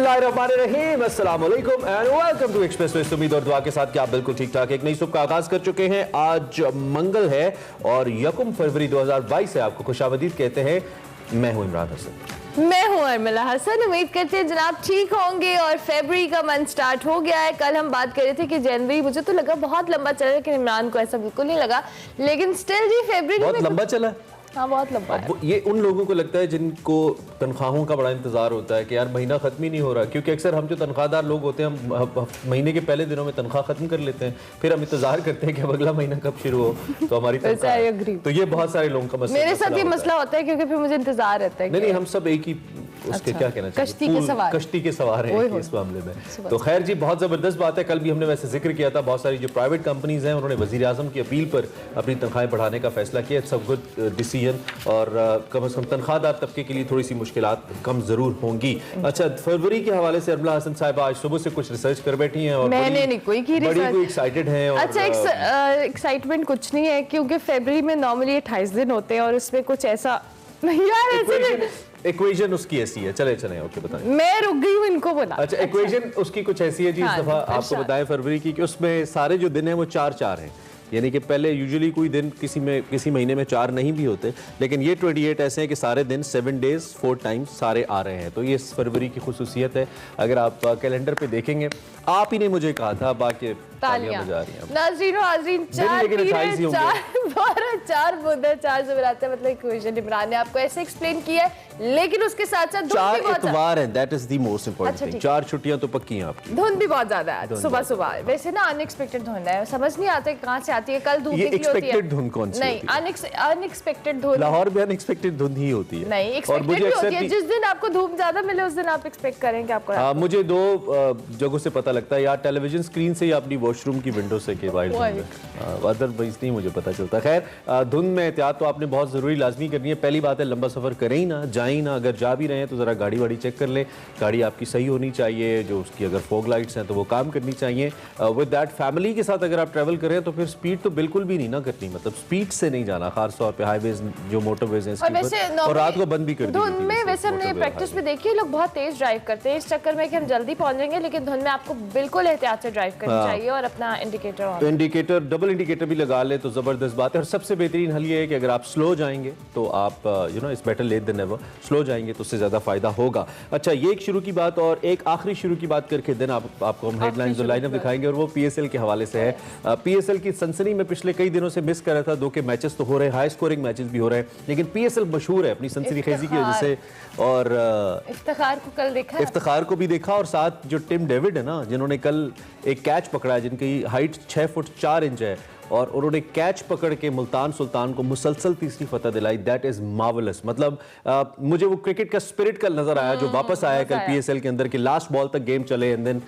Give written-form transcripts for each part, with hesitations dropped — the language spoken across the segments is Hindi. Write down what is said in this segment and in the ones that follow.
बिस्मिल्लाहिर्रहमानिर्रहीम, अस्सलाम वालेकुम एंड वेलकम टू एक्सप्रेस। उम्मीद और दुआ के साथ कि आप बिल्कुल ठीक ठाक एक नई सुबह का आगाज कर चुके हैं। आज मंगल है और 1 फरवरी 2022 से आपको खुशामदीद कहते हैं। मैं हूं इमरान हसन। मैं हूं अर्मिला हसन। उम्मीद करते हैं जनाब ठीक होंगे और फरवरी का मंथ स्टार्ट हो गया है। कल हम बात कर रहे थे कि जनवरी, मुझे तो लगा बहुत लंबा चला, लेकिन इमरान को ऐसा बिल्कुल नहीं लगा। लेकिन स्टिल जी फरवरी बहुत लंबा चला। हाँ, बहुत लंबा है। ये उन लोगों को लगता है जिनको तनख्वाहों का बड़ा इंतजार होता है कि यार महीना खत्म ही नहीं हो रहा, क्योंकि अक्सर हम जो तनख्वाहदार लोग होते हैं हम महीने के पहले दिनों में तनख्वाह खत्म कर लेते हैं, फिर हम इंतजार करते हैं कि अब अगला महीना कब शुरू हो तो हमारी तनख्वाह। तो ये बहुत सारे लोगों का मसला, मेरे साथ ये मसला होता है क्योंकि फिर मुझे इंतजार रहता है। नहीं, हम सब एक ही उसके क्या कहना चाहिए, कश्ती के सवार हैं इस मामले में। तो खैर जी, बहुत ज़बरदस्त बात है। कल भी हमने वैसे जिक्र किया था, बहुत सारी जो प्राइवेट कंपनीज हैं उन्होंने वज़ीर आज़म की अपील पर अपनी तनख्वाहें बढ़ाने का फैसला किया। इट्स अ गुड डिसीजन और कम से कम तनख्वाहदार तबके के लिए थोड़ी सी मुश्किलात कम ज़रूर होंगी। अच्छा, फरवरी के हवाले से अर्मिला हसन साहिबा आज सुबह से कुछ रिसर्च कर बैठी हैं और मैंने नहीं कोई की रिसर्च, एक्साइटेड हैं। अच्छा, एक्साइटमेंट कुछ नहीं है क्योंकि फरवरी में नॉर्मली 28 दिन होते हैं और इसमें कुछ ऐसा नहीं यार, ऐसे इक्वेशन उसकी ऐसी है। चले ओके बताएं। मैं रुक गई हूँ इनको बोला। अच्छा, इक्वेशन उसकी कुछ ऐसी है जी। इस दफा आपको बताएं फरवरी की कि उसमें सारे जो दिन हैं वो 4-4 हैं, यानी कि पहले यूजुअली कोई दिन किसी महीने में 4 नहीं भी होते, लेकिन ये 28 ऐसे हैं कि सारे दिन 7 डेज 4 टाइम्स सारे आ रहे हैं। तो ये इस फरवरी की खुसूसियत है। अगर आप कैलेंडर पे देखेंगे, आप ही ने मुझे कहा था बाकी तालियां बजा रही हैं नाज़रीन और हाज़रीन, 4 बुध 4 ज़बरात, मतलब इक्वेशन इमरान ने आपको ऐसे एक्सप्लेन किया है। लेकिन उसके साथ साथ 4 इतवार है, that is the most important thing. 4 छुट्टियां तो पक्की हैं आपकी। धुंध भी बहुत ज्यादा है सुबह वैसे ना, अनएक्सपेक्टेड धुंध है, समझ नहीं आता कहां से आती है। कल धूप निकली होती है। एक्सपेक्टेड धुंध कौन सी नहीं, अनएक्सपेक्टेड धुंध लाहौर में अनएक्सपेक्टेड धुंध ही होती है। नहीं, एक्सपेक्टेड भी होती है। जिस दिन आपको धूप ज्यादा मिले उस दिन आप एक्सपेक्ट करें कि आपको। मुझे 2 जगहों से पता लगता है, या टेलीविजन स्क्रीन से या अपनी वॉशरूम की विंडो से के वाइल्ड अदरवाइज नहीं मुझे पता चलता। खैर, धुंध में एहतियात तो आपने बहुत जरूरी लाजमी करनी है। पहली बात है, लंबा सफर करें ही ना, जाए ही ना। अगर जा भी रहे हैं तो जरा गाड़ी वाड़ी चेक कर लें, गाड़ी आपकी सही होनी चाहिए, जो उसकी अगर फॉग लाइट्स हैं तो वो काम करनी चाहिए। विद दैट, फैमिली के साथ अगर आप ट्रैवल करें तो फिर स्पीड तो बिल्कुल भी नहीं ना करनी, मतलब स्पीड से नहीं जाना, खास तौर पे हाईवेज जो मोटरवेज हैं और रात को बंद भी कर धुंध में। वैसे हमने प्रैक्टिस में देखी है, लोग बहुत तेज ड्राइव करते हैं इस चक्कर में कि हम जल्दी पहुंच जाएंगे, लेकिन धुंध में आपको बिल्कुल एहतियात से ड्राइव करनी चाहिए और अपना इंडिकेटर डबल इंडिकेटर भी लगा ले तो जबरदस्त बात है। और सबसे बेहतरीन हल ये है कि अगर आप स्लो जाएंगे तो आप it's better late than never, slow जाएंगे तो उससे ज्यादा फायदा होगा। अच्छा, ये एक शुरू की बात, और एक आखिरी शुरू की बात करके दिन आपको हम हेडलाइंस और लाइनअप दिखाएंगे, और वो पीएसएल के हवाले से है। पीएसएल की सनसनी में पिछले कई दिनों से मिस कर रहा था। 2 के मैचेस तो हो रहे हैं, हाई स्कोरिंग मैचेस भी हो रहे हैं, लेकिन पीएसएल मशहूर है अपनी सनसनी खेजी की वजह से। और इफ्तिखार को कल देखा, इफ्तिखार को भी देखा, और साथ जो टिम डेविड है ना, जिन्होंने कल एक कैच पकड़ा है, जिनकी हाइट 6 फुट 4 इंच है, और उन्होंने कैच पकड़ के मुल्तान सुल्तान को मुसलसल तीसरी फतह दिलाई। That is marvellous. मतलब मुझे वो क्रिकेट का स्पिरिट कल नजर आया जो वापस आया कल पीएसएल के अंदर, कि लास्ट बॉल तक गेम चले एंड देन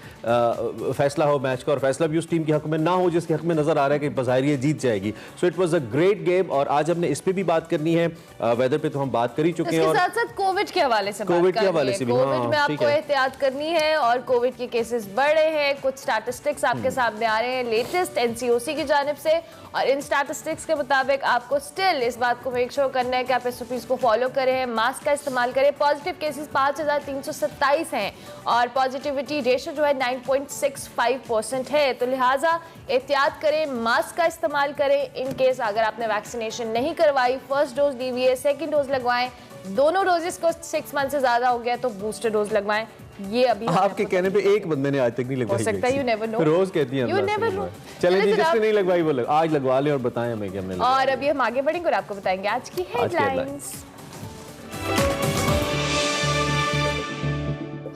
फैसला हो मैच का, और फैसला भी उस टीम के हक में ना हो जिसके हक में नजर आ रहा है कि बज़ाहिर ये जीत जाएगी। So it was a great game. और आज हमने इस पे भी बात करनी है, वेदर पे तो हम बात कर ही चुके हैं, और साथ साथ कोविड के हवाले से कोविड में आपको एहतियात करनी है। और कोविड के केसेस बढ़ रहे हैं, कुछ स्टैटिस्टिक्स आपके सामने आ रहे हैं लेटेस्ट एनसीओसी की जानिब से, और इन स्टैटिस्टिक्स के मुताबिक आपको स्टिल इस बात को मेक श्योर करना है कि आप SOPs को फॉलो करें, मास्क का इस्तेमाल करें। पॉजिटिव केसेस 5327 हैं और पॉजिटिविटी रेशो जो है 9.65% है, तो लिहाजा एहतियात करें, मास्क का इस्तेमाल करें। इन केस अगर आपने वैक्सीनेशन नहीं करवाई, फर्स्ट डोज ली हुई है, सेकेंड डोज लगवाएं, दोनों डोजेस को 6 मंथ से ज्यादा हो गया तो बूस्टर डोज लगवाएं। ये अभी आपके कहने पे एक बंदे ने आज तक नहीं लगवाई, हो सकता है, यू नेवर नो, रोज कहती हैं, यू नेवर नो। चलें जी, जिसने नहीं लगवाई वो आज लगवा लें और बताएं हमें कि हमने लगवाई। और अभी हम आगे बढ़ेंगे और आपको बताएंगे आज की हेडलाइंस।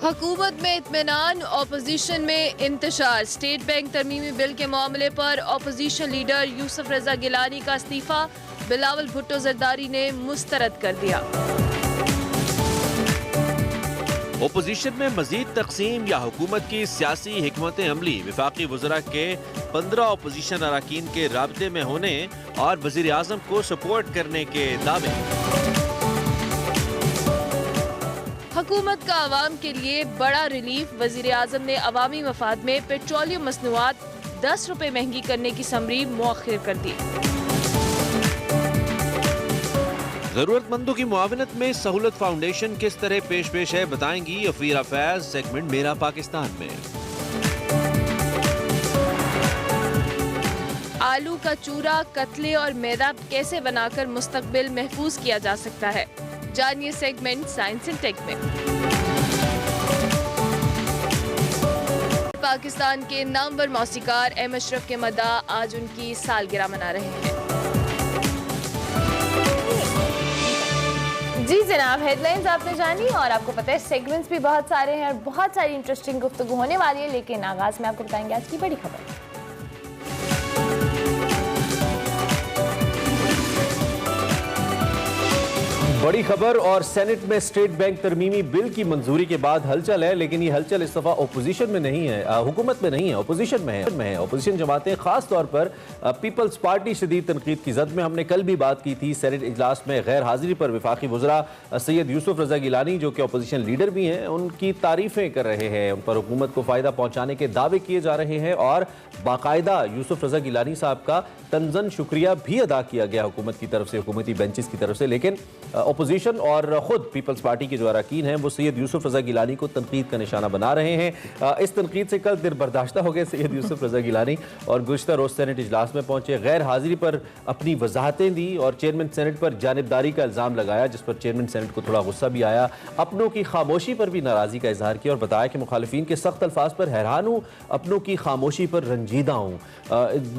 हुकूमत में इत्मीनान, ऑपोजिशन में इंतशार। स्टेट बैंक तरमीमी बिल के मामले पर ऑपोजिशन लीडर यूसुफ रजा गिलानी का इस्तीफा बिलावल भुट्टो जरदारी ने मुस्तरद कर दिया। ओपोजिशन में मजीद तकसीम या हुकूमत की सियासी हिकमत अमली, विफाकी वज़रा के 15 ओपोजिशन अराकीन के राब्ते में होने और वज़ीर आज़म को सपोर्ट करने के दावे। हुकूमत का आवाम के लिए बड़ा रिलीफ। वज़ीर आज़म ने अवामी मफाद में पेट्रोलियम मसनूआत 10 रुपए महंगी करने की समरी मौखिर कर दी। जरूरतमंदों की मुआवनत में सहूलत फाउंडेशन किस तरह पेश है, बताएंगी अफीरा फैज सेगमेंट मेरा पाकिस्तान में। आलू का चूरा, कतले और मैदा कैसे बनाकर मुस्तकबिल महफूज किया जा सकता है, जानिए सेगमेंट साइंस एंड टेक में। पाकिस्तान के नामवर मौसीकार एम अशरफ के मदा आज उनकी सालगिरह मना रहे हैं। जी जनाब, हेडलाइंस आपने जानी और आपको पता है सेगमेंट्स भी बहुत सारे हैं और बहुत सारी इंटरेस्टिंग गुफ्तगू होने वाली है, लेकिन आगाज में आपको बताएंगे आज की बड़ी खबर। बड़ी खबर और सेनेट में स्टेट बैंक तरमीमी बिल की मंजूरी के बाद हलचल है, लेकिन ये हलचल इस दफा ओपोजिशन में नहीं है, हुकूमत में नहीं है, ओपोजिशन में है। ओपोजिशन जमातें खास तौर पर पीपल्स पार्टी शदीद तनकीद की जद में। हमने कल भी बात की थी, सेनेट इजलास में गैर हाजिरी पर वफाकी वज़रा सैयद यूसुफ रज़ा गिलानी, जो कि अपोजिशन लीडर भी हैं, उनकी तारीफें कर रहे हैं, उन पर हुकूमत को फ़ायदा पहुँचाने के दावे किए जा रहे हैं और बाकायदा यूसुफ रज़ा गिलानी साहब का तंज़न शुक्रिया भी अदा किया गया हुकूमत की तरफ से, हुकूमती बेंचेस की तरफ से। लेकिन अपोजिशन और खुद पीपल्स पार्टी के जो अरकान हैं वो सैयद यूसुफ रज़ा गिलानी को तनकीद का निशाना बना रहे हैं। इस तनकीद से कल दिल बर्दाश्ता हो गए सैयद यूसुफ रज़ा गिलानी और गुज़श्ता रोज़ सेनेट इजलास में पहुंचे, गैर हाजिरी पर अपनी वजाहतें दी और चेयरमैन सेनेट पर जानिबदारी का इल्ज़ाम लगाया, जिस पर चेयरमैन सेनेट को थोड़ा गुस्सा भी आया। अपनों की खामोशी पर भी नाराज़गी का इजहार किया और बताया कि मुखालिफिन के सख्त अल्फाज पर हैरान हूँ, अपनों की खामोशी पर रंजीदा हूँ।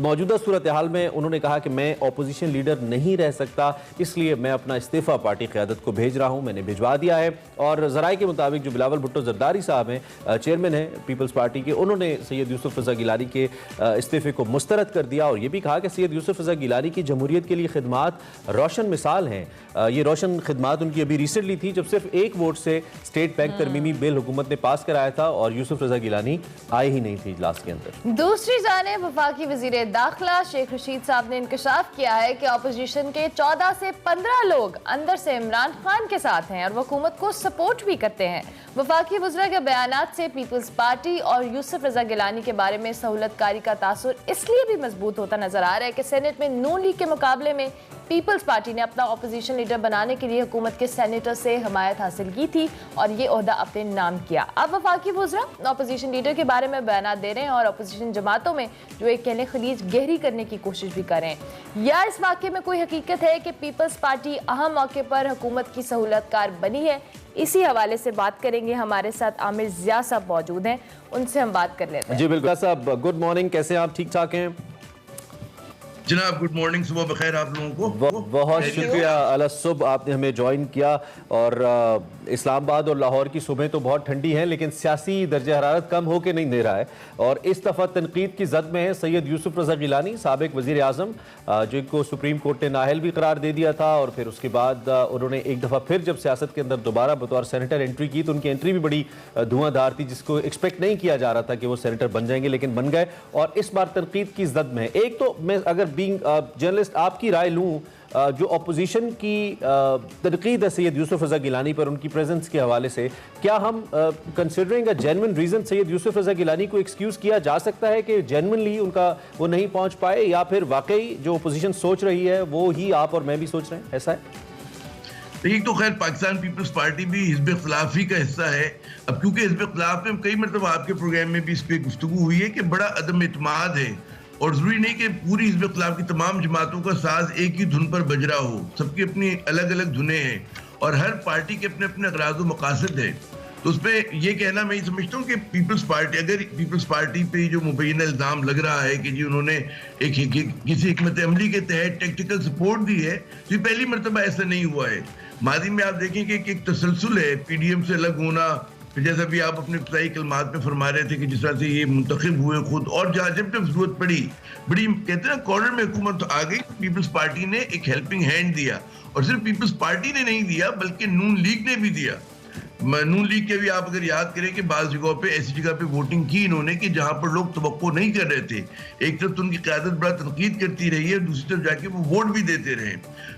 मौजूदा सूरत हाल में उन्होंने कहा कि मैं अपोजिशन लीडर नहीं रह सकता, इसलिए मैं अपना इस्तीफ़ा पार्टी क़यादत को भेज रहा हूं, मैंने भिजवा दिया है। और ज़राए के मुताबिक जो बिलावल भुट्टो जरदारी साहब हैं, चेयरमैन हैं पीपल्स पार्टी के, उन्होंने सैयद यूसुफ रज़ा गिलानी के इस्तीफ़े को मुस्तरद कर दिया और ये भी कहा कि सैयद यूसुफ रज़ा गिलानी की जमहूरियत के लिए खिदमात रोशन मिसाल हैं। ये रोशन खिदमात उनकी अभी रिसेंटली थी जब सिर्फ एक वोट से स्टेट बैंक तरमीमी बिल हुकूमत ने पास कराया था और यूसुफ रज़ा गिलानी आए ही नहीं थे इजलास के अंदर। दूसरी जानिब वफाकी वज़ीर दाखिला शेख रशीद साहब ने इंकशाफ किया है कि अपोजिशन के 14 से 15 लोग अंदर से इमरान खान के साथ हैं और हुकूमत को सपोर्ट भी करते हैं। वफाकी वज़रा के बयानात से पीपल्स पार्टी और यूसुफ रज़ा गिलानी के बारे में सहूलतकारी का तासुर इसलिए भी मजबूत होता नजर आ रहा है कि सेनेट में नून लीग के मुकाबले में पीपल्स पार्टी ने अपना अपोजिशन लीडर बनाने के लिए हुकूमत के सेनेटर से हमायत हासिल की थी और ये ओहदा अपने नाम किया। अब वफाकी वज़रा अपोजिशन लीडर के बारे में बयानात दे रहे हैं और अपोजिशन जमातों में जो एक कहने खलीज गहरी करने की कोशिश भी कर रहे हैं। या इस वाक़े में कोई हकीकत है कि पीपल्स पार्टी अहम मौके पर हुकूमत की सहूलतकार बनी है? इसी हवाले से बात करेंगे। हमारे साथ आमिर ज़िया साहब मौजूद हैं, उनसे हम बात कर लेते हैं। जी बिल्कुल साहब, गुड मॉर्निंग, कैसे आप? ठीक ठाक हैं जनाब? गुड मॉर्निंग, सुबह बखैर आप लोगों को। बहुत शुक्रिया अला सुबह आपने हमें ज्वाइन किया। और इस्लामाबाद और लाहौर की सुबह तो बहुत ठंडी हैं, लेकिन सियासी दर्जा हरारत कम होके नहीं दे रहा है और इस दफ़ा तनकीद की जद में है सैयद यूसुफ रज़ा गिलानी, साबिक वज़ीर आज़म, जिनको सुप्रीम कोर्ट ने नाअहल भी करार दे दिया था और फिर उसके बाद उन्होंने एक दफ़ा फिर जब सियासत के अंदर दोबारा बतौर सेनेटर एंट्री की तो उनकी एंट्री भी बड़ी धुआंधार थी, जिसको एक्सपेक्ट नहीं किया जा रहा था कि वो सेनेटर बन जाएंगे, लेकिन बन गए और इस बार तनकीद की जद में है। एक तो मैं अगर जर्नलिस्ट आपकी राय लूं, जो अपोजिशन की तनकीद है सैयद यूसुफ रज़ा गिलानी पर उनकी प्रेजेंस के हवाले से, क्या हम considering a genuine reason Syed Yusuf Raza Gilani को एक्सक्यूज़ किया जा सकता है कि जेन्युइनली उनका वो नहीं पहुंच पाए, या फिर वाकई जो अपोजिशन सोच रही है वो ही आप और मैं भी सोच रहे हैं, ऐसा है? एक तो खैर पाकिस्तान पीपल्स पार्टी भी हिज़्ब इख्तिलाफी का हिस्सा है। अब क्योंकि हिज़्ब इख्तिलाफ में कई मतलब आपके प्रोग्राम में भी इस पर गुफ्तगू हुई है कि बड़ा अदम इत्मीनान है और जरूरी नहीं कि पूरी हिज़्ब इख्तिलाफ की तमाम जमातों का साज एक ही धुन पर बज रहा हो, सबकी अपनी अलग अलग धुनें हैं और हर पार्टी के अपने अपने अगराज़ व मकासद है। तो उस पर यह कहना मैं समझता हूँ कि पीपल्स पार्टी, अगर पीपल्स पार्टी पे जो मुबैना इल्ज़ाम लग रहा है कि जी उन्होंने किसी हिकमत अमली के तहत टेक्टिकल सपोर्ट दी है, तो ये पहली मरतबा ऐसा नहीं हुआ है। माजी में आप देखेंगे कि एक तसलसल है पीडीएम से अलग होना, फिर जैसा भी आप अपने इब्तिदाई कलमात में फरमा रहे थे कि जिस तरह से ये मुंतखब हुए खुद, और जहाँ जब जब जरूरत पड़ी बड़ी कहते हैं ना कॉर्नर में हुकूमत आ गई, पीपल्स पार्टी ने एक हेल्पिंग हैंड दिया और सिर्फ पीपल्स पार्टी ने नहीं दिया बल्कि नून लीग ने भी दिया। नून लीग के भी आप अगर याद करें कि बाज़ जगहों पे ऐसी जगह पे वोटिंग की इन्होंने कि जहां पर लोग तवक्को नहीं कर रहे थे। एक तरफ तो उनकी क़यादत बड़ा तनकीद करती रही है, दूसरी तरफ जाके वो वोट भी देते रहे।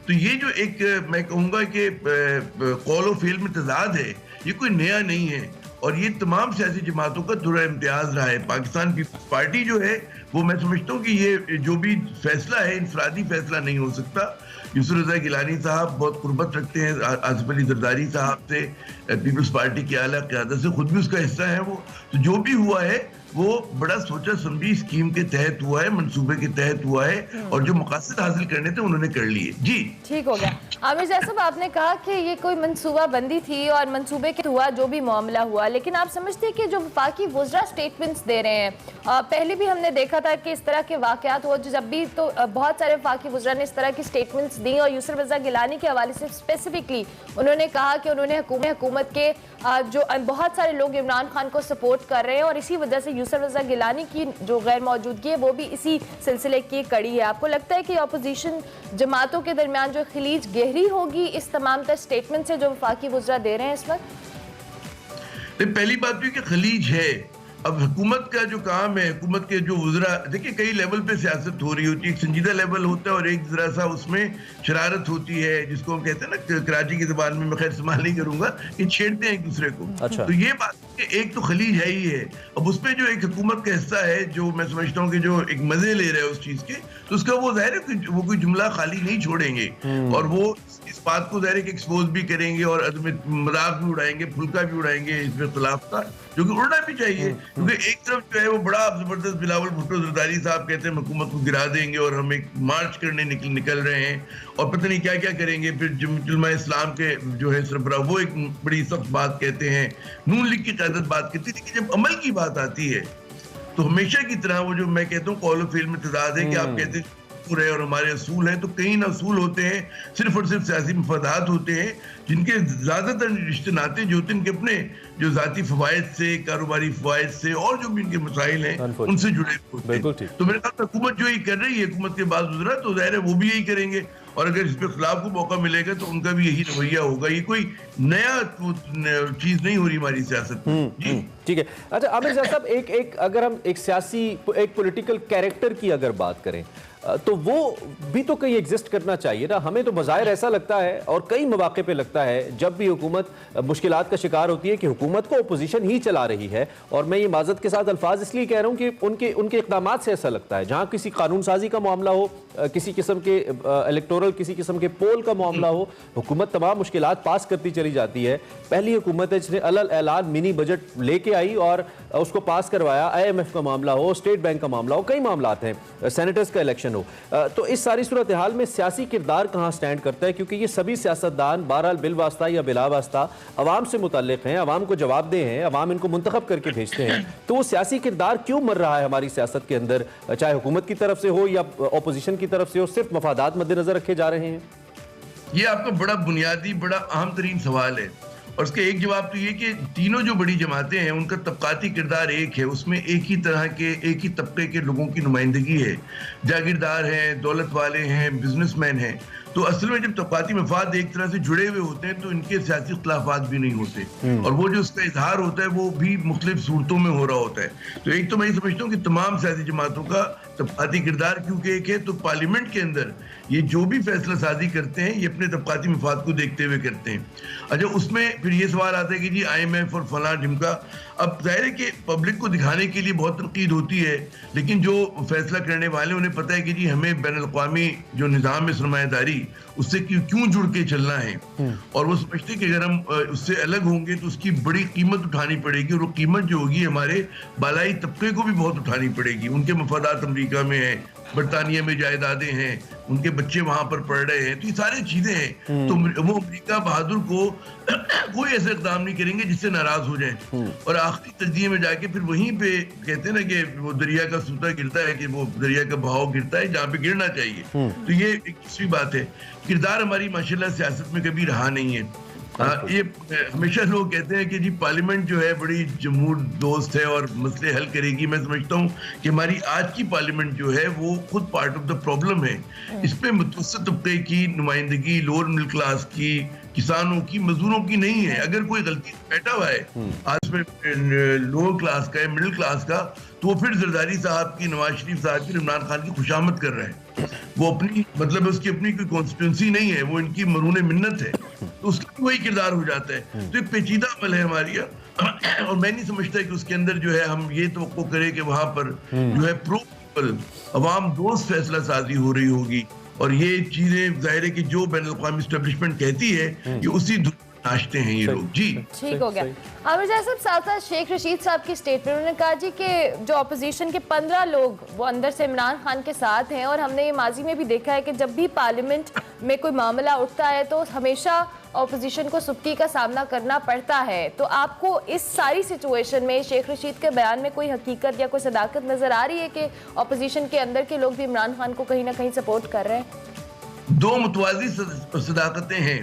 तो ये जो एक मैं कहूँगा कि कौल व फ़ेल में तज़ाद है, ये कोई नया नहीं है और ये तमाम सियासी जमातों का दुर्रा इम्तियाज रहा है। पाकिस्तान पीपल्स पार्टी जो है वो मैं समझता हूँ कि ये जो भी फैसला है इंफरादी फैसला नहीं हो सकता, यूसुफ रज़ा गिलानी साहब बहुत कुर्बत रखते हैं आसिफ अली जरदारी साहब से, पीपल्स पार्टी की आला क़यादत से, खुद भी उसका हिस्सा है वो। तो जो भी हुआ है वो बड़ा सोचा समझी स्कीम के तहत हुआ है, मंसूबे के तहत हुआ है, और जो मकासद हासिल करने थे उन्होंने कर लिए। जी ठीक हो गया। आमिर जैद साहब, आपने कहा कि ये कोई मंसूबा बंदी थी और मंसूबे के हुआ जो भी मामला हुआ, लेकिन आप समझते हैं कि जो वफाकी वज़रा स्टेटमेंट्स दे रहे हैं, पहले भी हमने देखा था कि इस तरह के वाक़यात हुआ जब भी, तो बहुत सारे वफाकी वज़रा ने इस तरह की स्टेटमेंट्स दी, और यूसुफ रज़ा गिलानी के हवाले से स्पेसिफिकली उन्होंने कहा कि उन्होंने हुकूमत के जो बहुत सारे लोग इमरान खान को सपोर्ट कर रहे हैं, और इसी वजह से यूसुफ रज़ा गिलानी की जो गैर मौजूदगी है वो भी इसी सिलसिले की कड़ी है। आपको लगता है कि अपोजिशन जमातों के दरमियान जो खलीज गहरी होगी इस तमाम तर स्टेटमेंट से जो वफाकी वज़रा दे रहे हैं इस वक्त? पहली बात तो कि खलीज है। अब हुकूमत का जो काम है, हुकूमत के जो वज़रा, देखिए कई लेवल पे सियासत हो रही होती है, एक संजीदा लेवल होता है और एक जरा सा उसमें शरारत होती है, जिसको हम कहते हैं ना कराची की ज़बान में, मैं खैर इस्तेमाल नहीं करूंगा, कि छेड़ते हैं एक दूसरे को। अच्छा। तो ये बात कि एक तो खलीज है ही है, अब उसमें जो एक हुकूमत का हिस्सा है जो मैं समझता हूँ कि जो एक मजे ले रहे हैं उस चीज के, तो उसका वो जाहिर है कि वो कोई जुमला खाली नहीं छोड़ेंगे, और वो इस बात को जाहिर है कि एक्सपोज भी करेंगे और मजाक भी उड़ाएंगे, फुल्का भी उड़ाएंगे इसमें खिलाफ का, जो कि उड़ना भी चाहिए, क्योंकि एक तरफ जो है वो बड़ा जबरदस्त बिलावल भुट्टो जरदारी साहब कहते हैं हुकूमत को गिरा देंगे और हम एक मार्च करने निकल रहे हैं और पता नहीं क्या क्या करेंगे, फिर जमात इस्लाम के जो है सरबराह वो एक बड़ी सख्त बात कहते हैं, नून लीग की क़यादत बात कहती थी, कि जब अमल की बात आती है तो हमेशा की तरह वो जो मैं कहता हूँ कौल फ़िल में तज़ाद है कि आप कहते हैं है और हमारे असूल हैं, तो कई ना असूल होते हैं, सिर्फ और सिर्फ सियासी मफादात होते हैं, जिनके ज़्यादातर रिश्ते नाते जो होते हैं इनके अपने जो ज़ाती फ़वाइद से, कारोबारी फ़वाइद से और जो भी इनके मसाइल हैं उनसे जुड़े होते हैं। तो मेरे ख्याल हुकूमत जो ये कर रही है, हुकूमत के बाद गुजरा, तो ज़ाहिर है वो भी यही करेंगे, और अगर इस पे खिलाफ को मौका मिलेगा तो उनका भी यही रवैया होगा। ये कोई नया चीज नहीं हो रही हमारी सियासत में। ठीक है। अच्छा आमिर साहब, एक अगर हम एक सियासी, एक पॉलिटिकल कैरेक्टर की अगर बात करें तो वो भी तो कहीं एग्जिस्ट करना चाहिए ना। हमें तो बज़ाहिर ऐसा लगता है और कई मौके पे लगता है जब भी हुकूमत मुश्किलात का शिकार होती है कि हुकूमत को अपोजिशन ही चला रही है, और मैं ये माजरत के साथ अल्फाज इसलिए कह रहा हूँ कि उनके इक़दाम से ऐसा लगता है, जहाँ किसी कानून साजी का मामला हो, किसी किस्म के इलेक्टोरल, किसी किस्म के पोल का मामला हो, हुकूमत तमाम मुश्किलात पास करती चली जाती है। पहली हुकूमत है जिसने अलल ऐलान मिनी बजट लेके आई और उसको पास करवाया, IMF का मामला हो, स्टेट बैंक का मामला हो, कई मामलात हैं, सेनेटर्स का इलेक्शन हो। तो इस सारी सूरत हाल में सियासी किरदार कहाँ स्टैंड करता है, क्योंकि ये सभी सियासतदान बहरहाल बिल वास्ता या बिला वास्ता अवाम से मुतल्लिक हैं, अवाम को जवाबदेह हैं, अवाम इनको मुंतखब करके भेजते हैं। तो वो सियासी किरदार क्यों मर रहा है हमारी सियासत के अंदर, चाहे हुकूमत की तरफ से हो या अपोजिशन की तरफ से हो, सिर्फ मफादात मद्देनजर रखे जा रहे हैं? ये आपका बड़ा बुनियादी, बड़ा अहम तरीन सवाल है, और उसका एक जवाब तो ये कि तीनों जो बड़ी जमातें हैं उनका तबकाती किरदार एक है, उसमें एक ही तरह के, एक ही तबके के लोगों की नुमाइंदगी है, जागीरदार हैं, दौलत वाले हैं, बिजनेसमैन हैं। तो असल में जब तबकाती मफाद एक तरह से जुड़े हुए होते हैं तो इनके सियासी इख्तिलाफात भी नहीं होते, और वो जो उसका इजहार होता है वो भी मुख्तलिफ सूरतों में हो रहा होता है। तो एक तो मैं ये समझता हूँ कि तमाम सियासी जमातों का तबकाती किरदार क्योंकि एक है, तो पार्लियामेंट के अंदर ये जो भी फैसला साजी करते हैं ये अपने तबकाती मफाद को देखते हुए करते हैं। अच्छा, उसमें फिर ये सवाल आता है कि जी IMF और फलां ढिमका, अब जाहिर है कि पब्लिक को दिखाने के लिए बहुत तनकीद होती है, लेकिन जो फैसला करने वाले उन्हें पता है कि जी हमें बैन अल-अक़वामी जो निज़ाम है सरमायादारी उससे क्यों जुड़ के चलना है, और वो समझते हैं कि अगर हम उससे अलग होंगे तो उसकी बड़ी कीमत उठानी पड़ेगी, और वो कीमत जो होगी हमारे बालाई तबके को भी बहुत उठानी पड़ेगी। उनके मफादात अमेरिका में है, बरतानिया में जायदादें हैं, उनके बच्चे वहां पर पढ़ रहे हैं, तो ये सारी चीजें हैं। तो वो अमेरिका बहादुर को कोई ऐसा इक़दाम नहीं करेंगे जिससे नाराज हो जाए, और आखिरी तजदिये में जाके फिर वहीं पे कहते हैं ना कि वो दरिया का सूता गिरता है, कि वो दरिया का बहाव गिरता है जहाँ पे गिरना चाहिए। तो ये एक दूसरी बात है। किरदार हमारी माशाल्लाह सियासत में कभी रहा नहीं है। ये हमेशा लोग कहते हैं कि जी पार्लियामेंट जो है बड़ी जमहूर दोस्त है और मसले हल करेगी। मैं समझता हूँ कि हमारी आज की पार्लियामेंट जो है वो खुद पार्ट ऑफ द प्रॉब्लम है। इसमें मुतवस्सित तबके की नुमाइंदगी, लोअर मिडिल क्लास की, किसानों की, मजदूरों की नहीं है। अगर कोई गलती बैठा हुआ है आज में लोअर क्लास का, मिडिल क्लास का, तो फिर जरदारी साहब की, नवाज शरीफ साहब की, इमरान खान की खुशामद कर रहे हैं। वो अपनी, मतलब उसकी अपनी कोई कॉन्स्टिट्यूंसी नहीं है, वो इनकी मरून मिन्नत है, तो उसका भी वही किरदार हो जाता है। तो एक पेचीदा अमल है हमारी, और मैं नहीं समझता कि उसके अंदर जो है हम ये तवक्को करें कि वहां पर जो है प्रो अवाम दोस्त फैसला साजी हो रही होगी, और ये चीजें जाहिर है कि जो बैनुल-अक़वामी एस्टेब्लिशमेंट कहती है ये उसी धुन में नाचते हैं ये लोग। जी ठीक हो गया। आमिर जाह साहब, साथ साथ शेख रशीद साहब की स्टेटमेंट, उन्होंने कहा जी कि जो अपोजिशन के 15 लोग वो अंदर से इमरान खान के साथ हैं, और हमने ये माजी में भी देखा है कि जब भी पार्लियामेंट में कोई मामला उठता है तो हमेशा अपोजिशन को सुबकी का सामना करना पड़ता है। तो आपको इस सारी सिचुएशन में शेख रशीद के बयान में कोई हकीकत या कोई सदाकत नजर आ रही है कि अपोजिशन के अंदर के लोग भी इमरान खान को कहीं ना कहीं सपोर्ट कर रहे हैं? दो मुतवाज़ी सदाकतें हैं।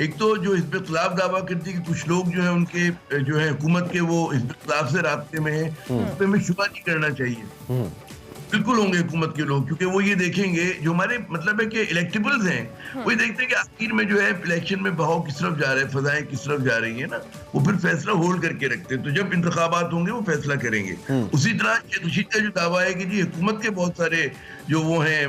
एक तो जो हिज़्ब इख्तिलाफ दावा करती है कि कुछ लोग जो है उनके जो है हुकूमत के वो हिज़्ब इख्तिलाफ से राब्ते में है, उस पर हमें शुबा नहीं करना चाहिए। बिल्कुल होंगे हुकूमत के लोग, क्योंकि वो ये देखेंगे जो हमारे मतलब है कि इलेक्टेबल्स हैं, वो ये देखते हैं कि आखिर में जो है इलेक्शन में बहाव किस तरफ जा रहे हैं, फजाएं किस तरफ जा रही है ना, वो फिर फैसला होल्ड करके रखते हैं। तो जब इंतखाबात होंगे वो फैसला करेंगे। उसी तरह शेख रशीद का जो दावा है कि जी हुकूमत के बहुत सारे जो वो हैं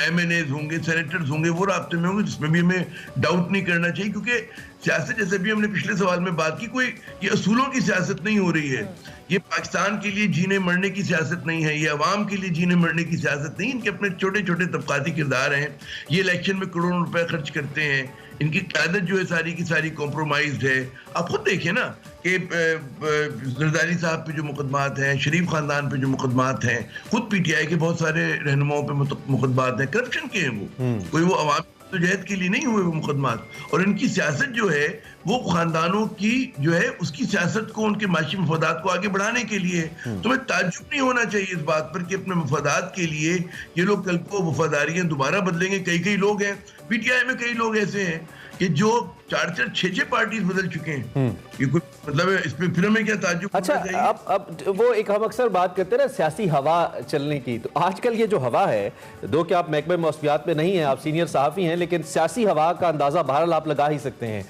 MNAs होंगे, सेनेटर्स होंगे, वो राब्ते में होंगे, जिसमें भी हमें डाउट नहीं करना चाहिए, क्योंकि सियासत जैसे भी हमने पिछले सवाल में बात की, कोई ये असूलों की सियासत नहीं हो रही है, ये पाकिस्तान के लिए जीने मरने की सियासत नहीं है, ये अवाम के लिए जीने मरने की सियासत नहीं। इनके अपने छोटे छोटे तबकाती किरदार हैं, ये इलेक्शन में करोड़ों रुपए खर्च करते हैं, इनकी क़यादत जो है सारी की सारी कॉम्प्रोमाइज्ड है। आप खुद देखिए ना कि जरदारी साहब पे जो मुकदमात हैं, शरीफ खानदान पे जो मुकदमात हैं, खुद PTI के बहुत सारे रहनुमाओं पे मुकदमात हैं, करप्शन के हैं वो, कोई वो अवाम तो जहद के लिए नहीं हुए वो मुकदमात। और इनकी सियासत जो है वो खानदानों की जो है उसकी सियासत को, उनके माशी मफादात को आगे बढ़ाने के लिए। तुम्हें ताज्जुब नहीं होना चाहिए इस बात पर कि अपने मफादात के लिए ये लोग कल को वफादारियां दोबारा बदलेंगे। कई कई लोग हैं PTI में, कई लोग ऐसे हैं कि जो 4-4, 6-6 पार्टीज बदल चुके हैं। ये कोई मतलब है, इस पे फिर हमें क्या ताज्जुब अच्छा, अब वो एक हम अक्सर बात करते हैं ना सियासी हवा चलने की, तो आजकल ये जो हवा है, दो कि आप महकमे मौसमियात में नहीं है, आप सीनियर सहाफ़ी हैं, लेकिन सियासी हवा का अंदाजा बहरहाल आप लगा ही सकते हैं।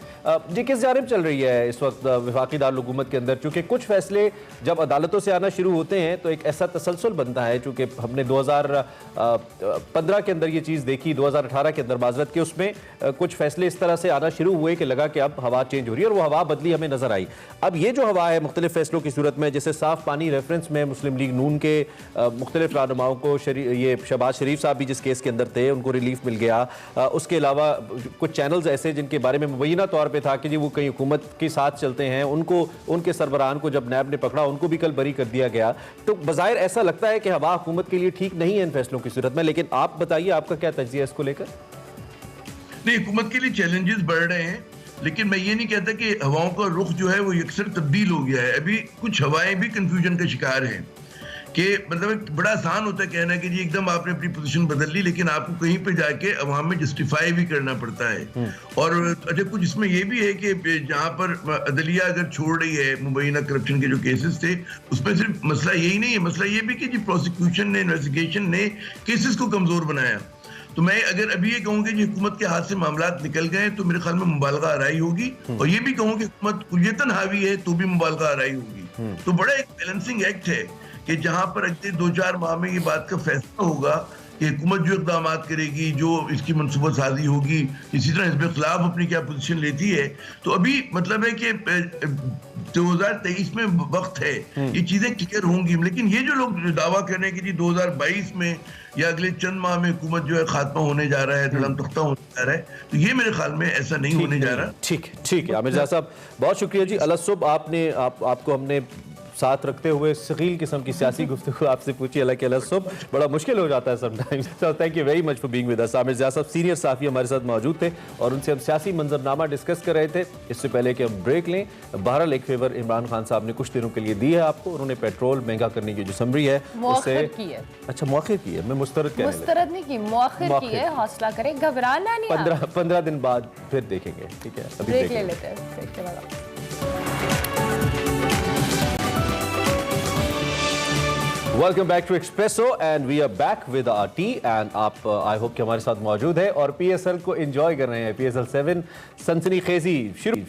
जी किस जानिब चल रही है इस वक्त वफाकी दारुल-हुकूमत के अंदर? क्योंकि कुछ फैसले जब अदालतों से आना शुरू होते हैं तो एक ऐसा तसलसल बनता है, चूँकि हमने 2015 के अंदर ये चीज़ देखी, 2018 के अंदर माजरत के उसमें कुछ फैसले इस तरह से आना शुरू हुए कि लगा कि अब हवा चेंज हो रही है, और वो हवा बदली हमें नजर आई। अब ये जो हवा है मुख्तलिफ फैसलों की सूरत में, जैसे साफ पानी रेफरेंस में मुस्लिम लीग नून के मुख्तलिफ रहनुमाओं को ये शहबाज शरीफ साहब भी जिस केस के अंदर थे उनको रिलीफ मिल गया। उसके अलावा कुछ चैनल्स ऐसे जिनके बारे में मुबैना तौर पे था कि जी वो कहीं हुकूमत के साथ चलते हैं, उनको उनके सरबराहान को जब नैब ने पकड़ा उनको भी कल बरी कर दिया गया। तो बज़ाहिर ऐसा लगता है कि हवा हुकूमत के लिए ठीक नहीं है इन फैसलों की सूरत में, लेकिन आप बताइए आपका क्या तज्ज़िया इसको लेकर? नहीं, हुकूमत के लिए चैलेंजेस बढ़ रहे हैं, लेकिन मैं ये नहीं कहता कि हवाओं का रुख जो है वो यकसर तब्दील हो गया है। अभी कुछ हवाएं भी कंफ्यूजन का शिकार हैं कि मतलब बड़ा आसान होता है कहना कि जी एकदम आपने अपनी पोजीशन बदल ली, लेकिन आपको कहीं पे जाके अवाम में जस्टिफाई भी करना पड़ता है। और अच्छा, कुछ इसमें ये भी है कि जहाँ पर अदलिया अगर छोड़ रही है मुबैना करप्शन के जो केसेस थे, उसमें सिर्फ मसला यही नहीं है, मसला ये भी कि जी प्रोसिक्यूशन ने, इन्वेस्टिगेशन ने केसेस को कमजोर बनाया। तो मैं अगर अभी ये कहूँ कि जी हुकूमत के हाथ से मामलात निकल गए तो मेरे ख्याल में मुबालगा आराई होगी, और ये भी कहूँ कि हुकूमत कुलियतन हावी है तो भी मुबालगा आराई होगी। तो बड़ा एक बैलेंसिंग एक्ट है कि जहां पर अगले 2-4 माह में ये बात का फैसला होगा कि हुकूमत जो इक़दाम करेगी, जो इसकी मनसूबा साजी होगी, इसी तरह हिज़्ब इख्तिलाफ अपनी क्या पोजीशन लेती है। तो अभी मतलब है कि 2023 में वक्त है, ये चीजें क्लियर होंगी। लेकिन ये जो लोग दावा कर रहे हैं कि जी 2022 में या अगले चंद माह में हुकूमत जो है खात्मा होने जा रहा है, धड़म तख्ता होने जा रहा है, तो ये मेरे ख्याल में ऐसा नहीं होने जा रहा। ठीक है आमिर जाह साहब, बहुत शुक्रिया जी। अलसुब आपको हमने साथ रखते हुए सगील किस्म की सियासी गुफ्तगू आपसे पूछी, हालांकि अलसुब बड़ा मुश्किल हो जाता है समटाइम्स। तो thank you very much for being with us. Aamir Jah Sahab senior सहाफ़ी हमारे साथ मौजूद थे और उनसे हम सियासी मंजरनामा डिस्कस कर रहे थे। इससे पहले कि हम ब्रेक लें, बहरहाल एक फेवर इमरान खान साहब ने कुछ दिनों के लिए दी है आपको। उन्होंने पेट्रोल महंगा करने की जो समरी है उससे अच्छा मौखिर की है, मैं मुस्तरद नहीं की, मौखिर की है। हौसला करें, घबराना नहीं। 15 दिन बाद फिर देखेंगे, ठीक है? अभी ब्रेक ले लेते हैं। Welcome back to Expresso and we are back with our tea and आप आई होप कि हमारे साथ मौजूद है और PSL को एंजॉय कर रहे हैं। PSL 7 सनसनीखेजी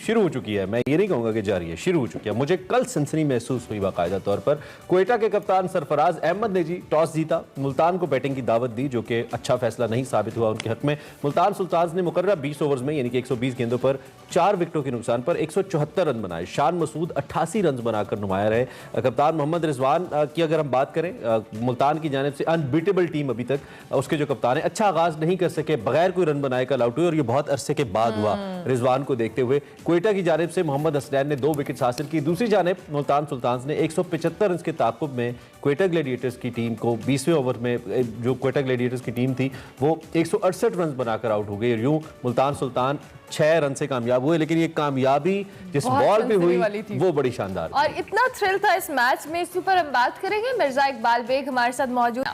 शुरू हो चुकी है। मैं ये नहीं कहूँगा कि जारी है, शुरू हो चुकी है। मुझे कल सनसनी महसूस हुई बाकायदा तौर पर। क्वेटा के कप्तान सरफराज अहमद ने जी टॉस जीता, मुल्तान को बैटिंग की दावत दी, जो कि अच्छा फैसला नहीं साबित हुआ उनके हक में। मुल्तान सुल्तान्स ने मुकर्रर 20 ओवर्स में यानी कि 120 गेंदों पर 4 विकेटों के नुकसान पर 174 रन बनाए। शान मसूद 88 रन बनाकर नुमाया रहे। कप्तान मोहम्मद रिजवान की अगर हम बात करें मुल्तान की जानिब से अनबीटेबल टीम अभी तक, उसके जो कप्तान है अच्छा आगाज नहीं कर सके, बगैर कोई रन बनाए कल आउट हुए और ये बहुत अरसे के बाद हुआ रिजवान को देखते हुए। क्वेटा की जानिब से मोहम्मद हसनैन ने 2 विकेट्स हासिल की। दूसरी जानिब मुल्तान सुल्तान्स ने 175 रन के ताक़ुब में क्वेटा ग्लैडिएटर्स की टीम को 20वें ओवर में, जो क्वेटा ग्लैडिएटर्स की टीम थी वो 168 रन बनाकर आउट हो गई। यूं मुल्तान सुल्तान 6 रन से कामयाब हुए, लेकिन ये कामयाबी जिस बॉल पे हुई वो बड़ी शानदार थी। और इतना थ्रिल था इस मैच में, इसके ऊपर हम बात करेंगे। मिर्जा इकबाल बेग हमारे साथ मौजूद।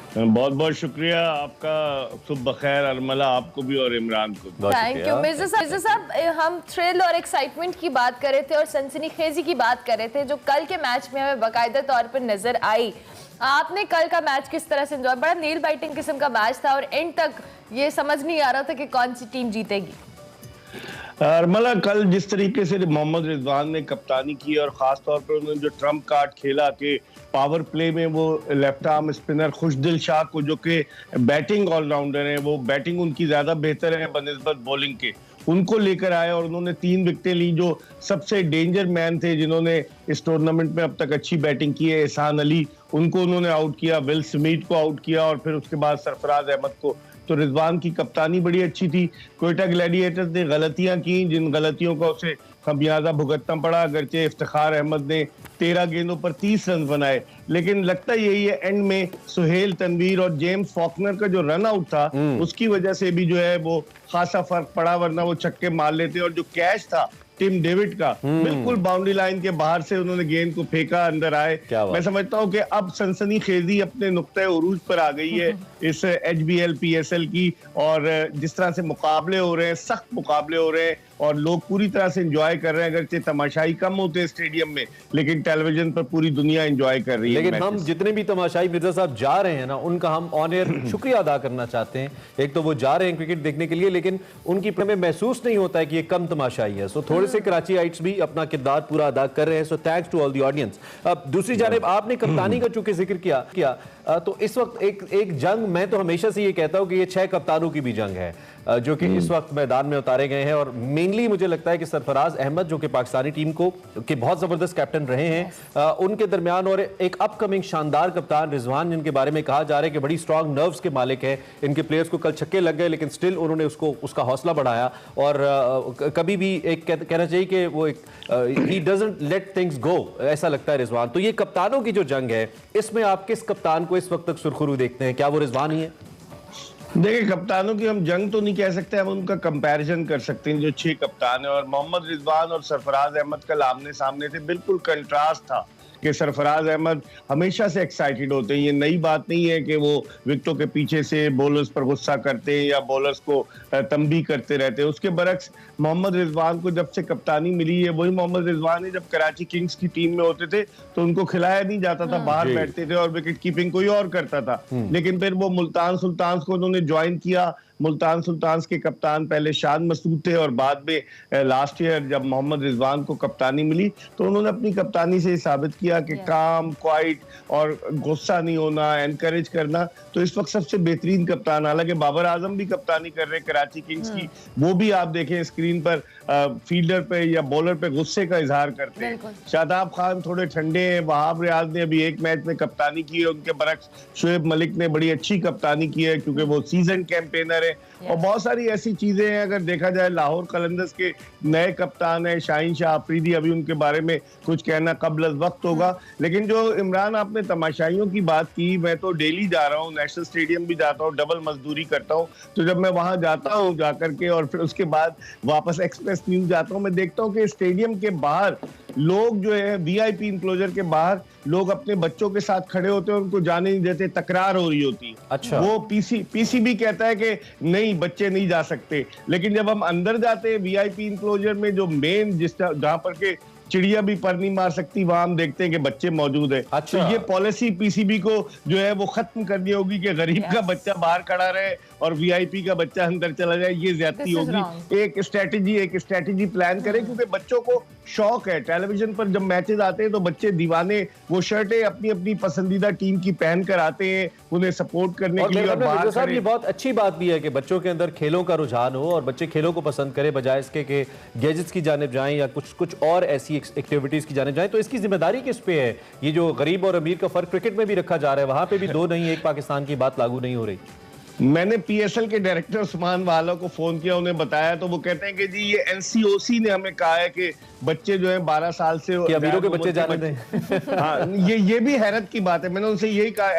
बहुत बहुत शुक्रिया आपका, सुबह बखैर अरमला आपको भी और इमरान को। थैंक यू मिर्जा साहब। हम थ्रिल और एक्साइटमेंट की बात कर रहे थे और सनसनीखेजी की बात कर रहे थे जो कल के मैच में हमें बाकायदा तौर पर नजर आई। आपने कल का मैच किस तरह से एंजॉय? बड़ा नील बाइटिंग किस्म का मैच था और एंड तक ये समझ नहीं आ रहा था कि कौन सी टीम जीतेगी। अरमला, कल जिस तरीके से मोहम्मद रिजवान ने कप्तानी की और खास तौर पर उन्होंने जो ट्रम्प कार्ड खेला कि पावर प्ले में वो लेफ्ट आर्म स्पिनर खुशदिल शाह को, जो कि बैटिंग ऑलराउंडर है, वो बैटिंग उनकी ज्यादा बेहतर है बनिस्बत बॉलिंग के, उनको लेकर आए और उन्होंने 3 विकेटें ली। जो सबसे डेंजर मैन थे जिन्होंने इस टूर्नामेंट में अब तक अच्छी बैटिंग की है, एहसान अली, उनको उन्होंने आउट किया, विल स्मिथ को आउट किया और फिर उसके बाद सरफराज अहमद को। तो रिजवान की कप्तानी बड़ी अच्छी थी। क्वेटा ग्लैडिएटर्स ने गलतियां की, जिन गलतियों का उसे खमियाजा भुगतना पड़ा। अगरचे इफ्तिखार अहमद ने 13 गेंदों पर 30 रन बनाए, लेकिन लगता यही है एंड में सुहेल तनवीर और जेम्स फॉकनर का जो रन आउट था उसकी वजह से भी जो है वो खासा फर्क पड़ा, वरना वो छक्के मार लेते। और जो कैच था टिम डेविड का, बिल्कुल बाउंड्री लाइन के बाहर से उन्होंने गेंद को फेंका, अंदर आए। मैं समझता हूं कि अब सनसनी खेजी अपने नुक्ते उरूज पर आ गई है इस HBL PSL की, और जिस तरह से मुकाबले हो रहे हैं, सख्त मुकाबले हो रहे हैं और लोग पूरी तरह से एंजॉय कर रहे हैं। अगरचे तमाशाई कम होते हैं स्टेडियम में, लेकिन टेलीविजन पर पूरी दुनिया एंजॉय कर रही है। लेकिन हम जितने भी तमाशाई मिर्जा साहब जा रहे हैं ना, उनका हम ऑन एयर शुक्रिया अदा करना चाहते हैं। एक तो वो जा रहे हैं क्रिकेट देखने के लिए, लेकिन उनकी में महसूस नहीं होता है कि ये कम तमाशाई है। सो थोड़े से कराचीआइट्स भी अपना किरदार पूरा अदा कर रहे हैं। So thanks to all the audience. अब दूसरी जानिब आपने कप्तानी का चूंकि जिक्र किया तो इस वक्त एक जंग, मैं तो हमेशा से ये कहता हूं कि ये 6 कप्तानों की भी जंग है जो कि इस वक्त मैदान में उतारे गए हैं। और मेनली मुझे लगता है कि सरफराज अहमद जो कि पाकिस्तानी टीम को के बहुत जबरदस्त कैप्टन रहे हैं, उनके दरमियान और एक अपकमिंग शानदार कप्तान रिजवान, जिनके बारे में कहा जा रहा है कि बड़ी स्ट्रांग नर्व्स के मालिक है। इनके प्लेयर्स को कल छक्के लग गए, लेकिन स्टिल उन्होंने उसका हौसला बढ़ाया और कभी भी एक कहना चाहिए कि वो he doesn't let things go, ऐसा लगता है रिजवान। तो ये कप्तानों की जो जंग है, इसमें आप किस कप्तान को इस वक्त तक सुरखरू देखते हैं? क्या वो रिजवान ही है? देखिए, कप्तानों की हम जंग तो नहीं कह सकते, हम उनका कंपैरिजन कर सकते हैं। जो 6 कप्तान है और मोहम्मद रिजवान और सरफराज अहमद कल आमने सामने थे, बिल्कुल कंट्रास्ट था कि सरफराज अहमद हमेशा से एक्साइटेड होते हैं। ये नई बात नहीं है कि वो विकेटों के पीछे से बॉलर्स पर गुस्सा करते हैं या बॉलर्स को तंबीह करते रहते हैं। उसके बरक्स मोहम्मद रिजवान को जब से कप्तानी मिली है, वही मोहम्मद रिजवान है जब कराची किंग्स की टीम में होते थे तो उनको खिलाया नहीं जाता था, बाहर बैठते थे और विकेट कीपिंग कोई और करता था। लेकिन फिर वो मुल्तान सुल्तान्स को उन्होंने ज्वाइन किया। मुल्तान सुल्तान्स के कप्तान पहले शान मसूद थे और बाद में लास्ट ईयर जब मोहम्मद रिजवान को कप्तानी मिली तो उन्होंने अपनी कप्तानी से साबित किया कि काम, क्वाइट और गुस्सा नहीं होना, एनकरेज करना। तो इस वक्त सबसे बेहतरीन कप्तान, हालांकि बाबर आजम भी कप्तानी कर रहे हैं कराची किंग्स की, वो भी आप देखें स्क्रीन पर फील्डर पे या बॉलर पे गुस्से का इजहार करते हैं। शादाब खान थोड़े ठंडे हैं। वहाब रियाज ने अभी एक मैच में कप्तानी की है, उनके बरक्स शोएब मलिक ने बड़ी अच्छी कप्तानी की है क्योंकि वो सीजन कैंपेनर है। और बहुत सारी ऐसी चीजें हैं, अगर देखा जाए लाहौर कलंदर्स के नए कप्तान है शाहीन शाह अफरीदी, अभी उनके बारे में कुछ कहना कब्ल वक्त होगा। लेकिन जो इमरान आपने तमाशाइयों की बात की, मैं तो डेली जा रहा हूँ, नेशनल स्टेडियम भी जाता हूँ, डबल मजदूरी करता हूँ। तो जब मैं वहां जाता हूँ जाकर के और फिर उसके बाद वापस एक्सप्रेस न्यूज जाता हूँ, मैं देखता हूँ कि स्टेडियम के बाहर लोग जो है VIP इंक्लोजर के बाहर लोग अपने बच्चों के साथ खड़े होते हैं, उनको जाने नहीं देते, तकरार हो रही होती है। अच्छा। वो PCB कहता है कि नहीं बच्चे नहीं जा सकते, लेकिन जब हम अंदर जाते हैं VIP इंक्लोजर में, जो मेन जहां पर के चिड़िया भी पर नहीं मार सकती, वहां हम देखते हैं कि बच्चे मौजूद है। अच्छा। तो ये पॉलिसी PCB को जो है वो खत्म करनी होगी कि गरीब का बच्चा बाहर खड़ा रहे और VIP का बच्चा अंदर चला जाए, ये ज्यादती होगी। एक स्ट्रेटेजी प्लान करें, क्योंकि बच्चों को शौक है। टेलीविजन पर जब मैचेस आते हैं तो बच्चे दीवाने वो शर्टें अपनी अपनी पसंदीदा टीम की पहन कर आते हैं उन्हें सपोर्ट करने के लिए। और बाहर साहब, ये बहुत अच्छी बात भी है कि बच्चों के अंदर खेलों का रुझान हो और बच्चे खेलों को पसंद करें, बजाय इसके कि गैजेट्स की जानिब जाएं या कुछ और ऐसी एक्टिविटीज की जाने जाए तो इसकी जिम्मेदारी किस पे है? ये जो गरीब और अमीर का फर्क क्रिकेट में भी रखा जा रहा है, वहां पे भी दो नहीं एक पाकिस्तान की बात लागू नहीं हो रही। मैंने पीएसएल के डायरेक्टर उस्मान वाला को फोन किया, उन्हें बताया तो वो कहते हैं कि जी ये एनसीओसी ने हमें कहा है कि बच्चे जो है 12 साल से अमीरों के बच्चे जाने दें। हाँ, ये भी हैरत की बात है। मैंने उनसे यही कहा,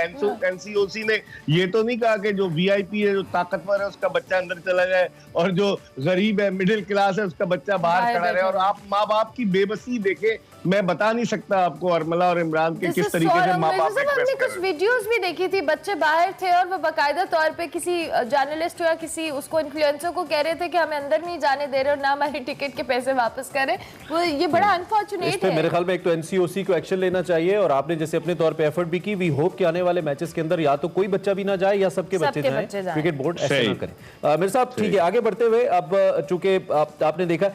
एनसीओसी ने ये तो नहीं कहा कि जो वीआईपी है, जो ताकतवर है, उसका बच्चा अंदर चला जाए और जो गरीब है, मिडिल क्लास है, उसका बच्चा बाहर खड़ा रहे। और आप माँ बाप की बेबसी देखे, मैं बता नहीं सकता आपको अरमला और इमरान के किस तरीके से माँ बाप। हमने कुछ वीडियोस भी देखी थी, बच्चे बाहर थे और वो बाकायदा तौर पे किसी जर्नलिस्ट या किसी उसको इन्फ्लुएंसर को कह रहे थे कि हमें अंदर नहीं जाने दे रहे और ना हमारी टिकट के पैसे वापस करें। वो ये बड़ा अनफॉर्चुनेट है। मेरे ख्याल में एक तो एनसीओसी को एक्शन लेना चाहिए और आपने जैसे अपने तौर पे एफर्ट भी की। वी होप कि आने वाले मैचेस के अंदर या तो कोई बच्चा भी ना जाए या सबके बच्चे जाएं। क्रिकेट बोर्ड ऐसा ना करे। मेरे साहब ठीक है, आगे बढ़ते हुए अब चूंकि आपने देखा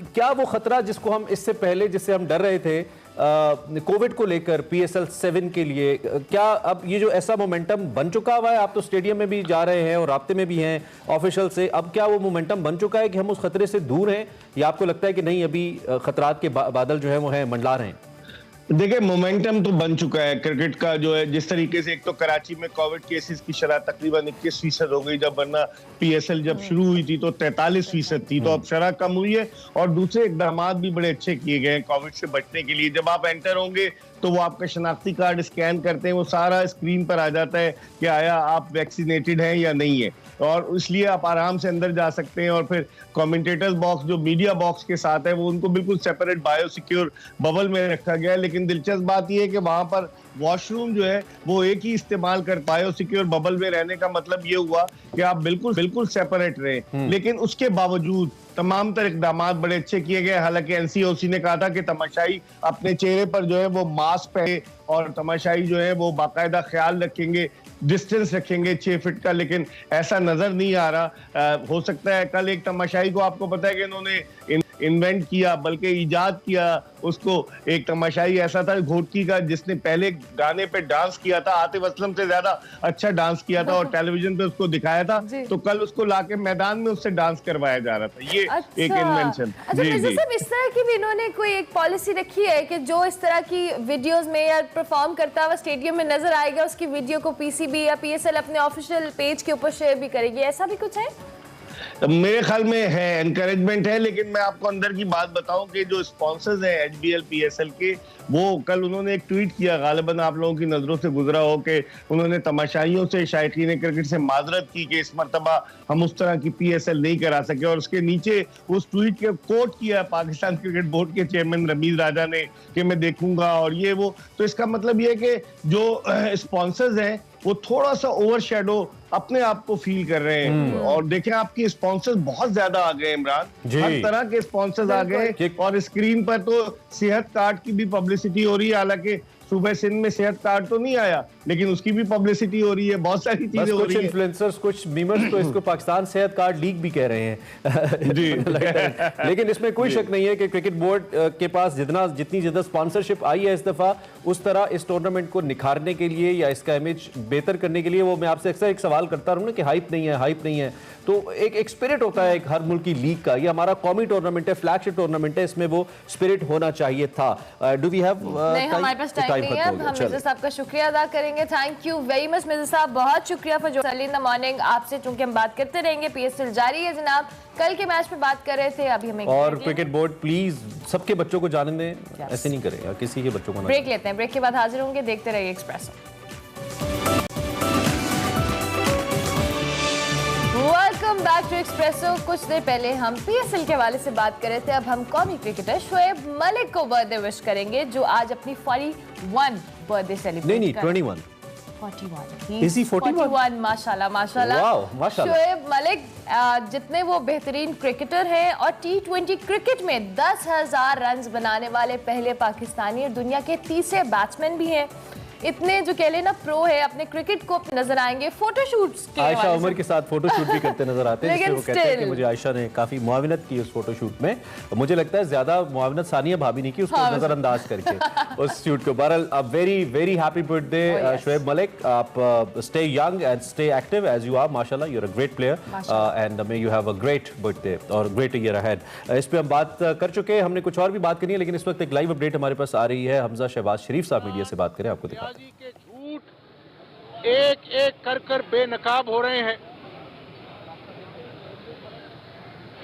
क्या वो खतरा जिसको हम इससे पहले जिससे हम डर रहे थे कोविड को लेकर PSL 7 के लिए, क्या अब ये जो ऐसा मोमेंटम बन चुका हुआ है? आप तो स्टेडियम में भी जा रहे हैं और राब्ते में भी हैं ऑफिशियल से, अब क्या वो मोमेंटम बन चुका है कि हम उस खतरे से दूर हैं या आपको लगता है कि नहीं अभी खतरात के बादल जो है वो है मंडला रहे हैं? देखिए, मोमेंटम तो बन चुका है क्रिकेट का जो है। जिस तरीके से एक तो कराची में कोविड केसेस की शरह तकरीबन 21% हो गई, जब वरना PSL जब शुरू हुई थी तो 43% थी, तो अब शरह कम हुई है। और दूसरे इकदाम भी बड़े अच्छे किए गए हैं कोविड से बचने के लिए। जब आप एंटर होंगे तो वो आपका शनाख्ती कार्ड स्कैन करते हैं, वो सारा स्क्रीन पर आ जाता है कि आया आप वैक्सीनेटेड हैं या नहीं है, और इसलिए आप आराम से अंदर जा सकते हैं। और फिर कमेंटेटर्स बॉक्स जो मीडिया बॉक्स के साथ है, वो उनको बिल्कुल सेपरेट बायो सिक्योर बबल में रखा गया है। लेकिन दिलचस्प बात यह है कि वहां पर वॉशरूम जो है वो एक ही इस्तेमाल कर, बायो सिक्योर बबल में रहने का मतलब ये हुआ कि आप बिल्कुल सेपरेट रहे। लेकिन उसके बावजूद तमाम तरह इकदाम बड़े अच्छे किए गए। हालांकि एनसीओसी ने कहा था कि तमाशाई अपने चेहरे पर जो है वो मास्क पहने और तमाशाई जो है वो बाकायदा ख्याल रखेंगे, डिस्टेंस रखेंगे 6 फीट का, लेकिन ऐसा नजर नहीं आ रहा। हो सकता है कल एक तमाशाई को, आपको पता है कि इन्होंने इन्वेंट किया, बल्कि इजाद किया उसको, एक तमाशाई ऐसा था घोटकी का जिसने पहले गाने पे डांस किया था, आतिफ असलम से ज्यादा अच्छा डांस किया था और टेलीविजन पे उसको दिखाया था। तो कल उसको लाके मैदान में उससे डांस करवाया जा रहा था। ये एक इन्वेंशन। अच्छा मिर्जा साहब, इस तरह की भी इन्होंने कोई एक पॉलिसी रखी है कि जो इस तरह की वीडियोस में या परफॉर्म करता हुआ स्टेडियम में नजर आएगा, उसकी वीडियो को PCB या PSL अपने ऑफिशियल पेज के ऊपर शेयर भी करेगी, ऐसा भी कुछ है? मेरे ख्याल में है, एनकरेजमेंट है। लेकिन मैं आपको अंदर की बात बताऊं कि जो स्पॉन्सर्स हैं HBL PSL के, वो कल उन्होंने एक ट्वीट किया, गालिबन आप लोगों की नजरों से गुजरा हो, कि उन्होंने तमाशाइयों से, शायकीन क्रिकेट से माजरत की कि इस मरतबा हम उस तरह की PSL नहीं करा सके। और उसके नीचे उस ट्वीट के कोट किया पाकिस्तान क्रिकेट बोर्ड के चेयरमैन रमीज राजा ने कि मैं देखूंगा और ये वो। तो इसका मतलब ये है कि जो स्पॉन्सर्स हैं वो थोड़ा सा ओवरशैडो अपने आप को फील कर रहे हैं। और देखें, आपके स्पॉन्सर्स बहुत ज्यादा आ गए इमरान, हर तरह के स्पॉन्सर्स आ गए और स्क्रीन पर तो सेहत कार्ड की भी पब्लिसिटी हो रही है। हालांकि सूबे सिंध में सेहत कार्ड तो नहीं आया, लेकिन उसकी भी पब्लिसिटी हो रही है, बहुत सारी चीजें हो रही है। इन्फ्लुएंसर्स, कुछ मीमर्स तो इसको पाकिस्तान सेहत कार्ड लीग भी कह रहे हैं जी। लेकिन इसमें कोई शक नहीं है कि क्रिकेट बोर्ड के पास जितनी ज्यादा स्पॉन्सरशिप आई है इस दफा, उस तरह इस टूर्नामेंट को निखारने के लिए या इसका इमेज बेहतर करने के लिए, वो मैं आपसे अक्सर एक सवाल करता रहूं ना कि हाइप नहीं है, तो एक स्पिरिट होता है एक हर मुल्क की लीग का। ये हमारा कौमी टूर्नामेंट है, फ्लैगशिप टूर्नामेंट है, इसमें वो स्पिरिट होना चाहिए था। डू वी हैव हमारे पास टाइम नहीं है। हम मिर्जा साहब का शुक्रिया अदा करेंगे। Thank you very much Mirza साहब, बहुत शुक्रिया for joining in the morning. आपसे चूंकि हम बात करते रहेंगे, PSL जारी है जनाब। कल के मैच पे बात कर रहे थे, अभी हमें और क्रिकेट बोर्ड प्लीज सबके बच्चों को जाने दें, ऐसे नहीं करेगा किसी के बच्चों को ना। ब्रेक लेते हैं, ब्रेक के बाद हाजिर होंगे। देखते रहिए Expresso. Welcome back to Expresso. कुछ देर पहले हम PSL के हवाले से बात कर रहे थे, अब हम कौमी क्रिकेटर शोएब मलिक को बर्थडे विश करेंगे, जो आज अपनी 41 बर्थडे सेलिब्रेट नहीं 21 41 Is he 41? माशाल्लाह शोएब मलिक जितने वो बेहतरीन क्रिकेटर हैं और T20 क्रिकेट में 10,000 रन बनाने वाले पहले पाकिस्तानी और दुनिया के तीसरे बैट्समैन भी हैं। इतने जो कह लेना प्रो है अपने क्रिकेट को नजर आएंगे फोटोशूट्स के आयशा हवाले उमर से। के साथ फोटोशूट भी करते नजर आते हैं, जिसमें वो कहते हैं कि still- मुझे आयशा ने काफी मुआविनत की उस फोटोशूट में। मुझे लगता है ज्यादा मुआविनत सानिया भाभी ने की, उसको हाँ, नजरअंदाज करके उस शूट को। बहरहाल very very happy birthday Shoaib Malik, आप stay young and stay active as you are, माशाल्लाह you are a great player and may you have a great birthday और ग्रेट ईयर अहेड। इस पे हम बात कर चुके हैं, हमने कुछ और भी बात करनी है, लेकिन इस वक्त एक लाइव अपडेट हमारे पास आ रही है। हमजा शहबाज शरीफ साहब मीडिया से बात करें, आपको दिखाते हैं। के झूठ एक एक कर कर बेनकाब हो रहे हैं।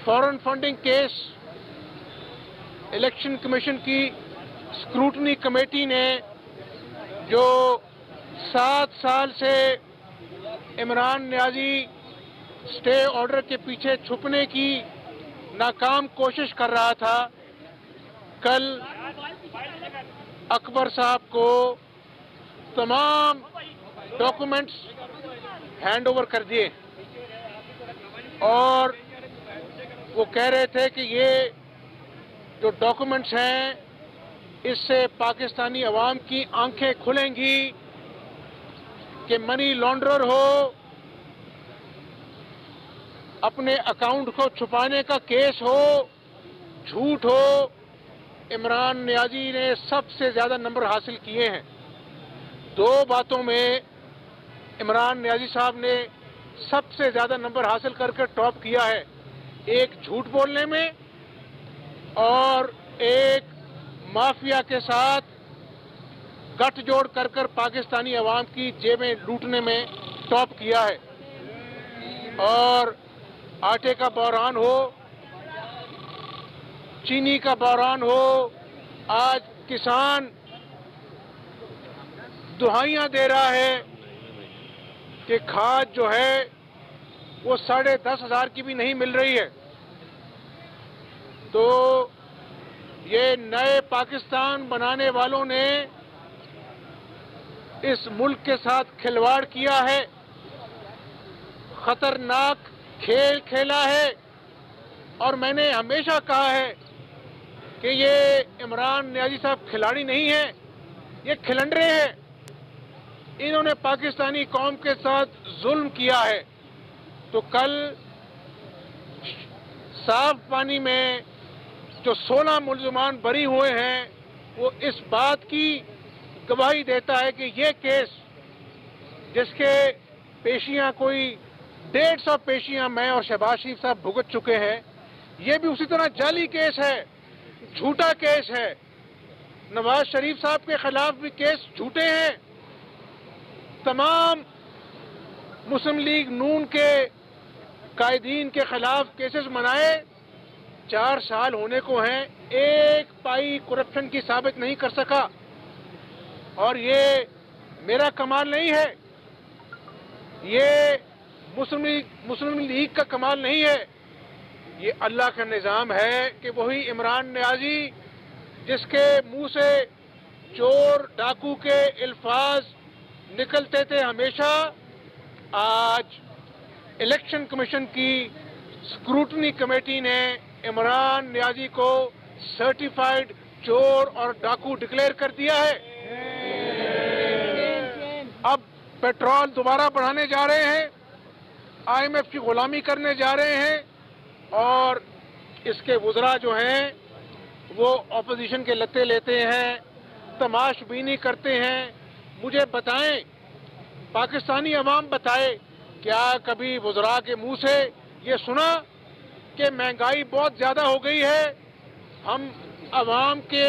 Foreign funding case election commission की स्क्रूटनी कमेटी ने जो 7 साल से इमरान नियाजी स्टे ऑर्डर के पीछे छुपने की नाकाम कोशिश कर रहा था, कल अकबर साहब को तमाम डॉक्यूमेंट्स हैंड ओवर कर दिए और वो कह रहे थे कि ये जो डॉक्यूमेंट्स हैं इससे पाकिस्तानी अवाम की आंखें खुलेंगी कि मनी लॉन्ड्रर हो, अपने अकाउंट को छुपाने का केस हो, झूठ हो। इमरान नियाजी ने सबसे ज्यादा नंबर हासिल किए हैं। 2 बातों में इमरान नियाजी साहब ने सबसे ज्यादा नंबर हासिल करके टॉप किया है, एक झूठ बोलने में और एक माफिया के साथ गठजोड़ कर कर पाकिस्तानी अवाम की जेबें लूटने में टॉप किया है। और आटे का बहरान हो, चीनी का बहरान हो, आज किसान दुहाइयां दे रहा है कि खाद जो है वो 10,500 की भी नहीं मिल रही है। तो ये नए पाकिस्तान बनाने वालों ने इस मुल्क के साथ खिलवाड़ किया है, खतरनाक खेल खेला है। और मैंने हमेशा कहा है कि ये इमरान नियाजी साहब खिलाड़ी नहीं है, ये खिलंडरे हैं। इन्होंने पाकिस्तानी कौम के साथ जुल्म किया है। तो कल साफ पानी में जो 16 मुल्ज़िमान बरी हुए हैं, वो इस बात की गवाही देता है कि ये केस जिसके पेशियां कोई 150 पेशियां मैं और शहबाज शरीफ साहब भुगत चुके हैं, ये भी उसी तरह जाली केस है, झूठा केस है। नवाज शरीफ साहब के खिलाफ भी केस झूठे हैं। तमाम मुस्लिम लीग नून के कायदीन के खिलाफ केसेस मनाए, 4 साल होने को हैं, एक पाई करप्शन की साबित नहीं कर सका। और ये मेरा कमाल नहीं है, ये मुस्लिम लीग का कमाल नहीं है, ये अल्लाह का निज़ाम है कि वही इमरान नियाजी जिसके मुंह से चोर डाकू के अल्फाज निकलते थे हमेशा, आज इलेक्शन कमीशन की स्क्रूटनी कमेटी ने इमरान नियाजी को सर्टिफाइड चोर और डाकू डिक्लेयर कर दिया है। अब पेट्रोल दोबारा बढ़ाने जा रहे हैं, IMF की गुलामी करने जा रहे हैं और इसके वुज़रा जो हैं वो ऑपोजिशन के लत्ते लेते हैं, तमाशबीनी करते हैं। मुझे बताएं, पाकिस्तानी अवाम बताए, क्या कभी वुज़रा के मुंह से ये सुना कि महंगाई बहुत ज़्यादा हो गई है, हम अवाम के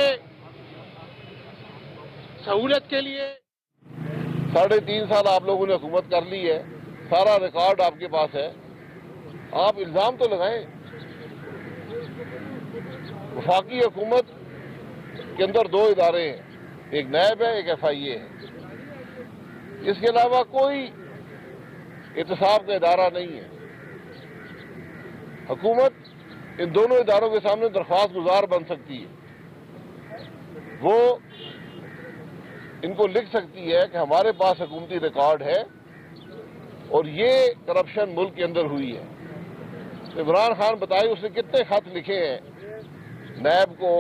सहूलत के लिए 3.5 साल आप लोगों ने हुकूमत कर ली है, सारा रिकॉर्ड आपके पास है, आप इल्ज़ाम तो लगाएं। वफाकी हुकूमत के अंदर 2 इदारे हैं, एक नैब है, एक FIA है। इसके अलावा कोई एहतसाब का इदारा नहीं है। हुकूमत इन दोनों इदारों के सामने दरख्वास्त गुजार बन सकती है, वो इनको लिख सकती है कि हमारे पास हुकूमती रिकॉर्ड है और ये करप्शन मुल्क के अंदर हुई है। तो इमरान खान बताए उसने कितने खत लिखे हैं नैब को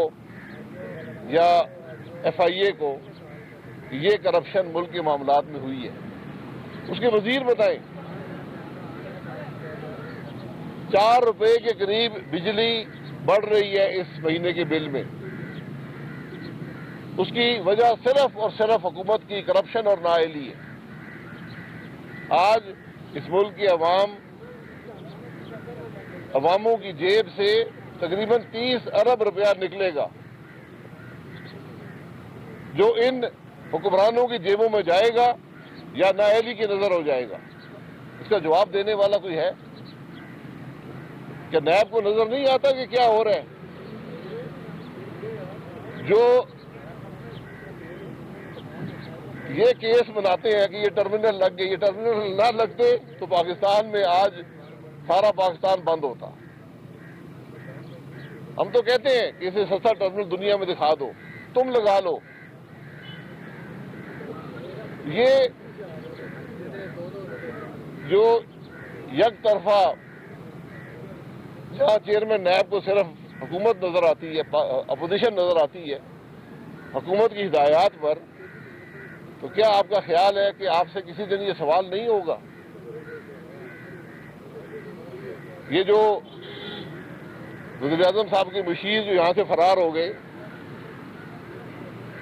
या FIA को कि ये करप्शन मुल्क के मामलात में हुई है, उसके वजीर बताएं। 4 रुपए के करीब बिजली बढ़ रही है इस महीने के बिल में, उसकी वजह सिर्फ और सिर्फ हुकूमत की करप्शन और नाअहली है। आज इस मुल्क की अवामों की जेब से तकरीबन 30 अरब रुपया निकलेगा जो इन हुक्मरानों की जेबों में जाएगा या नाअहली की नजर हो जाएगा। इसका जवाब देने वाला कोई है? क्या नैब को नजर नहीं आता कि क्या हो रहा है? जो ये केस बनाते हैं कि ये टर्मिनल लग गए, ये टर्मिनल ना लगते तो पाकिस्तान में आज सारा पाकिस्तान बंद होता। हम तो कहते हैं कि इसे सस्ता टर्मिनल दुनिया में दिखा दो, तुम लगा लो। ये जो एक तरफा जहां चेयरमैन नैब को सिर्फ हुकूमत नजर आती है, अपोजिशन नजर आती है हुकूमत की हिदायत पर, तो क्या आपका ख्याल है कि आपसे किसी दिन ये सवाल नहीं होगा? ये जो वज़ीर-ए-आज़म साहब के मुशीर जो यहाँ से फरार हो गए,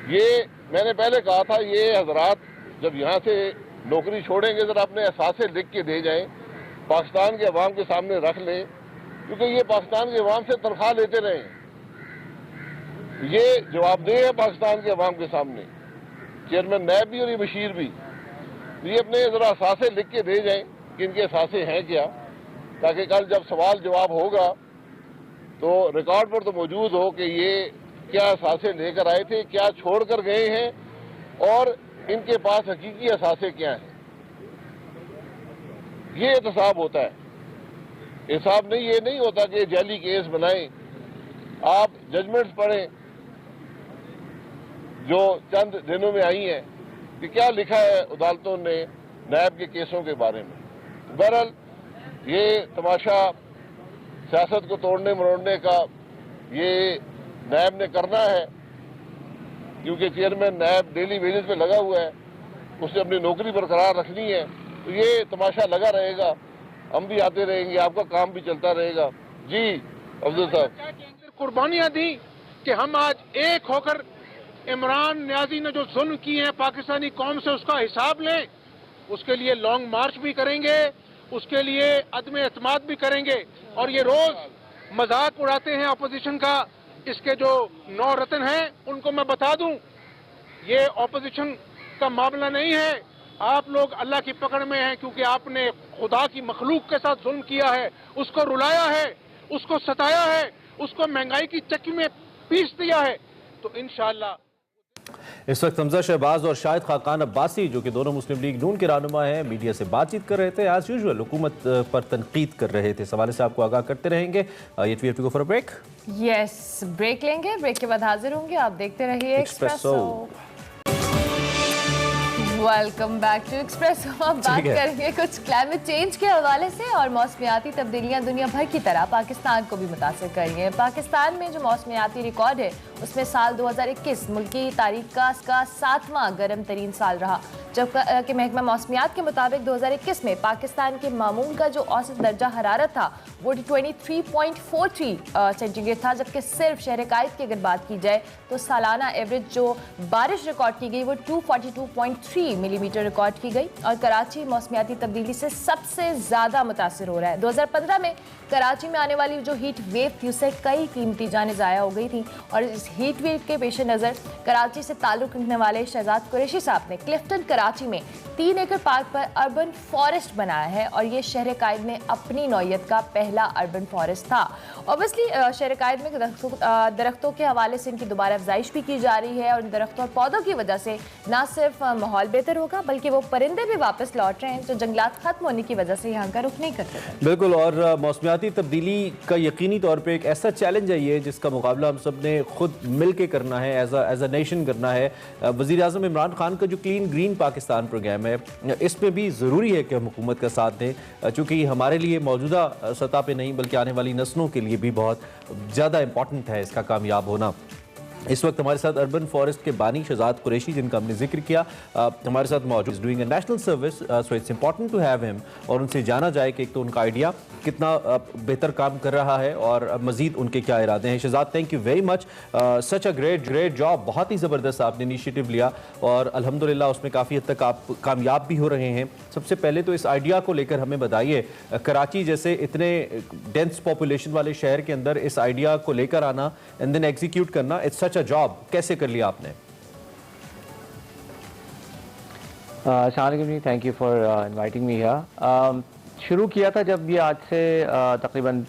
ये मैंने पहले कहा था, ये हजरात जब यहाँ से नौकरी छोड़ेंगे जरा अपने एहसास लिख के दे जाएं, पाकिस्तान के अवाम के सामने रख लें, क्योंकि ये पाकिस्तान के अवाम से तनख्वाह लेते रहे, ये जवाबदेह है पाकिस्तान के अवाम के सामने, चेयरमैन नैब भी और ये बशीर भी। ये अपने जरा एहसास लिख के दे जाएं कि इनके एहसास हैं क्या, ताकि कल जब सवाल जवाब होगा तो रिकॉर्ड पर तो मौजूद हो कि ये क्या एहसास लेकर आए थे, क्या छोड़ कर गए हैं और इनके पास हकीकी एहसास क्या हैं। ये एहतसाब होता है, हिसाब नहीं, ये नहीं होता कि जाली केस बनाएं। आप जजमेंट्स पढ़ें जो चंद दिनों में आई हैं कि क्या लिखा है अदालतों ने नैब के केसों के बारे में। बहरहाल ये तमाशा सियासत को तोड़ने मरोड़ने का ये नैब ने करना है, क्योंकि चेयरमैन नैब डेली बेसिस पे लगा हुआ है, उसने अपनी नौकरी बरकरार रखनी है, तो ये तमाशा लगा रहेगा, हम भी आते रहेंगे, आपका काम भी चलता रहेगा। जी अफजल साहब, कुर्बानियां दी कि हम आज एक होकर इमरान न्याजी ने जो जुल्म किए हैं पाकिस्तानी कौम से उसका हिसाब लें, उसके लिए लॉन्ग मार्च भी करेंगे, उसके लिए अदम एतमाद भी करेंगे। और ये रोज मजाक उड़ाते हैं अपोजिशन का, इसके जो 9 रत्न हैं उनको मैं बता दूं, ये अपोजिशन का मामला नहीं है। आप लोग अल्लाह की पकड़ में हैं, क्योंकि आपने खुदा की मखलूक के साथ जुल्म किया है, उसको रुलाया है, उसको सताया है, उसको महंगाई की चक्की में पीस दिया है। तो इंशाअल्लाह इस वक्त हमजा शहबाज और शाहिद खाकान अब्बासी, जो कि दोनों मुस्लिम लीग नून के रहनुमा हैं, मीडिया से बातचीत कर रहे थे। एज यूजुअल हुकूमत पर तनकीद कर रहे थे। इस हवाले से आपको आगाह करते रहेंगे। Yet we have to go for a break. Yes, break लेंगे, ब्रेक के बाद हाजिर होंगे। आप देखते रहिए Expresso. Welcome back to Expresso. अब बात करेंगे कुछ क्लाइमेट चेंज के हवाले से, और मौसमियाती तब्दीलियां दुनिया भर की तरह पाकिस्तान को भी मुतासिर कर रही हैं। पाकिस्तान में जो मौसमियाती रिकॉर्ड है उसमें साल 2021 मुल्क की तारीख का 7वां गर्म तरीन साल रहा, जबकि महकमा मौसमियात के मुताबिक 2021 में पाकिस्तान के मामूल का जो औसत दर्जा हरारत था वो 23.43 सेंटीग्रेड था, जबकि सिर्फ शहर कायद की अगर बात की जाए तो सालाना एवरेज जो बारिश रिकॉर्ड की गई वो 242.3 मिलीमीटर रिकॉर्ड की गई। और कराची मौसमियाती तब्दीली से सबसे ज़्यादा मुतासिर हो रहा है। 2015 में कराची में आने वाली जो हीट वेव थी उससे कई कीमती जानें ज़ाया हो गई थी, और इस हीट वेव के पेश नज़र कराची से ताल्लुक़ रखने वाले शहजाद कुरैशी साहब ने क्लिफ्टन कराची में 3 एकड़ पार्क पर अर्बन फॉरेस्ट बनाया है, और ये शहर कायद में अपनी नौयत का पहला अर्बन फॉरेस्ट था। ऑब्वियसली शहर कायद में दरख्तों के हवाले से इनकी दोबारा अफजाइश भी की जा रही है, और इन दरख्तों और पौधों की वजह से ना सिर्फ माहौल बेहतर होगा बल्कि वो परिंदे भी वापस लौट रहे हैं जो जंगलात खत्म होने की वजह से यहाँ का रुख नहीं करते थे। बिल्कुल, और मौसमियाती तब्दीली का यकीनी तौर पर एक ऐसा चैलेंज है ये जिसका मुकाबला हम सब ने खुद मिल के करना है, एज अ नेशन करना है। वज़ीर-ए-आज़म इमरान खान का जो क्लीन ग्रीन पाकिस्तान प्रोग्राम है, इसमें भी ज़रूरी है कि हम हुकूमत का साथ दें, चूँकि हमारे लिए मौजूदा सतह पे नहीं बल्कि आने वाली नस्लों के लिए भी बहुत ज़्यादा इम्पॉर्टेंट है इसका कामयाब होना। इस वक्त हमारे साथ अर्बन फॉरेस्ट के बानी शहजाद कुरैशी, जिनका हमने जिक्र किया, हमारे साथ मौजूद। Doing a national service, so it's important to have him, और उनसे जाना जाए कि एक तो उनका आइडिया कितना बेहतर काम कर रहा है और मजीद उनके क्या इरादे हैं। Shahzad, thank you very much, such a great job, बहुत ही ज़बरदस्त आपने इनिशिएटिव लिया और अल्हम्दुलिल्लाह उसमें काफ़ी हद तक आप कामयाब भी हो रहे हैं। सबसे पहले तो इस आइडिया को लेकर हमें बताइए, कराची जैसे इतने डेंस पॉपुलेशन वाले शहर के अंदर इस आइडिया को लेकर आना एंड देन एग्जीक्यूट करना, इट्स सच अ जॉब, कैसे कर लिया आपने? अस्सलाम, thank you for inviting me here. शुरू किया था जब ये आज से तकरीबन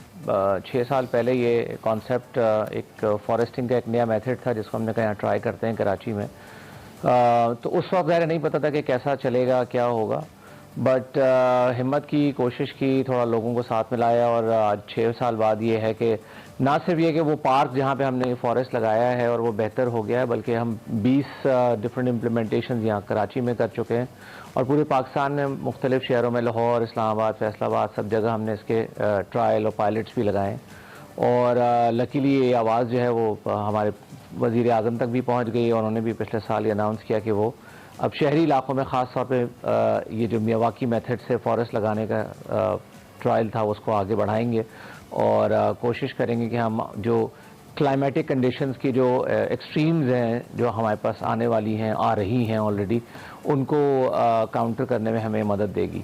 6 साल पहले ये कॉन्सेप्ट, एक फॉरेस्टिंग का एक नया मेथड था जिसको हमने कहा ट्राई करते हैं कराची में। तो उस वक्त ज़ाहिर नहीं पता था कि कैसा चलेगा, क्या होगा, बट हिम्मत की, कोशिश की, थोड़ा लोगों को साथ मिलाया और आज 6 साल बाद ये है कि ना सिर्फ ये कि वो पार्क जहाँ पे हमने फॉरेस्ट लगाया है और वो बेहतर हो गया है, बल्कि हम 20 डिफरेंट इम्प्लीमेंटेशन यहाँ कराची में कर चुके हैं और पूरे पाकिस्तान में मुख्तलिफ शहरों में, लाहौर, इस्लामाबाद, फैसलाबाद, सब जगह हमने इसके ट्रायल और पायलट्स भी लगाए। और लकीली ये आवाज़ जो है वो हमारे वज़ीर आज़म तक भी पहुँच गई और उन्होंने भी पिछले साल ये अनाउंस किया कि वो अब शहरी इलाकों में ख़ास तौर पे ये जो मियावाकी मेथड से फॉरेस्ट लगाने का ट्रायल था उसको आगे बढ़ाएंगे और कोशिश करेंगे कि हम जो क्लाइमेटिक कंडीशंस की जो एक्सट्रीम्स हैं जो हमारे पास आने वाली हैं, आ रही हैं ऑलरेडी, उनको काउंटर करने में हमें मदद देगी।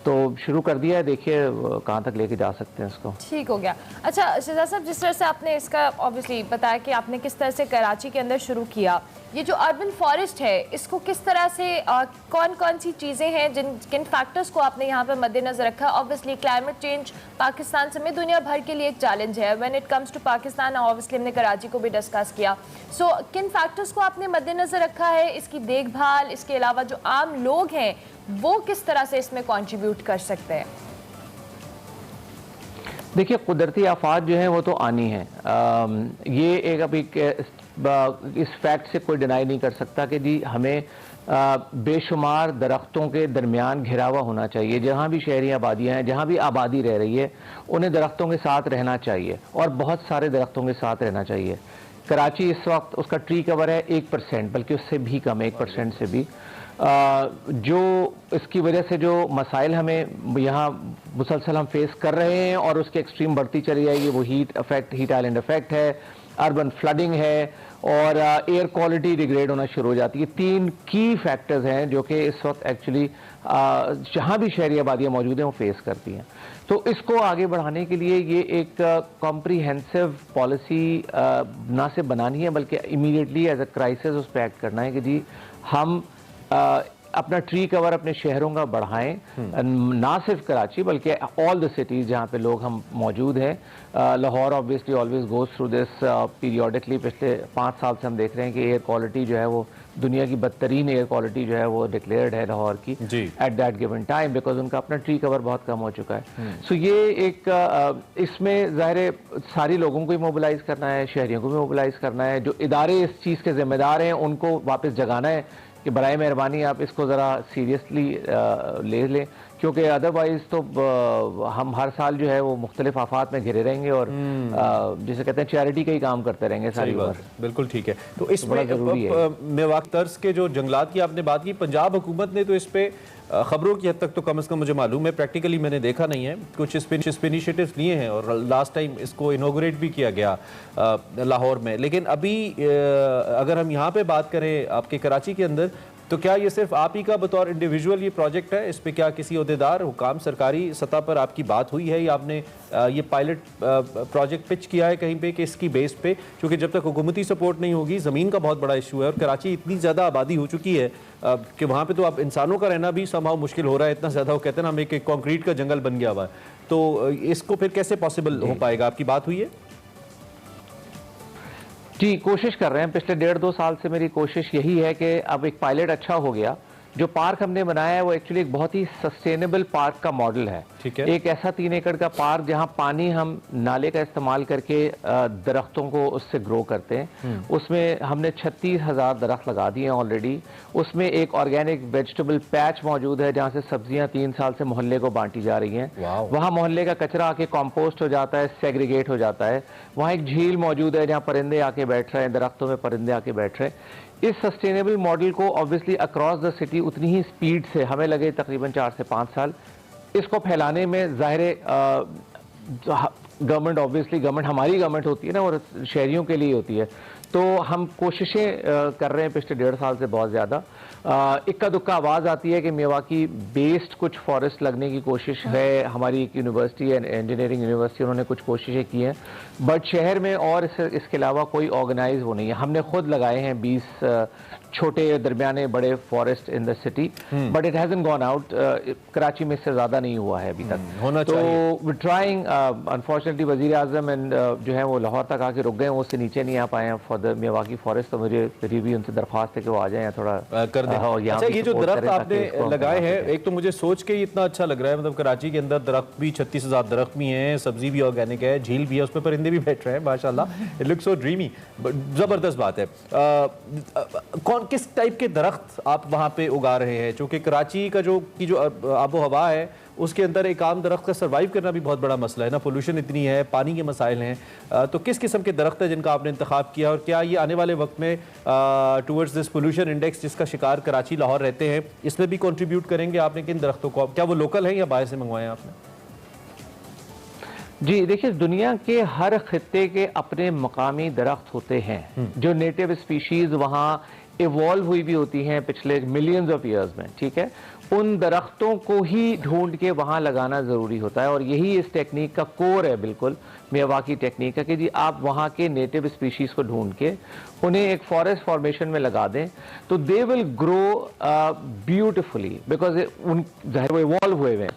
तो शुरू कर दिया है, देखिए कहाँ तक लेके जा सकते हैं इसको। ठीक हो गया। अच्छा शहजाद साहब, जिस तरह से आपने इसका ऑब्वियसली बताया कि आपने किस तरह से कराची के अंदर शुरू किया, ये जो अर्बन फॉरेस्ट है इसको किस तरह से कौन कौन सी चीज़ें हैं, किन फैक्टर्स को आपने यहाँ पर मद्देनजर रखा? ऑब्वियसली क्लाइमेट चेंज पाकिस्तान समेत दुनिया भर के लिए एक चैलेंज है। When it comes to Pakistan, obviously हमने कराची को भी डिस्कस किया। सो किन फैक्टर्स को आपने मद्देनजर रखा है, इसकी देखभाल, इसके अलावा जो आम लोग हैं वो किस तरह से इसमें कंट्रीब्यूट कर सकते हैं? देखिए, कुदरती आफात जो हैं वो तो आनी है। ये एक अभी इस फैक्ट से कोई डिनाई नहीं कर सकता कि जी हमें बेशुमार दरख्तों के दरमियान घिरावा होना चाहिए। जहाँ भी शहरी आबादियाँ हैं, जहाँ भी आबादी रह रही है, उन्हें दरख्तों के साथ रहना चाहिए और बहुत सारे दरख्तों के साथ रहना चाहिए। कराची इस वक्त उसका ट्री कवर है 1%, बल्कि उससे भी कम, 1% से भी। जो इसकी वजह से जो मसाइल हमें यहाँ मुसलसल हम फेस कर रहे हैं और उसकी एक्सट्रीम बढ़ती चली जाएगी, वो हीट आइलैंड इफेक्ट है, अर्बन फ्लडिंग है और एयर क्वालिटी डिग्रेड होना शुरू हो जाती है। 3 की फैक्टर्स हैं जो कि इस वक्त एक्चुअली जहाँ भी शहरी आबादियाँ मौजूद हैं वो फेस करती हैं। तो इसको आगे बढ़ाने के लिए ये एक कॉम्प्रीहेंसिव पॉलिसी ना सिर्फ बनानी है बल्कि इमीडिएटली एज अ क्राइसिस उस पर एक्ट करना है कि जी हम अपना ट्री कवर अपने शहरों का बढ़ाएं, ना सिर्फ कराची बल्कि ऑल द सिटीज़ जहाँ पे लोग हम मौजूद हैं। Lahore obviously always goes through this periodically. पिछले 5 साल से हम देख रहे हैं कि एयर क्वालिटी जो है वो दुनिया की बदतरीन एयर क्वालिटी जो है वो डिक्लेयर्ड है लाहौर की at that given time, because उनका अपना ट्री कवर बहुत कम हो चुका है। सो ये एक इसमें ज़ाहिर सारी लोगों को ही मोबिलाइज करना है, शहरियों को भी मोबिलाइज करना है, जो इदारे इस चीज़ के जिम्मेदार हैं उनको वापस जगाना है कि बराए मेहरबानी आप इसको ज़रा सीरियसली ले लें, क्योंकि अदरवाइज तो हम हर साल जो है वो मुख्तलिफ आफात में घिरे रहेंगे और जिसे कहते हैं चैरिटी का ही काम करते रहेंगे सारी उम्र। बिल्कुल ठीक है। तो इसमें मेवाक तर्ज के जो जंगलात की आपने बात की, पंजाब हुकूमत ने तो इस पे खबरों की हद तक तो कम से कम मुझे मालूम है, प्रैक्टिकली मैंने देखा नहीं है, कुछ इस पे इनिशिएटिव्स लिए हैं और लास्ट टाइम इसको इनॉग्रेट भी किया गया लाहौर में। लेकिन अभी अगर हम यहाँ पे बात करें आपके कराची के अंदर, तो क्या ये सिर्फ आप ही का बतौर इंडिविजुअल ये प्रोजेक्ट है? इस पे क्या किसी ओहदेदार, हुकाम, सरकारी सतह पर आपकी बात हुई है या आपने ये पायलट प्रोजेक्ट पिच किया है कहीं पे कि इसकी बेस पे? क्योंकि जब तक हुकूमती सपोर्ट नहीं होगी, ज़मीन का बहुत बड़ा इशू है और कराची इतनी ज़्यादा आबादी हो चुकी है कि वहाँ पे तो अब इंसानों का रहना भी संभव मुश्किल हो रहा है, इतना ज़्यादा। वो कहते हैं ना, हम एक कॉन्क्रीट का जंगल बन गया हुआ है। तो इसको फिर कैसे पॉसिबल हो पाएगा? आपकी बात हुई है? जी, कोशिश कर रहे हैं। पिछले 1.5-2 साल से मेरी कोशिश यही है कि अब एक पायलट अच्छा हो गया, जो पार्क हमने बनाया है वो एक्चुअली एक बहुत ही सस्टेनेबल पार्क का मॉडल है। ठीक है। एक ऐसा 3 एकड़ का पार्क जहां पानी हम नाले का इस्तेमाल करके दरख्तों को उससे ग्रो करते हैं। उसमें हमने 36,000 दरख्त लगा दिए हैं ऑलरेडी। उसमें एक ऑर्गेनिक वेजिटेबल पैच मौजूद है जहां से सब्जियां 3 साल से मोहल्ले को बांटी जा रही हैं। वहां मोहल्ले का कचरा आके कंपोस्ट हो जाता है, सेग्रीगेट हो जाता है। वहां एक झील मौजूद है जहां परिंदे आके बैठ रहे हैं, दरख्तों में परिंदे आके बैठ रहे हैं। इस सस्टेनेबल मॉडल को ऑब्वियसली अक्रॉस द सिटी उतनी ही स्पीड से हमें लगे तकरीबन 4 से 5 साल इसको फैलाने में। ज़ाहिर गवर्नमेंट ऑब्वियसली गवर्नमेंट हमारी गवर्नमेंट होती है ना और शहरियों के लिए होती है, तो हम कोशिशें कर रहे हैं पिछले 1.5 साल से बहुत ज़्यादा। इक्का दुक्का आवाज़ आती है कि मेवाकी बेस्ड कुछ फॉरेस्ट लगने की कोशिश है। हमारी एक यूनिवर्सिटी है, इंजीनियरिंग यूनिवर्सिटी, उन्होंने कुछ कोशिशें की हैं, बट शहर में और इसके अलावा कोई ऑर्गेनाइज वो नहीं है। हमने खुद लगाए हैं 20 छोटे दरमियाने बड़े forest in the city, but it hasn't gone out. Karachi में इससे ज़्यादा नहीं हुआ है अभी तक। होना तो चाहिए। वी ट्राइंग, अनफॉर्चुनेटली वज़ीर आज़म एंड जो है वो लाहौर तक आके रुक गए, वो उससे नीचे नहीं आ पाए हैं फॉर द मेवाकी फॉरेस्ट। तो मुझे फिर भी उनसे दरख्वास्त है कि वो आ जाए थोड़ा कर दें। अच्छा, ये जो दरख्त आपने लगाए हैं, एक तो मुझे सोच के ही इतना अच्छा लग रहा है, मतलब कराची के अंदर दरख्त भी 36,000 दरख्त भी हैं, सब्जी भी ऑर्गेनिक है, झील भी है, उसमें परिंदे भी बैठ रहे हैं, माशाल्लाह। इट लुक्स सो ड्रीमी, जबरदस्त बात है। कौन किस टाइप के दरख्त आप वहाँ पे उगा रहे हैं? क्योंकि कराची का जो आबो हवा है उसके अंदर एक आम दरख्त का सर्वाइव करना भी बहुत बड़ा मसला है ना, पोल्यूशन इतनी है, पानी के मसाइल हैं। तो किस किस्म के दरख्त है जिनका आपने इंतखाब किया, और क्या ये आने वाले वक्त में टूवर्ड्स दिस पोल्यूशन इंडेक्स जिसका शिकार कराची लाहौर रहते हैं, इसमें भी कंट्रीब्यूट करेंगे? आपने किन दरख्तों को, क्या वो लोकल हैं या बाहर से मंगवाए हैं आपने? जी देखिए, दुनिया के हर खित्ते के अपने मकामी दरख्त होते हैं जो नेटिव स्पीशीज वहाँ इवॉल्व हुई भी होती हैं पिछले मिलियंस ऑफ ईयर्स में। ठीक है, उन दरख्तों को ही ढूंढ के वहाँ लगाना ज़रूरी होता है, और यही इस टेक्निक का कोर है, बिल्कुल मेवाकी टेक्निक है कि जी आप वहाँ के नेटिव स्पीशीज़ को ढूंढ के उन्हें एक फॉरेस्ट फॉर्मेशन में लगा दें तो they will grow beautifully, because उन ज़ाहिर वो इवॉल्व हुए हैं।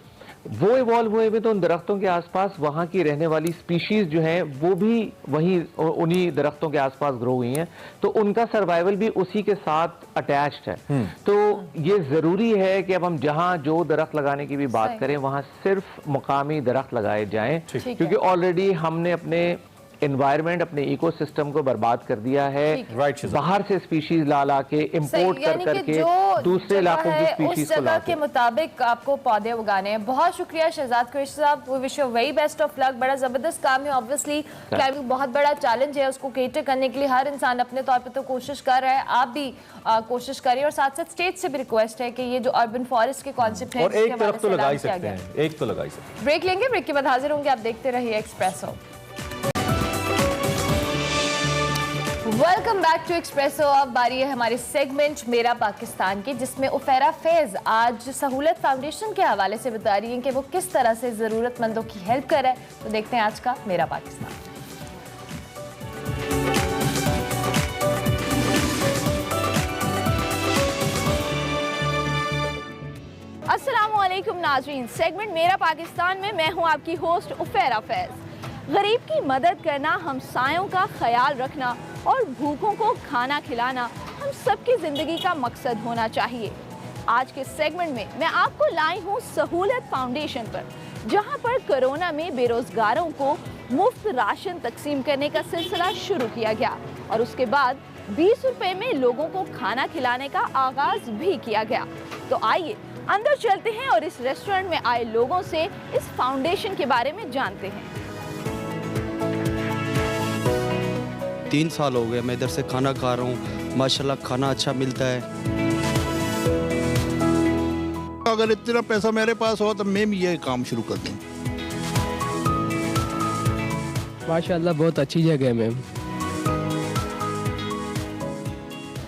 वो इवॉल्व हुए में तो उन दरख्तों के आसपास वहाँ की रहने वाली स्पीशीज जो हैं वो भी वहीं उन्हीं दरख्तों के आसपास ग्रो हुई हैं, तो उनका सर्वाइवल भी उसी के साथ अटैच्ड है। तो ये ज़रूरी है कि अब हम जहाँ जो दरख्त लगाने की भी बात करें वहाँ सिर्फ मुकामी दरख्त लगाए जाएं, क्योंकि ऑलरेडी हमने अपने एनवायरनमेंट, अपने इकोसिस्टम को बर्बाद कर दिया है। बाहर से स्पीशीज ला के इंपोर्ट कर करके दूसरे इलाकों की स्पीशीज को के मुताबिक आपको पौधे उगाने हैं। बहुत शुक्रिया शहजाद कुरैशी साहब, we wish you very best of luck. बड़ा जबरदस्त काम है, ऑब्वियसली क्लाइमेट बहुत बड़ा चैलेंज है, उसको केटर करने के लिए हर इंसान अपने तौर पर तो कोशिश कर रहा है, आप भी कोशिश करिए। और साथ साथ स्टेट से भी रिक्वेस्ट है कि ये जो अर्बन फॉरेस्ट के कॉन्सेप्ट है, एक तरफ तो लगा ही सकते हैं, एक तो लगा ही सकते हैं। ब्रेक लेंगे, ब्रेक के बाद हाजिर होंगे, आप देखते रहिए Expresso. Welcome back to Expresso. अब बारी है हमारे सेगमेंट मेरा पाकिस्तान की, जिसमें उफेरा फैज आज सहूलत फाउंडेशन के हवाले से बता रही हैं कि वो किस तरह से ज़रूरतमंदों की हेल्प कर रहा है। तो देखते हैं आज का मेरा पाकिस्तान। अस्सलामुअलैकुम नाज़रीन, सेगमेंट मेरा पाकिस्तान में मैं हूं आपकी होस्ट उफेरा फैज। गरीब की मदद करना, हमसायों का ख्याल रखना और भूखों को खाना खिलाना हम सबकी ज़िंदगी का मकसद होना चाहिए। आज के सेगमेंट में मैं आपको लाई हूँ सहूलत फाउंडेशन पर, जहाँ पर कोरोना में बेरोजगारों को मुफ्त राशन तकसीम करने का सिलसिला शुरू किया गया और उसके बाद 20 रुपए में लोगों को खाना खिलाने का आगाज भी किया गया। तो आइए अंदर चलते हैं और इस रेस्टोरेंट में आए लोगों से इस फाउंडेशन के बारे में जानते हैं। 3 साल हो गए मैं इधर से खाना खा रहा हूँ, माशाल्लाह खाना अच्छा मिलता है। अगर इतना पैसा मेरे पास हो तो मैं भी ये काम शुरू कर दूँ। माशाल्लाह बहुत अच्छी जगह है मैम।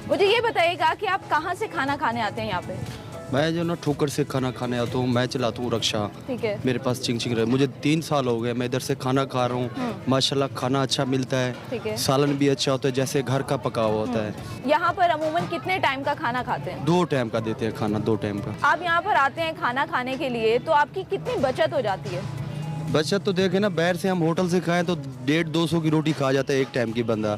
मुझे ये बताइएगा कि आप कहाँ से खाना खाने आते हैं यहाँ पे? मैं जो ना ठोकर से खाना खाने आता हूँ, मैं चलाता हूँ रक्षा। ठीक है। मेरे पास चिंग रहे, मुझे 3 साल हो गए मैं इधर से खाना खा रहा हूँ, माशाल्लाह खाना अच्छा मिलता है। ठीक है। सालन भी अच्छा होता है जैसे घर का पका हुआ होता है। यहाँ पर अमूमन कितने टाइम का खाना खाते हैं? 2 टाइम का देते हैं खाना, 2 टाइम का। आप यहाँ पर आते हैं खाना खाने के लिए, तो आपकी कितनी बचत हो जाती है? बचत तो देखे ना, बाहर से हम होटल से खाएं तो 150-200 की रोटी खा जाता है एक टाइम की बंदा।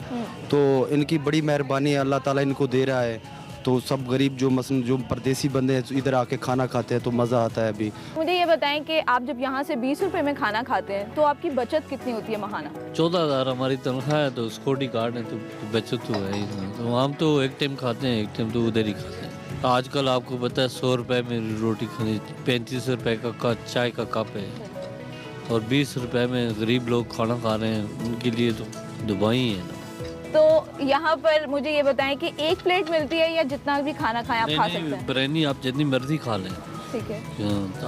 तो इनकी बड़ी मेहरबानी है, अल्लाह ताला इनको दे रहा है तो सब गरीब जो मसलन जो परदेसी बंदे हैं इधर आके खाना खाते हैं तो मज़ा आता है। अभी मुझे ये बताएं कि आप जब यहाँ से 20 रुपए में खाना खाते हैं तो आपकी बचत कितनी होती है महाना? 14,000 हमारी तनख्वाह है, तो सिक्योरिटी गार्ड है, तो बचत तो है ही। तो हम तो एक टाइम खाते हैं, एक टाइम तो उधर ही खाते हैं। आजकल आपको पता है 100 रुपये में रोटी खानी, 35 रुपये का चाय का कप है, और 20 रुपये में गरीब लोग खाना खा रहे हैं, उनके लिए तो दुबई है ना। तो यहाँ पर मुझे ये बताएं कि एक प्लेट मिलती है या जितना भी खाना खाएं आप खा सकते हैं? बिरयानी आप जितनी मर्जी खा लें। ठीक है,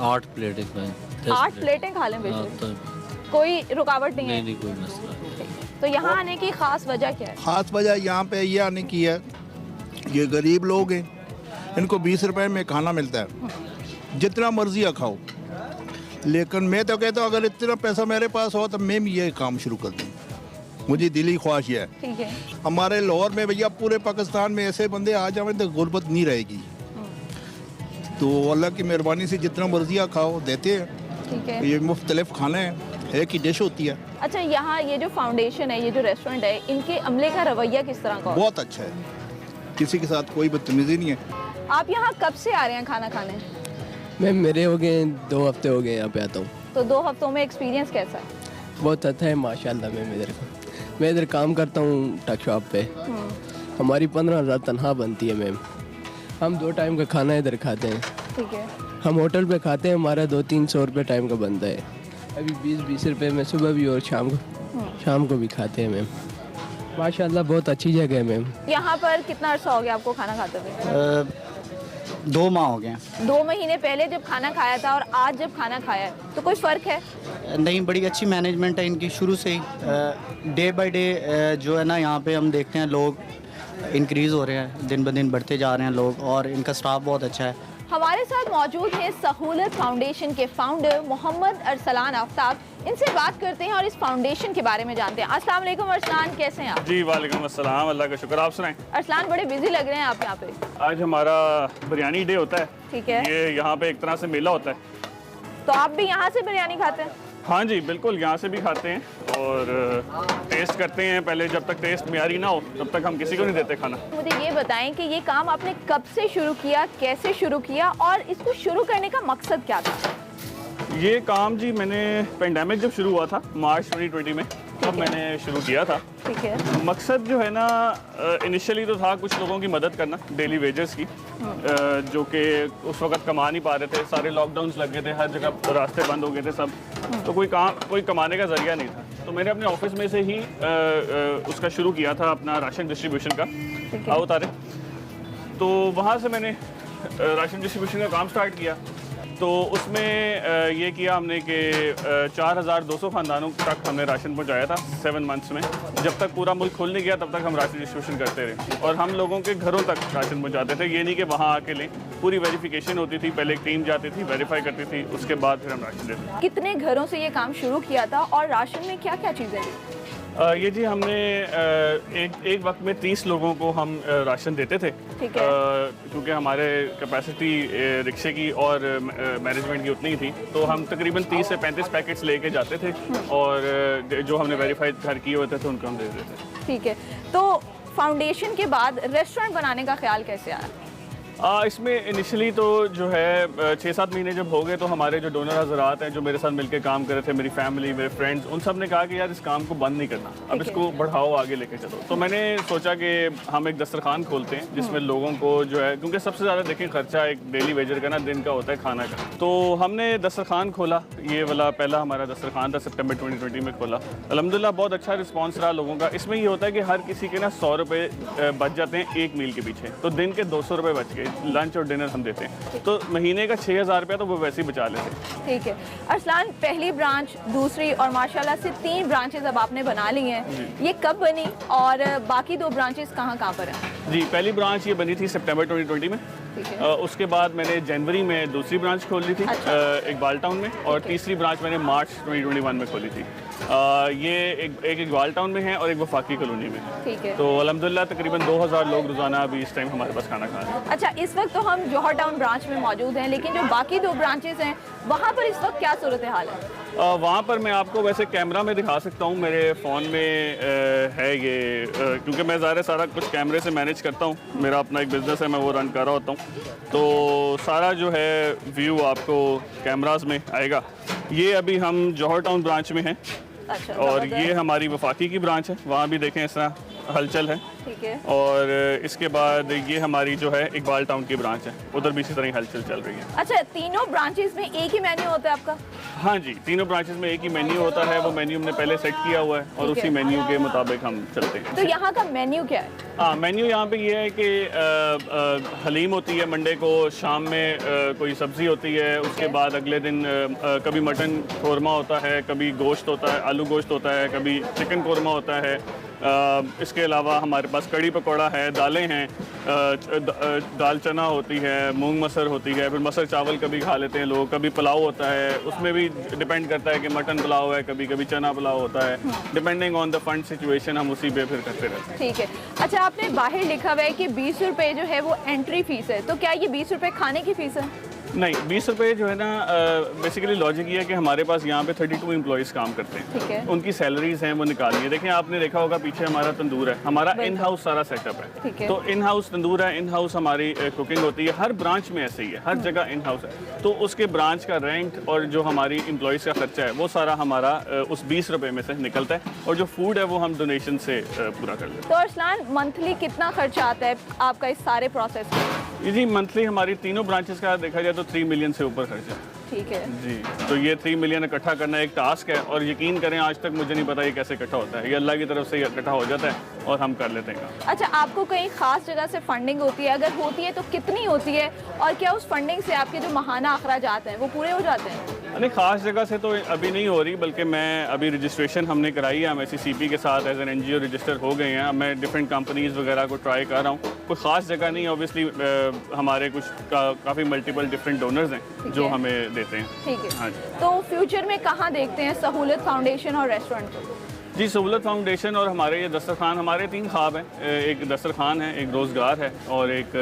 8 प्लेटें खाएं, 8 प्लेटें खा लें बेशक, कोई रुकावट नहीं है? नहीं, कोई मसला। तो यहाँ आने की खास वजह क्या है? खास वजह यहाँ पे ये आने की है, ये गरीब लोग हैं, इनको 20 रुपए में खाना मिलता है, जितना मर्जी खाओ। लेकिन मैं तो कहता हूँ अगर इतना पैसा मेरे पास हो तो मैं भी ये काम शुरू कर दूँ, मुझे दिली ख्वाहिश है। ठीक है, हमारे लाहौर में भैया पूरे पाकिस्तान में ऐसे बंदे आ जाए तो गुर्बत नहीं रहेगी। तो अल्लाह की मेहरबानी से जितना मर्जी खाओ देते हैं। ठीक है, ये मुख्तलिफ खाने हैं, एक ही डिश होती है। अच्छा, यहाँ ये जो फाउंडेशन है, ये जो रेस्टोरेंट है, इनके अमले का रवैया किस तरह का? बहुत अच्छा है, किसी के साथ कोई बदतमीजी नहीं है। आप यहाँ कब से आ रहे हैं खाना खाने? मैम मेरे हो गए 2 हफ्ते हो गए यहाँ पे आता हूँ। तो 2 हफ्तों में एक्सपीरियंस कैसा है? बहुत अच्छा है माशाल्लाह। मैं इधर काम करता हूँ टक शॉप पे। हमारी 15,000 तनख्वाह बनती है मैम। हम 2 टाइम का खाना इधर खाते हैं। ठीक है, हम होटल पे खाते हैं, हमारा 200-300 रुपये टाइम का बनता है। अभी 20-20 रुपये में सुबह भी और शाम को भी खाते हैं मैम। माशाल्लाह बहुत अच्छी जगह है मैम। यहाँ पर कितना अर्सा हो गया आपको खाना खाते हुए? 2 माह हो गए। 2 महीने पहले जब खाना खाया था और आज जब खाना खाया है तो कोई फ़र्क है? नहीं, बड़ी अच्छी मैनेजमेंट है इनकी शुरू से ही। डे बाय डे जो है ना, यहाँ पे हम देखते हैं लोग इंक्रीज़ हो रहे हैं, दिन ब दिन बढ़ते जा रहे हैं लोग, और इनका स्टाफ बहुत अच्छा है। हमारे साथ मौजूद हैं सहूलत फाउंडेशन के फाउंडर मोहम्मद अरसलान आफ्ताब। इनसे बात करते हैं और इस फाउंडेशन के बारे में जानते हैं। अस्सलाम वालेकुम अरसलान, कैसे हैं आप? जी वालेकुम अस्सलाम, अल्लाह का शुक्र। आप सुनाएं? अरसलान बड़े बिजी लग रहे हैं आप यहाँ पे। आज हमारा बिरयानी डे होता है। ठीक है, ये यहाँ पे एक तरह से मेला होता है। तो आप भी यहाँ से बिरयानी खाते हैं? हाँ जी बिल्कुल, यहाँ से भी खाते हैं और टेस्ट करते हैं। पहले जब तक टेस्ट मेयारी ना हो तब तक हम किसी को नहीं देते खाना। मुझे ये बताएं कि ये काम आपने कब से शुरू किया, कैसे शुरू किया, और इसको शुरू करने का मकसद क्या था? ये काम जी मैंने पेंडेमिक जब शुरू हुआ था मार्च 2020 में, तब मैंने शुरू किया था। ठीक है, मकसद जो है ना, इनिशियली तो था कुछ लोगों की मदद करना, डेली वेजेस की, जो कि उस वक्त कमा नहीं पा रहे थे। सारे लॉकडाउन्स लग गए थे, हर जगह रास्ते बंद हो गए थे सब, तो कोई कमाने का जरिया नहीं था। तो मैंने अपने ऑफिस में से ही उसका शुरू किया था, अपना राशन डिस्ट्रीब्यूशन का। आओ तारे, तो वहाँ से मैंने राशन डिस्ट्रीब्यूशन का काम स्टार्ट किया। तो उसमें ये किया हमने कि 4,200 ख़ानदानों तक हमने राशन पहुंचाया था 7 मंथ्स में। जब तक पूरा मुल्क खुल नहीं गया तब तक हम राशन डिस्ट्रीब्यूशन करते रहे, और हम लोगों के घरों तक राशन पहुंचाते थे। ये नहीं कि वहाँ आके लें, पूरी वेरिफिकेशन होती थी, पहले एक टीम जाती थी, वेरीफाई करती थी, उसके बाद फिर हम राशन देते थे। कितने घरों से ये काम शुरू किया था और राशन में क्या क्या चीज़ें दी? ये जी हमने एक वक्त में 30 लोगों को हम राशन देते थे, क्योंकि हमारे कैपेसिटी रिक्शे की और मैनेजमेंट की उतनी ही थी। तो हम तकरीबन 30 से 35 पैकेट्स लेके जाते थे, और जो हमने वेरीफाइड घर किए होते थे उनको हम दे देते थे। ठीक है, तो फाउंडेशन के बाद रेस्टोरेंट बनाने का ख्याल कैसे आया? इसमें इनिशियली तो जो है 6-7 महीने जब हो गए तो हमारे जो डोनर हजरात हैं जो मेरे साथ मिलकर काम कर रहे थे, मेरी फैमिली, मेरे फ्रेंड्स, उन सब ने कहा कि यार इस काम को बंद नहीं करना, अब इसको बढ़ाओ, आगे लेके चलो। तो मैंने सोचा कि हम एक दस्तरखान खोलते हैं जिसमें लोगों को जो है, क्योंकि सबसे ज़्यादा देखें खर्चा एक डेली वेजर का ना दिन का होता है खाना का। तो हमने दस्तरखान खोला, ये वाला पहला हमारा दस्तरखान था, सितंबर 2020 में खोला। अल्हम्दुलिल्लाह बहुत अच्छा रिस्पॉन्स रहा लोगों का। इसमें ये होता है कि हर किसी के ना 100 रुपये बच जाते हैं एक मील के पीछे, तो दिन के 200 रुपये बच गए। लंच और डिनर हम देते हैं, तो महीने का 6,000 रुपया तो वो वैसे ही बचा लेते हैं। ठीक है अरसलान, पहली ब्रांच, दूसरी और माशाल्लाह से 3 ब्रांचेस अब आपने बना ली हैं, ये कब बनी और बाकी 2 ब्रांचेस कहाँ पर हैं? जी पहली ब्रांच ये बनी थी सितंबर 2020 में, उसके बाद मैंने जनवरी में दूसरी ब्रांच खोल ली थी इकबाल टाउन में, और तीसरी ब्रांच मैंने मार्च 2021 में खोली थी। ये एक इकबाल टाउन में है और एक वफाकी कॉलोनी में है। ठीक है। तो अल्हम्दुलिल्लाह तकरीबन 2000 लोग रोजाना अभी इस टाइम हमारे पास खाना खा रहे हैं। अच्छा, इस वक्त तो हम जौहर टाउन ब्रांच में मौजूद हैं, लेकिन जो बाकी 2 ब्रांचेस हैं वहाँ पर इस वक्त क्या सूरत हाल है? वहाँ पर मैं आपको वैसे कैमरा में दिखा सकता हूँ, मेरे फ़ोन में है ये, क्योंकि मैं ज़ाहिर सारा कुछ कैमरे से मैनेज करता हूँ, मेरा अपना एक बिज़नेस है, मैं वो रन कर रहा होता हूँ, तो सारा जो है व्यू आपको कैमरास में आएगा। ये अभी हम जौहर टाउन ब्रांच में हैं। अच्छा, और ये हमारी वफाकी की ब्रांच है, वहाँ भी देखें इस तरह हलचल है। ठीक है। और इसके बाद ये हमारी जो है इकबाल टाउन की ब्रांच है, उधर भी इसी तरह हलचल चल रही है। अच्छा, तीनों ब्रांचेस में एक ही मेन्यू होता है आपका? हाँ जी, तीनों ब्रांचेस में एक ही मेन्यू होता है, वो मेन्यू हमने पहले सेट किया हुआ है और उसी मेन्यू के मुताबिक हम चलते हैं। तो यहाँ का मेन्यू क्या है? हाँ, मेन्यू यहाँ पे ये है कि हलीम होती है मंडे को, शाम में कोई सब्ज़ी होती है, उसके बाद अगले दिन कभी मटन कौरमा होता है, कभी गोश्त होता है, आलू गोश्त होता है, कभी चिकन कौरमा होता है। इसके अलावा हमारे पास कड़ी पकौड़ा है, दालें हैं, दाल चना होती है, मूंग मसर होती है, फिर मसर चावल कभी खा लेते हैं लोग, कभी पुलाव होता है, उसमें भी डिपेंड करता है कि मटन पुलाव है, कभी कभी चना पुलाव होता है, depending on the fund situation हम उसी पे फिर करते रहते हैं। ठीक है। अच्छा, आपने बाहर लिखा हुआ है कि 20 रुपये जो है वो एंट्री फीस है, तो क्या ये 20 रुपये खाने की फीस है? नहीं, 20 रुपये जो है ना, बेसिकली लॉजिक ये है कि हमारे पास यहाँ पे 32 एम्प्लॉइज़ काम करते हैं। ठीक है। उनकी सैलरीज हैं वो निकाली है। देखें, आपने देखा होगा पीछे हमारा तंदूर है, हमारा इन हाउस सारा सेटअप है। ठीक है। तो इन हाउस तंदूर है, इन हाउस हमारी कुकिंग होती है, हर ब्रांच में ऐसे ही है, हर जगह इन हाउस है। तो उसके ब्रांच का रेंट और जो हमारी एम्प्लॉइज़ का खर्चा है वो सारा हमारा उस 20 रुपये में से निकलता है, और जो फूड है वो हम डोनेशन से पूरा कर लेते हैं। तो अरसलान, मंथली कितना खर्चा आता है आपका इस सारे प्रोसेस में? जी, मंथली हमारी तीनों ब्रांचेस का देखा जाए तो 3 मिलियन से ऊपर खर्चा है। ठीक है जी। तो ये 3 मिलियन इकट्ठा करना एक टास्क है, और यकीन करें आज तक मुझे नहीं पता ये कैसे इकट्ठा होता है, ये अल्लाह की तरफ से इकट्ठा हो जाता है और हम कर लेते हैं। अच्छा, आपको कहीं खास जगह से फंडिंग होती है? अगर होती है तो कितनी होती है, और क्या उस फंडिंग से आपके जो माहाना अखराजात हैं वो पूरे हो जाते हैं? नहीं, खास जगह से तो अभी नहीं हो रही, बल्कि मैं अभी रजिस्ट्रेशन हमने कराई है, हम SCCP के साथ एज एन NGO रजिस्टर हो गए हैं। मैं डिफरेंट कंपनीज़ वगैरह को ट्राई कर रहा हूँ। कोई ख़ास जगह नहीं, ऑब्वियसली हमारे कुछ काफ़ी मल्टीपल डिफरेंट डोनर्स हैं जो हमें देते हैं। ठीक है। हाँ जी। तो फ्यूचर में कहाँ देखते हैं सहूलत फाउंडेशन और रेस्टोरेंट को? जी, सहूलत फाउंडेशन और हमारे ये दस्तरखान, हमारे 3 ख्वाब हैं। एक दस्तरखान है, एक रोज़गार है, और एक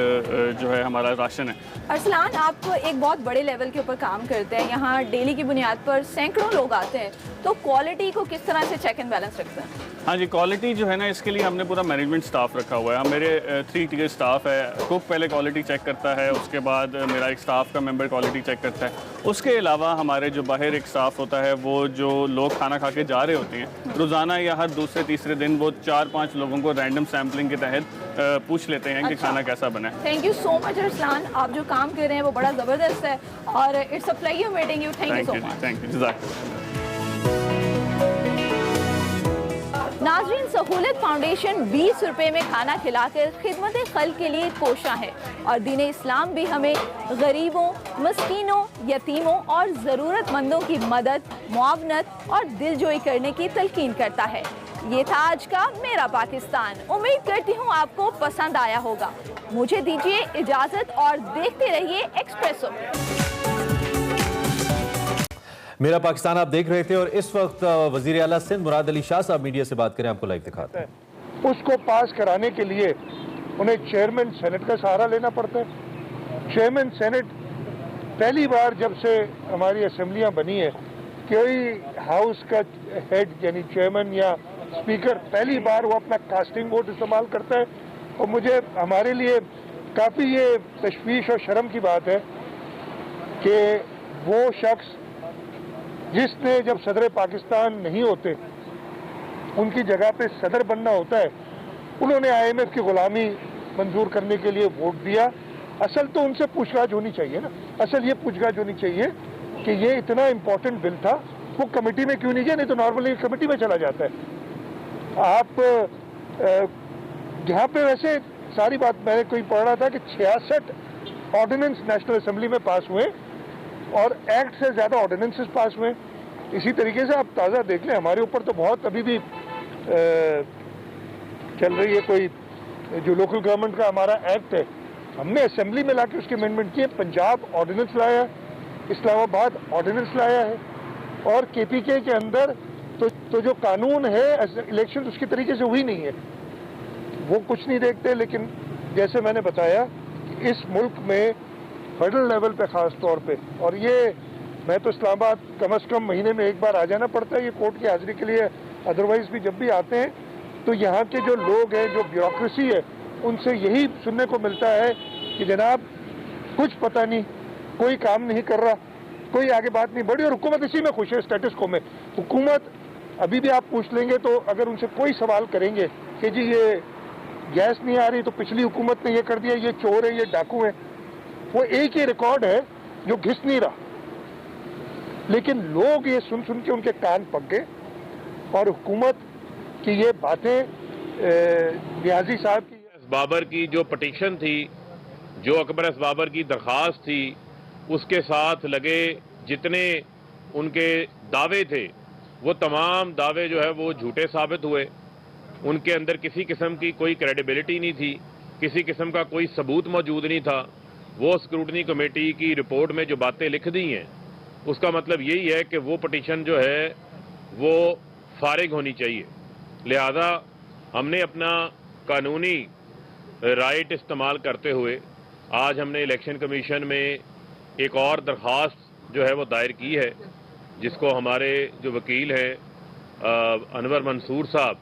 जो है हमारा राशन है। अरसलान, आप एक बहुत बड़े लेवल के ऊपर काम करते हैं, यहाँ डेली की बुनियाद पर सैकड़ों लोग आते हैं, तो क्वालिटी को किस तरह से चेक एंड बैलेंस रखते हैं? हाँ जी, क्वालिटी जो है ना, इसके लिए हमने पूरा मैनेजमेंट स्टाफ रखा हुआ है। मेरे 3 टियर स्टाफ है। कुक पहले क्वालिटी चेक करता है, उसके बाद मेरा एक स्टाफ का मेंबर क्वालिटी चेक करता है। उसके अलावा हमारे जो बाहर एक स्टाफ होता है, वो जो लोग खाना खा के जा रहे होते हैं, रोज़ाना या हर दूसरे तीसरे दिन वो 4-5 लोगों को रैंडम सैम्पलिंग के तहत पूछ लेते हैं कि खाना कैसा बना है। Thank you so much Arsalan, आप जो काम कर रहे हैं वो बड़ा ज़बरदस्त है, और it's a pleasure meeting you. Thank you so much. Thank you. नाज़रीन, सहूलत फाउंडेशन 20 रुपये में खाना खिलाकर खिदमत खल्क के लिए कोशा है, और दीन इस्लाम भी हमें गरीबों, मस्कीनों, यतीमों और ज़रूरतमंदों की मदद, मुआवनत और दिलजोई करने की तलकीन करता है। ये था आज का मेरा पाकिस्तान। उम्मीद करती हूँ आपको पसंद आया होगा। मुझे दीजिए इजाज़त और देखते रहिए एक्सप्रेसो। मेरा पाकिस्तान आप देख रहे थे, और इस वक्त वज़ीर आला सिंध मुराद अली शाह साहब मीडिया से बात करें, आपको लाइव दिखाते हैं। उसको पास कराने के लिए उन्हें चेयरमैन सेनेट का सहारा लेना पड़ता है। चेयरमैन सेनेट पहली बार जब से हमारी असेंबलियां बनी है, कोई हाउस का हेड यानी चेयरमैन या स्पीकर पहली बार वो अपना कास्टिंग वोट इस्तेमाल करता है, और मुझे हमारे लिए काफ़ी ये तशवीश और शर्म की बात है कि वो शख्स जिसने जब सदर पाकिस्तान नहीं होते उनकी जगह पे सदर बनना होता है, उन्होंने IMF की गुलामी मंजूर करने के लिए वोट दिया। असल तो उनसे पूछताछ होनी चाहिए ना, असल ये पूछताछ होनी चाहिए कि ये इतना इम्पोर्टेंट बिल था, वो कमेटी में क्यों नहीं गया, नहीं तो नॉर्मली कमेटी में चला जाता है। आप यहाँ पे वैसे सारी बात मैंने कोई पढ़ रहा था कि 66 ऑर्डिनेंस नेशनल असेंबली में पास हुए, और एक्ट से ज़्यादा ऑर्डिनेंसेस पास हुए। इसी तरीके से आप ताज़ा देख लें, हमारे ऊपर तो बहुत अभी भी चल रही है कोई जो लोकल गवर्नमेंट का हमारा एक्ट है, हमने असेंबली में लाके उसके अमेंडमेंट किए, पंजाब ऑर्डिनेंस लाया है, इस्लामाबाद ऑर्डिनेंस लाया है, और केपीके के अंदर तो जो कानून है इलेक्शन उसकी तरीके से हुई नहीं है, वो कुछ नहीं देखते। लेकिन जैसे मैंने बताया कि इस मुल्क में फेडरल लेवल पे खास तौर पे, और ये मैं तो इस्लामाबाद कम से कम महीने में एक बार आ जाना पड़ता है ये कोर्ट की हाजिरी के लिए, अदरवाइज भी जब भी आते हैं तो यहाँ के जो लोग हैं, जो ब्यूरोक्रेसी है, उनसे यही सुनने को मिलता है कि जनाब कुछ पता नहीं, कोई काम नहीं कर रहा, कोई आगे बात नहीं बढ़ी, और हुकूमत इसी में खुश है, स्टेटस को में। हुकूमत अभी भी आप पूछ लेंगे तो अगर उनसे कोई सवाल करेंगे कि जी ये गैस नहीं आ रही तो पिछली हुकूमत ने ये कर दिया, ये चोर है, ये डाकू है, वो एक ही रिकॉर्ड है जो घिस नहीं रहा। लेकिन लोग ये सुन सुन के उनके कान पक गए, और हुकूमत की ये बातें नियाजी साहब की, बाबर की जो पटिशन थी, जो अकबर एस बाबर की दरख्वास्त थी, उसके साथ लगे जितने उनके दावे थे, वो तमाम दावे जो है वो झूठे साबित हुए। उनके अंदर किसी किस्म की कोई क्रेडिबिलिटी नहीं थी, किसी किस्म का कोई सबूत मौजूद नहीं था। वो स्क्रूटनी कमेटी की रिपोर्ट में जो बातें लिख दी हैं, उसका मतलब यही है कि वो पटिशन जो है वो फारिग होनी चाहिए। लिहाजा हमने अपना कानूनी राइट इस्तेमाल करते हुए आज हमने इलेक्शन कमीशन में एक और दरख्वास्त जो है वो दायर की है, जिसको हमारे जो वकील हैं अनवर मंसूर साहब,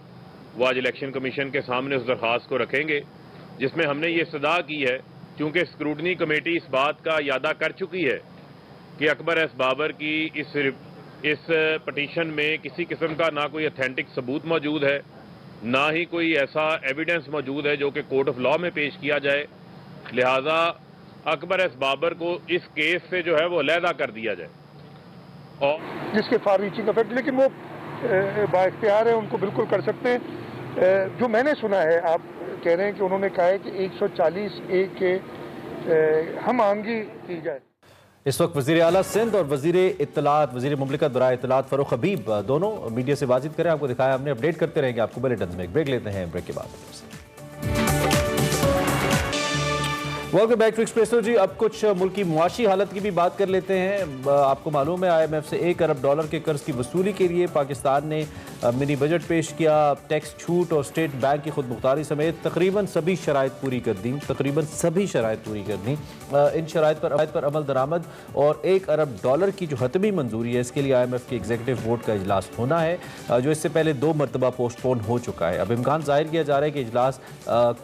वो आज इलेक्शन कमीशन के सामने उस दरख्वास्त को रखेंगे, जिसमें हमने ये सदा की है, क्योंकि स्क्रूटनी कमेटी इस बात का यादा कर चुकी है कि अकबर एस बाबर की इस पटिशन में किसी किस्म का ना कोई ऑथेंटिक सबूत मौजूद है, ना ही कोई ऐसा एविडेंस मौजूद है जो कि कोर्ट ऑफ लॉ में पेश किया जाए। लिहाजा अकबर एस बाबर को इस केस से जो है वो अलहदा कर दिया जाए, और जिसके फार रीचिंग इफेक्ट, लेकिन वो बाइख्तियार है, उनको बिल्कुल कर सकते हैं। जो मैंने सुना है, आप कह रहे हैं कि उन्होंने कहा है कि 140A के हम आमगी की जाए। इस वक्त वज़ीर आला सिंध और वज़ीर इत्तलात, वज़ीर मुमलिकत बराए इत्तलात फ़ारूक हबीब दोनों मीडिया से बातचीत करें। आपको दिखाया हमने, अपडेट करते रहेंगे आपको बुलेटिन में। एक ब्रेक लेते हैं, ब्रेक के बाद वेलकम बैक टू एक्सप्रेसो जी। अब कुछ मुल्क की मुआशी हालत की भी बात कर लेते हैं। आपको मालूम है IMF से $1 अरब के कर्ज की वसूली के लिए पाकिस्तान ने मिनी बजट पेश किया। टैक्स छूट और स्टेट बैंक की खुद मुख्तारी समेत तकरीबन सभी शराइत पूरी कर दी, इन शराइत पर अमल दरामद और $1 अरब की जो हतमी मंजूरी है, इसके लिए IMF के एग्जीक्यूटिव बोर्ड का इजलास होना है, जो इससे पहले 2 मरतबा पोस्टपोन हो चुका है। अब इम्कान जाहिर किया जा रहा है कि इजलास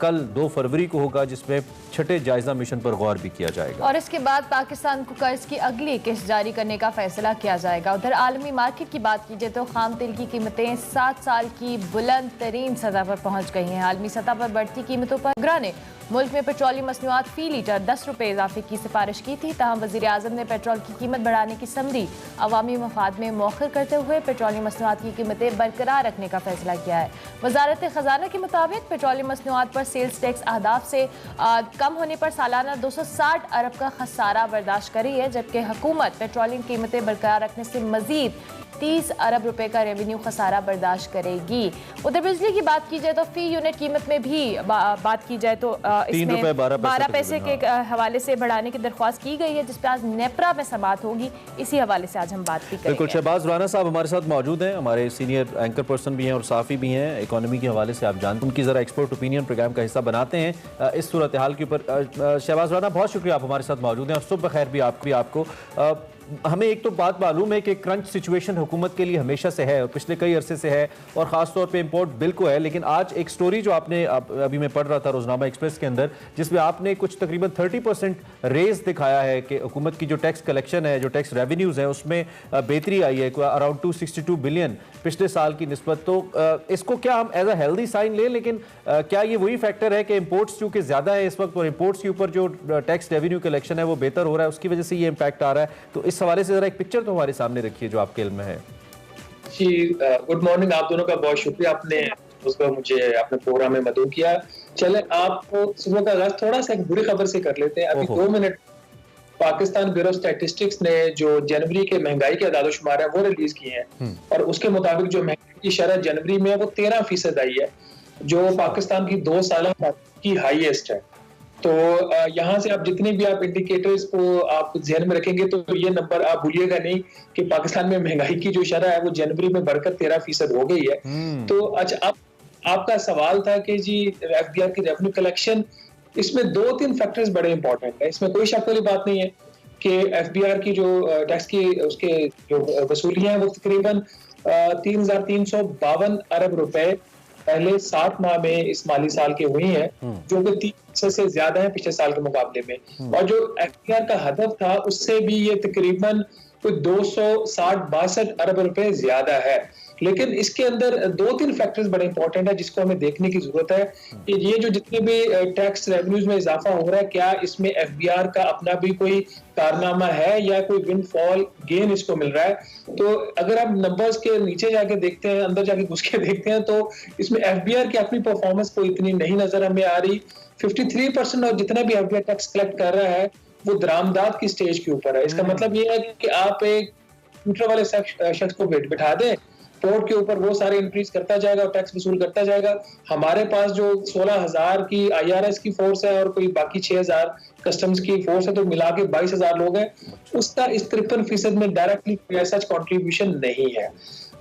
कल 2 फरवरी को होगा, जिसमें छठे जायजा मिशन पर गौर भी किया जाएगा, और इसके बाद पाकिस्तान को कर्ज की अगली किस्त जारी करने का फैसला किया जाएगा। उधर आलमी मार्केट की बात कीजिए तो खाम तेल की कीमतें 7 साल की बुलंद तरीन सतह पर पहुंच गई हैं। आलमी सतह पर बढ़ती कीमतों पर गरा ने मुल्क में पेट्रोलियम मसनूआत फी लीटर 10 रुपये इजाफे की सिफारिश की थी। तहम वज़ीर आज़म ने पेट्रोल की कीमत बढ़ाने की समझी अवामी मफाद में मौखर करते हुए पेट्रोलियम मसनूआत की कीमतें बरकरार रखने का फैसला किया है। वजारत खजाना के मुताबिक पेट्रोलियम मसनूआत पर सेल्स टैक्स अहदाफ से कम होने पर सालाना 260 अरब का खसारा बर्दाश्त कर रही है, जबकि हुकूमत पेट्रोलियम कीमतें बरकरार रखने से मजीद 30 अरब रुपए का रेवेन्यू खसारा बर्दाश्त करेगी। उधर बिजली की बात की जाए तो फी यूनिट कीमत में भी बात की जाए तो इसमें 12 पैसे के हवाले से बढ़ाने की दरख्वास्त की गई है, जिस पर आज नेपरा में समाअत होगी। इसी हवाले से आज हम बात भी करेंगे। बिल्कुल, शहबाज राना साहब हमारे साथ मौजूद हैं, हमारे सीनियर एंकर पर्सन भी हैं और साफ़ी भी हैं। इकोनॉमी के हवाले से आप जानते हैं, उनकी ज़रा एक्सपर्ट ओपिनियन प्रोग्राम का हिस्सा बनाते हैं इस सूरत हाल के ऊपर। शहबाज राना, बहुत शुक्रिया, आप हमारे साथ मौजूद हैं और सुबह खैर भी आपको। हमें एक तो बात मालूम है कि क्रंच सिचुएशन हुकूमत के लिए हमेशा से है और पिछले कई अरसे से है, और ख़ास तौर पे इंपोर्ट बिल को है। लेकिन आज एक स्टोरी जो आपने अभी मैं पढ़ रहा था रोजनामा एक्सप्रेस के अंदर, जिसमें आपने कुछ तकरीबन 30% रेज दिखाया है कि हुकूमत की जो टैक्स कलेक्शन है, जो टैक्स रेवेन्यूज़ है, उसमें बेहतरी आई है, अराउंड 262 बिलियन पिछले साल की निस्बत। तो इसको क्या हम एज अ हेल्दी साइन लें? लेकिन क्या ये वही फैक्टर है कि इम्पोर्ट्स चूँकि ज़्यादा है इस वक्त और इम्पोर्ट्स के ऊपर जो टैक्स रेवेन्यू कलेक्शन है वो बेहतर हो रहा है, उसकी वजह से ये इम्पैक्ट आ रहा है? तो इस हवाले से जरा एक पिक्चर तो हमारे सामने रखिए जो आपके इल्म में है। जी, गुड मॉर्निंग, आप दोनों का बहुत शुक्रिया, आपने उसको मुझे अपने प्रोग्राम में मदद किया। चले आपको सुबह का आगाज थोड़ा सा एक बुरी खबर से कर लेते हैं। अभी 2 मिनट पाकिस्तान ब्यूरो स्टैटिस्टिक्स ने जो जनवरी के महंगाई के आदाद-ओ-शुमार है वो रिलीज किए हैं, और उसके मुताबिक जो महंगाई की शरह जनवरी में वो 13% आई है, जो पाकिस्तान की 2 साल की हाईएस्ट है। तो यहाँ से आप जितने भी आप इंडिकेटर्स को आप ध्यान में रखेंगे तो ये नंबर आप भूलिएगा नहीं कि पाकिस्तान में महंगाई की जो शरह है वो जनवरी में बढ़कर 13% हो गई है। तो अच्छा, आपका सवाल था कि जी एफबीआर की रेवेन्यू कलेक्शन, इसमें 2-3 फैक्टर्स बड़े इंपॉर्टेंट है। इसमें कोई शक वाली बात नहीं है कि एफबीआर की जो टैक्स की उसके जो वसूलियां हैं वो तकरीबन 3,352 अरब रुपए पहले 7 माह में इस माली साल के हुई हैं, जो कि 3% से ज्यादा है पिछले साल के मुकाबले में। और जो एफबीआर का हदफ था उससे भी ये तकरीबन कोई 260-62 अरब रुपए ज्यादा है। लेकिन इसके अंदर 2-3 फैक्टर्स बड़े इंपॉर्टेंट है जिसको हमें देखने की जरूरत है कि ये जो जितने भी टैक्स रेवेन्यूज में इजाफा हो रहा है, क्या इसमें एफबीआर का अपना भी कोई कारनामा है या कोई विंडफॉल गेन इसको मिल रहा है। तो अगर आप नंबर्स के नीचे जाके देखते हैं, अंदर जाके घुस के देखते हैं, तो इसमें एफबीआर की अपनी परफॉर्मेंस कोई इतनी नहीं नजर हमें आ रही। 53% और जितना भी एफबीआर टैक्स कलेक्ट कर रहा है वो दरामदाद की स्टेज के ऊपर है। इसका मतलब ये है कि आप एक कंप्यूटर वाले शख्स को बिठा दें, पोर्ट के ऊपर वो सारे इंक्रीज करता जाएगा और टैक्स वसूल करता जाएगा। हमारे पास जो 16,000 की आईआरएस की फोर्स है और कोई बाकी 6,000 कस्टम्स की फोर्स है, तो मिला के 22,000 लोग हैं। उसका इस 53% में डायरेक्टली ऐसा कंट्रीब्यूशन नहीं है।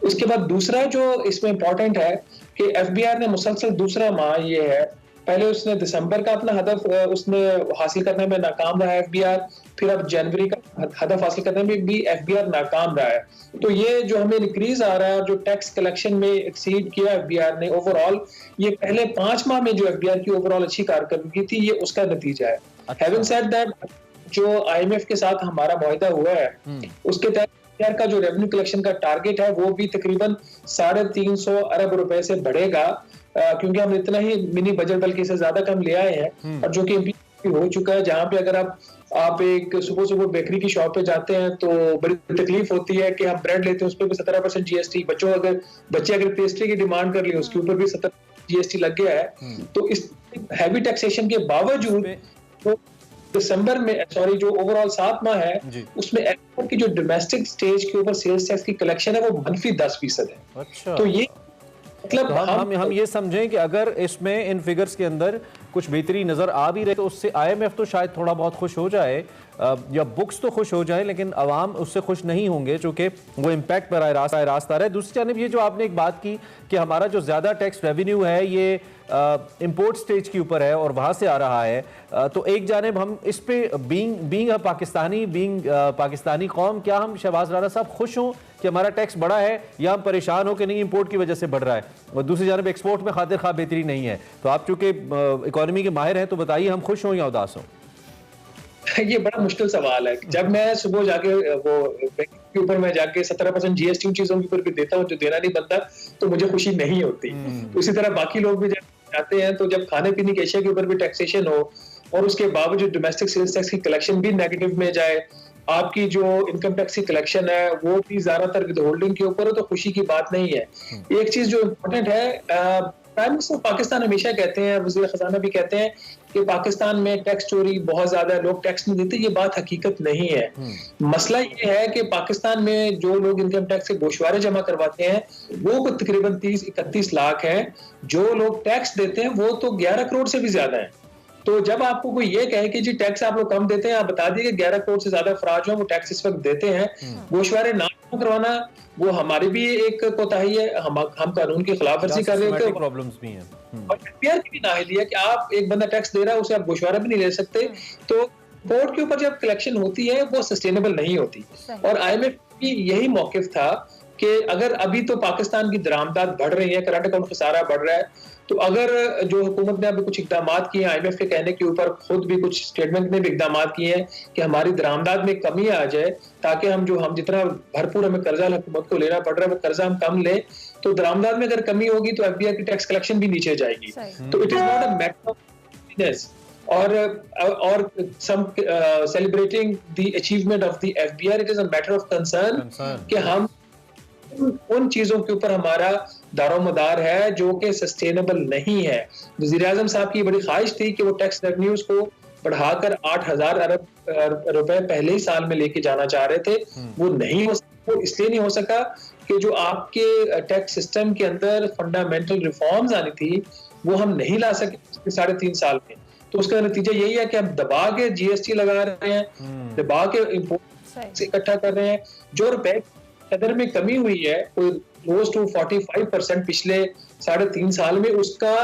उसके बाद दूसरा जो इसमें इंपॉर्टेंट है कि एफबीआर ने मुसलसल दूसरा माह ये है, पहले उसने दिसंबर का अपना हदफ उसने हासिल करने में नाकाम रहा है एफबीआर, फिर अब जनवरी का हदफ हासिल करने में भी एफबीआर नाकाम रहा है। तो ये जो हमें इंक्रीज आ रहा है और जो टैक्स कलेक्शन में एक्सीड किया एफबीआर ने ओवरऑल, ये पहले 5 माह में जो एफबीआर की ओवरऑल अच्छी कारकर्दगी थी, ये उसका नतीजा है। हैविंग सेड दैट, जो आईएमएफ के साथ हमारा मुआहदा हुआ है उसके तहत एफबीआर का जो रेवेन्यू कलेक्शन का टारगेट है वो भी तकरीबन 350 अरब रुपए से बढ़ेगा, क्योंकि हम इतना ही मिनी बजट बल्कि इससे ज्यादा कम ले आए हैं और जो कि हो चुका है। जहां पे अगर आप एक सुबह बेकरी की शॉप पे जाते हैं तो बड़ी तकलीफ होती है कि हम ब्रेड लेते हैं, उस पर भी 17% जीएसटी, बच्चे अगर पेस्ट्री की डिमांड कर ली उसके ऊपर भी 17% जीएसटी लग गया है। तो इस हैवी टैक्सेशन के बावजूद तो दिसंबर में जो ओवरऑल 7 माह है उसमें एक्सपोर्ट की जो डोमेस्टिक स्टेज के ऊपर सेल्स टैक्स की कलेक्शन है वो -10% है। अच्छा। तो ये मतलब तो हम ये समझें कि अगर इसमें इन फिगर्स के अंदर कुछ बेहतरी नजर आ भी रहे तो उससे आईएमएफ तो शायद थोड़ा बहुत खुश हो जाए या बुक्स तो खुश हो जाए, लेकिन अवाम उससे खुश नहीं होंगे चूंकि वो इम्पैक्ट पर रास्त आ रहा है। दूसरी जानब ये जो आपने एक बात की कि हमारा जो ज़्यादा टैक्स रेवेन्यू है ये इंपोर्ट स्टेज के ऊपर है और वहाँ से आ रहा है, तो एक जानिब हम इस पे बीइंग पाकिस्तानी कौम, क्या हम शहबाज राणा साहब खुश हों कि हमारा टैक्स बढ़ा है या हम परेशान हो कि नहीं इंपोर्ट की वजह से बढ़ रहा है, और दूसरी जानिब एक्सपोर्ट में खातिर खा बेहतरी नहीं है। तो आप चूंकि इकोनॉमी के माहिर हैं तो बताइए हम खुश हों या उदास हों? ये बड़ा मुश्किल सवाल है। जब मैं सुबह जाके वो बैंक के ऊपर मैं जाके 17% जीएसटी उन चीजों के ऊपर भी देता हूँ जो देना नहीं बनता, तो मुझे खुशी नहीं होती। तो इसी तरह बाकी लोग भी जाते हैं, तो जब खाने पीने की अशिया के ऊपर भी टैक्सेशन हो और उसके बावजूद डोमेस्टिक सेल्स टैक्स की कलेक्शन भी नेगेटिव में जाए, आपकी जो इनकम टैक्स की कलेक्शन है वो भी ज्यादातर विद होल्डिंग के ऊपर है, तो खुशी की बात नहीं है। एक चीज जो इम्पोर्टेंट है, प्राइम मिनिस्टर पाकिस्तान हमेशा कहते हैं, वज़ीर खजाना भी कहते हैं कि पाकिस्तान में टैक्स चोरी बहुत ज्यादा है, लोग टैक्स नहीं देते। ये बात हकीकत नहीं है। मसला ये है कि पाकिस्तान में जो लोग इनकम टैक्स के गोशवारे जमा करवाते हैं वो तकरीबन 30-31 लाख हैं, जो लोग टैक्स देते हैं वो तो 11 करोड़ से भी ज्यादा है। तो जब आपको कोई ये कहे कि जी टैक्स आप लोग कम देते हैं, आप बता दिए कि 11 करोड़ से ज्यादा अफराद जो है वो टैक्स इस वक्त देते हैं, गोशवारे ना करवाना वो हमारी भी एक कोताही है। हम कानून की खिलाफ वर्जी कर रहे हैं, प्रॉब्लम्स भी हैं और एफबीआर की भी नाअहली है कि आप एक बंदा टैक्स दे रहा है उसे आप गोशवारा भी नहीं ले सकते। तो पोर्ट के ऊपर जब कलेक्शन होती है वो सस्टेनेबल नहीं होती। और आईएमएफ की यही मौकिफ था कि अगर अभी तो पाकिस्तान की दरामदाद बढ़ रही है, करंट अकाउंट खसारा बढ़ रहा है, तो अगर जो हुकूमत ने अभी कुछ इकदाम किए हैं, आईएमएफ के कहने के ऊपर खुद भी कुछ स्टेटमेंट में भी इकदाम किए हैं कि हमारी दरामदाद में कमी आ जाए, ताकि हम जितना भरपूर हमें कर्जा हुकूमत को लेना पड़ रहा है वो कर्जा हम कम लें, तो दरामदाद में अगर कमी होगी तो एफबीआर की टैक्स कलेक्शन भी नीचे जाएगी। तो it is not a matter of business और some celebrating the achievement of the FBR, it is a matter of concern कि हम उन चीजों के ऊपर हमारा दारोमदार है जो कि सस्टेनेबल नहीं है। वज़ीर आज़म साहब की बड़ी ख्वाहिश थी कि वो टैक्स रेवेन्यूज को बढ़ाकर 8,000 अरब रुपए पहले ही साल में लेके जाना चाह रहे थे। वो नहीं हो सका, वो इसलिए नहीं हो सका कि जो आपके टैक्स सिस्टम के अंदर फंडामेंटल रिफॉर्म्स आनी थी वो हम नहीं ला सके 3.5 साल में। तो उसका नतीजा यही है कि हम दबा के GST लगा रहे हैं, दबा के इम्पोर्ट इकट्ठा कर रहे हैं। जो रुपए कदर में कमी हुई है कोई क्लोज टू 45% पिछले 3.5 साल में, उसका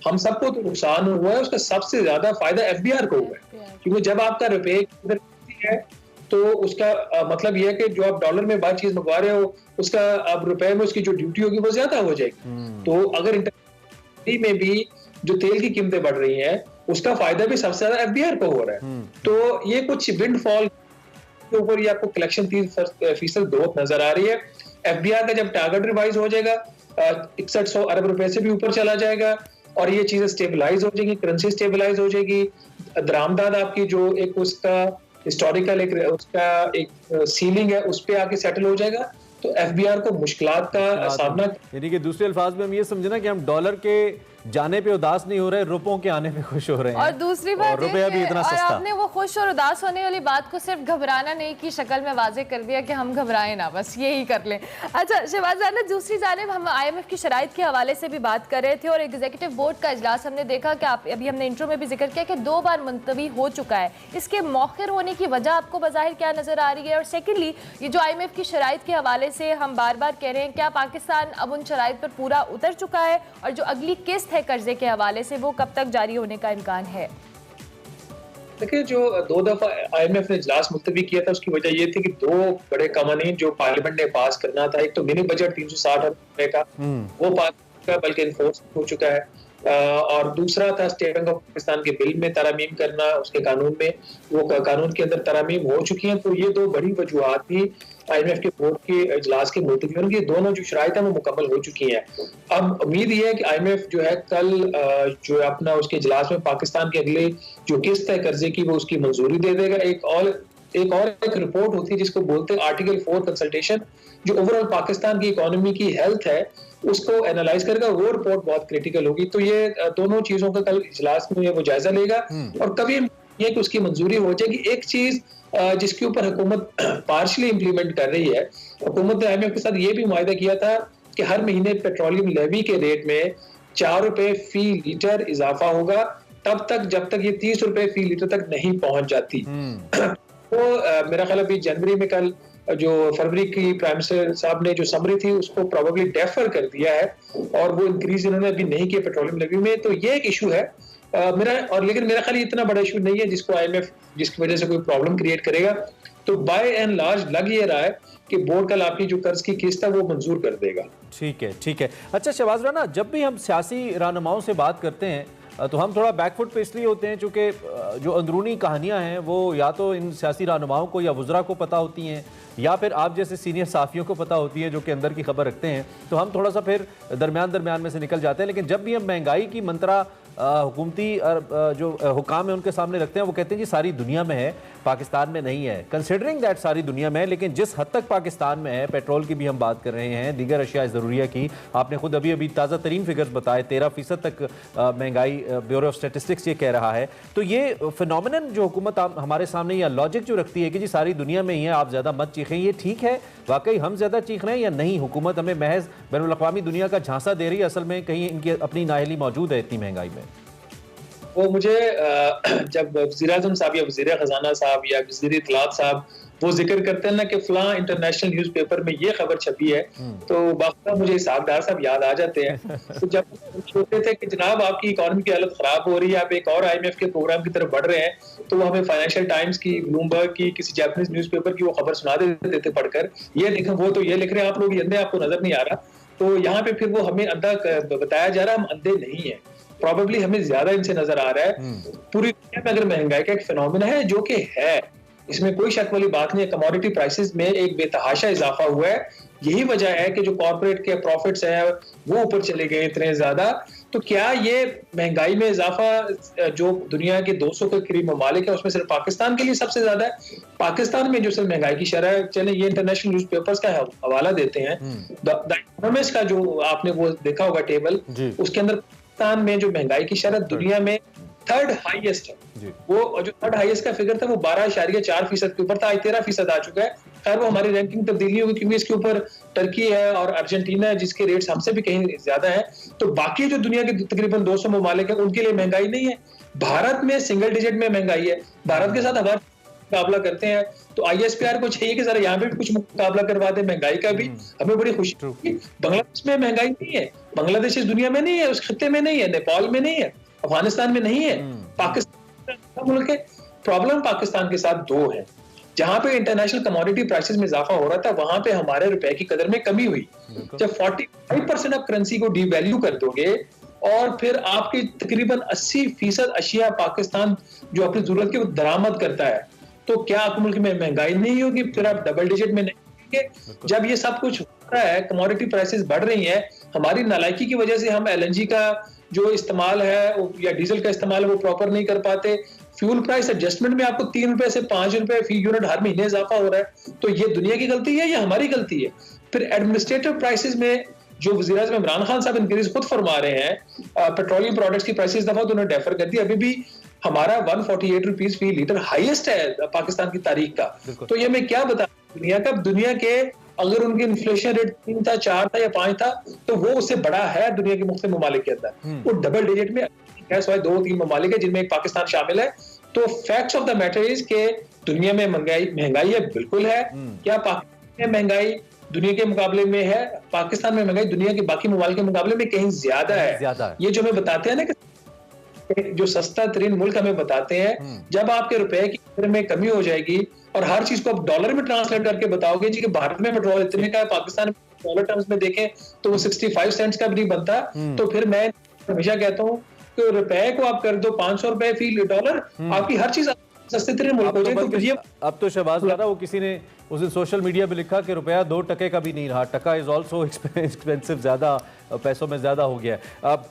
हम सबको तो नुकसान हुआ है, उसका सबसे ज्यादा फायदा FBR को हुआ है। क्योंकि जब आपका रुपए कदर है तो उसका मतलब यह है कि जो आप डॉलर में बात चीज मंगवा रहे हो उसका अब रुपए में उसकी जो ड्यूटी होगी वो ज्यादा हो जाएगी। तो अगर इंटरनेशनली में भी जो तेल की कीमतें बढ़ रही हैं उसका फायदा भी सबसे ज्यादा FBR को हो रहा है। तो ये कुछ विंडफॉल के ऊपर ये आपको कलेक्शन 30% ग्रोथ नजर आ रही है। FBR का जब टारगेट रिवाइज हो जाएगा 6100 अरब रुपए से भी ऊपर चला जाएगा और ये चीजें स्टेबलाइज हो जाएगी, करेंसी स्टेबलाइज हो जाएगी, दरामदाद आपकी जो एक उसका हिस्टोरिकल उसका एक सीलिंग है उस पे आके सेटल हो जाएगा। तो FBR को मुश्किलात का सामना, यानी कि दूसरे अल्फाज में हम ये समझना कि हम डॉलर के जाने पे उदास नहीं हो रहे, रुपयों के आने पे खुश हो रहे हैं। और दूसरी बात रुपया भी इतना सस्ता। आपने वो खुश और उदास होने वाली बात को सिर्फ घबराना नहीं की शक्ल में वाजे कर दिया कि हम घबराएं ना, बस यही कर लें। अच्छा शहबाज अहमद, दूसरी जानिब हम IMF की शराइत के हवाले से भी बात कर रहे थे और एग्जीक्यूटिव बोर्ड का इजलास हमने देखा कि आप अभी हमने इंट्रो में भी जिक्र किया कि 2 बार मुलतवी हो चुका है। इसके मौखिर होने की वजह आपको बज़ाहिर क्या नजर आ रही है? और सेकेंडली ये जो IMF की शराइत के हवाले से हम बार बार कह रहे हैं, क्या पाकिस्तान अब उन शराइत पर पूरा उतर चुका है और जो अगली किस्त है कर्जे के हवाले से वो कब तक जारी होने का इम्कान है? देखिए, जो 2 दफा IMF ने इजलास मुलतवी किया था उसकी वजह ये थी कि 2 बड़े कानून जो पार्लियामेंट ने पास करना था, एक तो मिनी बजट 360 अरब रुपए का वो पास का बल्कि इन्फोर्स हो चुका है, और दूसरा था स्टेट बैंक ऑफ पाकिस्तान के बिल में तरमीम करना, उसके कानून में वो कानून के अंदर तरमीम हो चुकी हैं। तो ये 2 बड़ी वजूहत थी IMF के बोर्ड के इजलास के मुलतवी होने की। दोनों जो शराइत है वो मुकम्मल हो चुकी हैं। अब उम्मीद ये है कि IMF जो है कल जो अपना उसके इजलास में पाकिस्तान के अगले जो किस्त है कर्जे की वो उसकी मंजूरी दे देगा। एक रिपोर्ट होती है जिसको बोलते हैं आर्टिकल 4 कंसल्टेशन, जो ओवरऑल पाकिस्तान की इकोनॉमी की हेल्थ है उसको एनालाइज करेगा। वो रिपोर्ट बहुत क्रिटिकल होगी। तो ये दोनों चीजों का कल इजलास में वो जायजा लेगा और कभी ये कि उसकी मंजूरी हो जाएगी। एक चीज जिसके ऊपर हुकूमत पार्शली इंप्लीमेंट कर रही है, हुकूमत ने IMF के साथ ये भी मुआहिदा किया था कि हर महीने पेट्रोलियम लेवी के रेट में 4 रुपए फी लीटर इजाफा होगा तब तक जब तक ये 30 रुपए फी लीटर तक नहीं पहुंच जाती। तो मेरा ख्याल अभी जनवरी में कल जो फरवरी की प्राइम मिनिस्टर साहब ने जो समरी थी उसको प्रोबेबली डेफर कर दिया है और वो इंक्रीज इन्होंने अभी नहीं किया पेट्रोलियम लेवी में। तो ये एक इशू है लेकिन मेरा ख्याल इतना बड़ा इशू नहीं है जिसको IMF जिसकी वजह से कोई प्रॉब्लम क्रिएट करेगा। तो बाय एंड लार्ज लग ये रहा है कि बोर्ड कल आपकी जो कर्ज की किस्त है वो मंजूर कर देगा। ठीक है, ठीक है। अच्छा शहबाज राना, जब भी हम सियासी रहनुमाओं से बात करते हैं तो हम थोड़ा बैकफुट पे इसलिए होते हैं चूँकि जो अंदरूनी कहानियाँ हैं वो या तो इन सियासी रहनुमाओं को या वुज़रा को पता होती हैं या फिर आप जैसे सीनियर साफ़ियों को पता होती है जो कि अंदर की खबर रखते हैं। तो हम थोड़ा सा फिर दरमियान में से निकल जाते हैं। लेकिन जब भी हम महंगाई की मंत्रा हुकूमती जो हुकाम है उनके सामने रखते हैं वो कहते हैं जी सारी दुनिया में है, पाकिस्तान में नहीं है। कंसिडरिंग दैट सारी दुनिया में है, लेकिन जिस हद तक पाकिस्तान में है, पेट्रोल की भी हम बात कर रहे हैं, दीगर अशिया ज़रूरिया की, आपने खुद अभी ताज़ा तरीन फिगर्स बताए, 13% तक महंगाई ब्यूरो ऑफ स्टैटिस्टिक्स ये कह रहा है। तो ये फिनोमिनन जो हुकूमत हमारे सामने या लॉजिक जो रखती है कि जी सारी दुनिया में ही है, आप ज़्यादा मत चीखें, ये ठीक है? वाकई हम ज़्यादा चीख रहे हैं या नहीं? हुकूमत हमें महज बैनुल-अक़वामी दुनिया का झांसा दे रही है, असल में कहीं इनकी अपनी नाअहली मौजूद है इतनी महंगाई में? वो मुझे जब वज़ीर-ए-आज़म साहब या वज़ीर-ए-ख़ज़ाना साहब या वज़ीर-ए-इत्तलात साहब वो जिक्र करते हैं ना कि फलां इंटरनेशनल न्यूज़पेपर में ये खबर छपी है, तो बाकायदा मुझे इसहाक़ साहब याद आ जाते हैं। तो जब सोचते थे कि जनाब आपकी इकॉनमी की हालत ख़राब हो रही है, आप एक और IMF के प्रोग्राम की तरफ बढ़ रहे हैं, तो वो हमें फाइनेंशियल टाइम्स की, ब्लूमबर्ग की, किसी जापानीज न्यूज़पेपर की वो खबर सुना देते थे पढ़कर, ये लिखें वो तो ये लिख रहे हैं आप लोग, ये अंधे आपको नजर नहीं आ रहा। तो यहाँ पे फिर वो हमें अंधा बताया जा रहा है, हम अंधे नहीं है, प्रॉबेबली हमें ज्यादा इनसे नजर आ रहा है। पूरी दुनिया में अगर महंगाई का एक फिनोमिना है जो कि है, इसमें कोई शक वाली बात नहीं है, कमोडिटी प्राइसेस में एक बेतहाशा इजाफा हुआ है। यही वजह है कि जो कॉर्पोरेट के प्रॉफिट्स हैं वो ऊपर चले गए इतने ज्यादा। तो क्या ये महंगाई में इजाफा जो दुनिया के 200 के करीब ममालिक है उसमें सिर्फ पाकिस्तान के लिए सबसे ज्यादा है? पाकिस्तान में जो सिर्फ महंगाई की शरह, चले ये इंटरनेशनल न्यूज़पेपर्स का हवाला देते हैं, द इकोनॉमिस्ट का जो आपने वो देखा होगा टेबल, उसके अंदर पाकिस्तान में जो महंगाई की शरह दुनिया में 3rd हाईएस्ट है। वो जो 3rd हाईएस्ट का फिगर था वो 12.4% के ऊपर था, आज 13% आ चुका है। खैर वो हमारी रैंकिंग तब्दीली होगी क्योंकि इसके ऊपर टर्की है और अर्जेंटीना है जिसके रेट्स हमसे भी कहीं ज्यादा है। तो बाकी जो दुनिया के तकरीबन 200 ममालिक है उनके लिए महंगाई नहीं है। भारत में सिंगल डिजिट में महंगाई है, भारत के साथ हमारा मुकाबला करते हैं, तो ISPR को चाहिए कि जरा यहाँ पे भी कुछ मुकाबला करवा दे महंगाई का भी। हमें बड़ी खुशी है। बांग्लादेश में महंगाई नहीं है, बांग्लादेश इस दुनिया में नहीं है, उस खत्ते में नहीं है, नेपाल में नहीं है, अफगानिस्तान में नहीं है, पाकिस्तान मुल्क है। प्रॉब्लम पाकिस्तान के साथ दो है, जहां पे इंटरनेशनल कमोडिटी प्राइसेस में इजाफा हो रहा था, वहां पे हमारे रुपए की कदर में कमी हुई। जब 45% आप करेंसी को डीवैल्यू कर दोगे और फिर आपकी तकरीबन 80% अशिया पाकिस्तान जो अपनी जरूरत की दरामद करता है, तो क्या आपके मुल्क में महंगाई नहीं होगी? फिर आप डबल डिजिट में नहीं होंगे। जब ये सब कुछ हो रहा है, कमोडिटी प्राइसेस बढ़ रही हैं, हमारी नालायकी की वजह से हम LNG का जो इस्तेमाल है या डीजल का इस्तेमाल है वो प्रॉपर नहीं कर पाते। फ्यूल प्राइस एडजस्टमेंट में आपको 3 रुपए से 5 रुपए फी यूनिट हर महीने इजाफा हो रहा है, तो ये दुनिया की गलती है या हमारी गलती है? फिर एडमिनिस्ट्रेटिव प्राइसेस में जो वज़ीर आज़म इमरान खान साहब इंक्रीज खुद फरमा रहे हैं, पेट्रोलियम प्रोडक्ट्स की प्राइसेस दफा तो उन्होंने डेफर कर दी, अभी भी हमारा 148 रुपीज फी लीटर हाईएस्ट है पाकिस्तान की तारीख का। तो ये मैं क्या बता दुनिया का, दुनिया के अगर उनके इन्फ्लेशन रेट 3 था, 4 था या 5 था, तो वो उससे बड़ा है दुनिया के मुख्तलिफ ममालिक के अंदर। वो डबल डिजिट में है, सिवाय 2-3 ममालिक है जिनमें एक पाकिस्तान शामिल है। तो facts of the matter is के दुनिया में महंगाई है, बिल्कुल है। क्या पाकिस्तान में महंगाई दुनिया के मुकाबले में है? पाकिस्तान में महंगाई दुनिया के बाकी ममालिक के मुकाबले में कहीं ज्यादा है। ये जो हमें बताते हैं ना कि जो सस्ता तरीन मुल्क हमें बताते हैं, जब आपके रुपए की कदर में कमी हो जाएगी और हर चीज को आप डॉलर में ट्रांसलेट करके बताओगे जी कि भारत में पेट्रोल इतने का है, पाकिस्तान में डॉलर टर्म्स में देखें तो वो 65 सेंट्स का भी नहीं बनता। तो फिर मैं हमेशा कहता हूँ कि रुपए को आप कर दो 500 रुपए फी डॉलर, आपकी हर चीज सस्ते तरीन मुल्क हो जाए। तो फिर अब तो शहबाज राना, वो किसी ने उस दिन सोशल मीडिया पे लिखा कि रुपया 2 टके का भी नहीं रहा, टका इज ऑल्सो एक्सपेंसिव, ज्यादा पैसों में ज्यादा हो गया। अब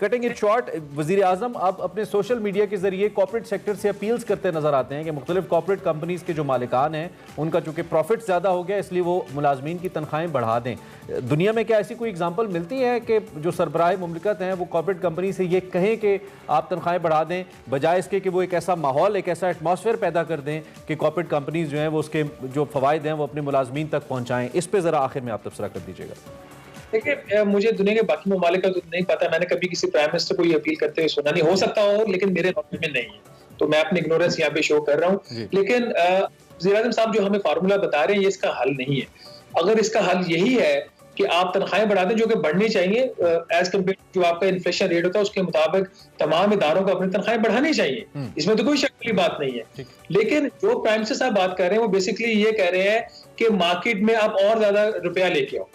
कटिंग इट शॉर्ट, वजीर आजम आप अपने सोशल मीडिया के जरिए कॉर्पोरेट सेक्टर से अपील्स करते नजर आते हैं कि मुख्तलिफ कॉर्पोरेट कंपनीज के जो मालिकान हैं उनका चूंकि प्रॉफिट ज्यादा हो गया, इसलिए वो मुलाजमीन की तनख्वाहें बढ़ा दें। दुनिया में क्या ऐसी कोई एग्जाम्पल मिलती है कि जो सरबराह मुमलिकत हैं वो कॉर्पोरेट कंपनी से ये कहें कि आप तनख्वाहें बढ़ा दें, बजाय इसके कि वो एक ऐसा माहौल, एक ऐसा एटमॉस्फेयर पैदा कर दें कि कॉर्पोरेट कंपनीज जो हैं वो उसके जो फवायद हैं वो अपने मुलाजमीन तक पहुंचाएं? इस पे जरा आखिर में आप तबसरा कर दीजिएगा। देखिए, मुझे दुनिया के बाकी ममालिक का तो नहीं पता, मैंने कभी किसी प्राइम मिनिस्टर को ये अपील करते हुए सुना नहीं, हो सकता हो लेकिन मेरे नॉलेज में नहीं है, तो मैं अपनी इग्नोरेंस यहाँ पे शो कर रहा हूँ। लेकिन वज़ीर आज़म साहब जो हमें फार्मूला बता रहे हैं ये इसका हल नहीं है। अगर इसका हल यही है कि आप तनख्वाहें बढ़ा दें जो कि बढ़नी चाहिए एज कम्पेयर जो आपका इन्फ्लेशन रेट होता है उसके मुताबिक तमाम इदारों को अपनी तनख्वाहें बढ़ानी चाहिए, इसमें तो कोई शक वाली बात नहीं है। लेकिन जो प्राइम मिनिस्टर साहब बात कर रहे हैं वो बेसिकली ये कह रहे हैं कि मार्केट में आप और ज्यादा रुपया लेके आओ।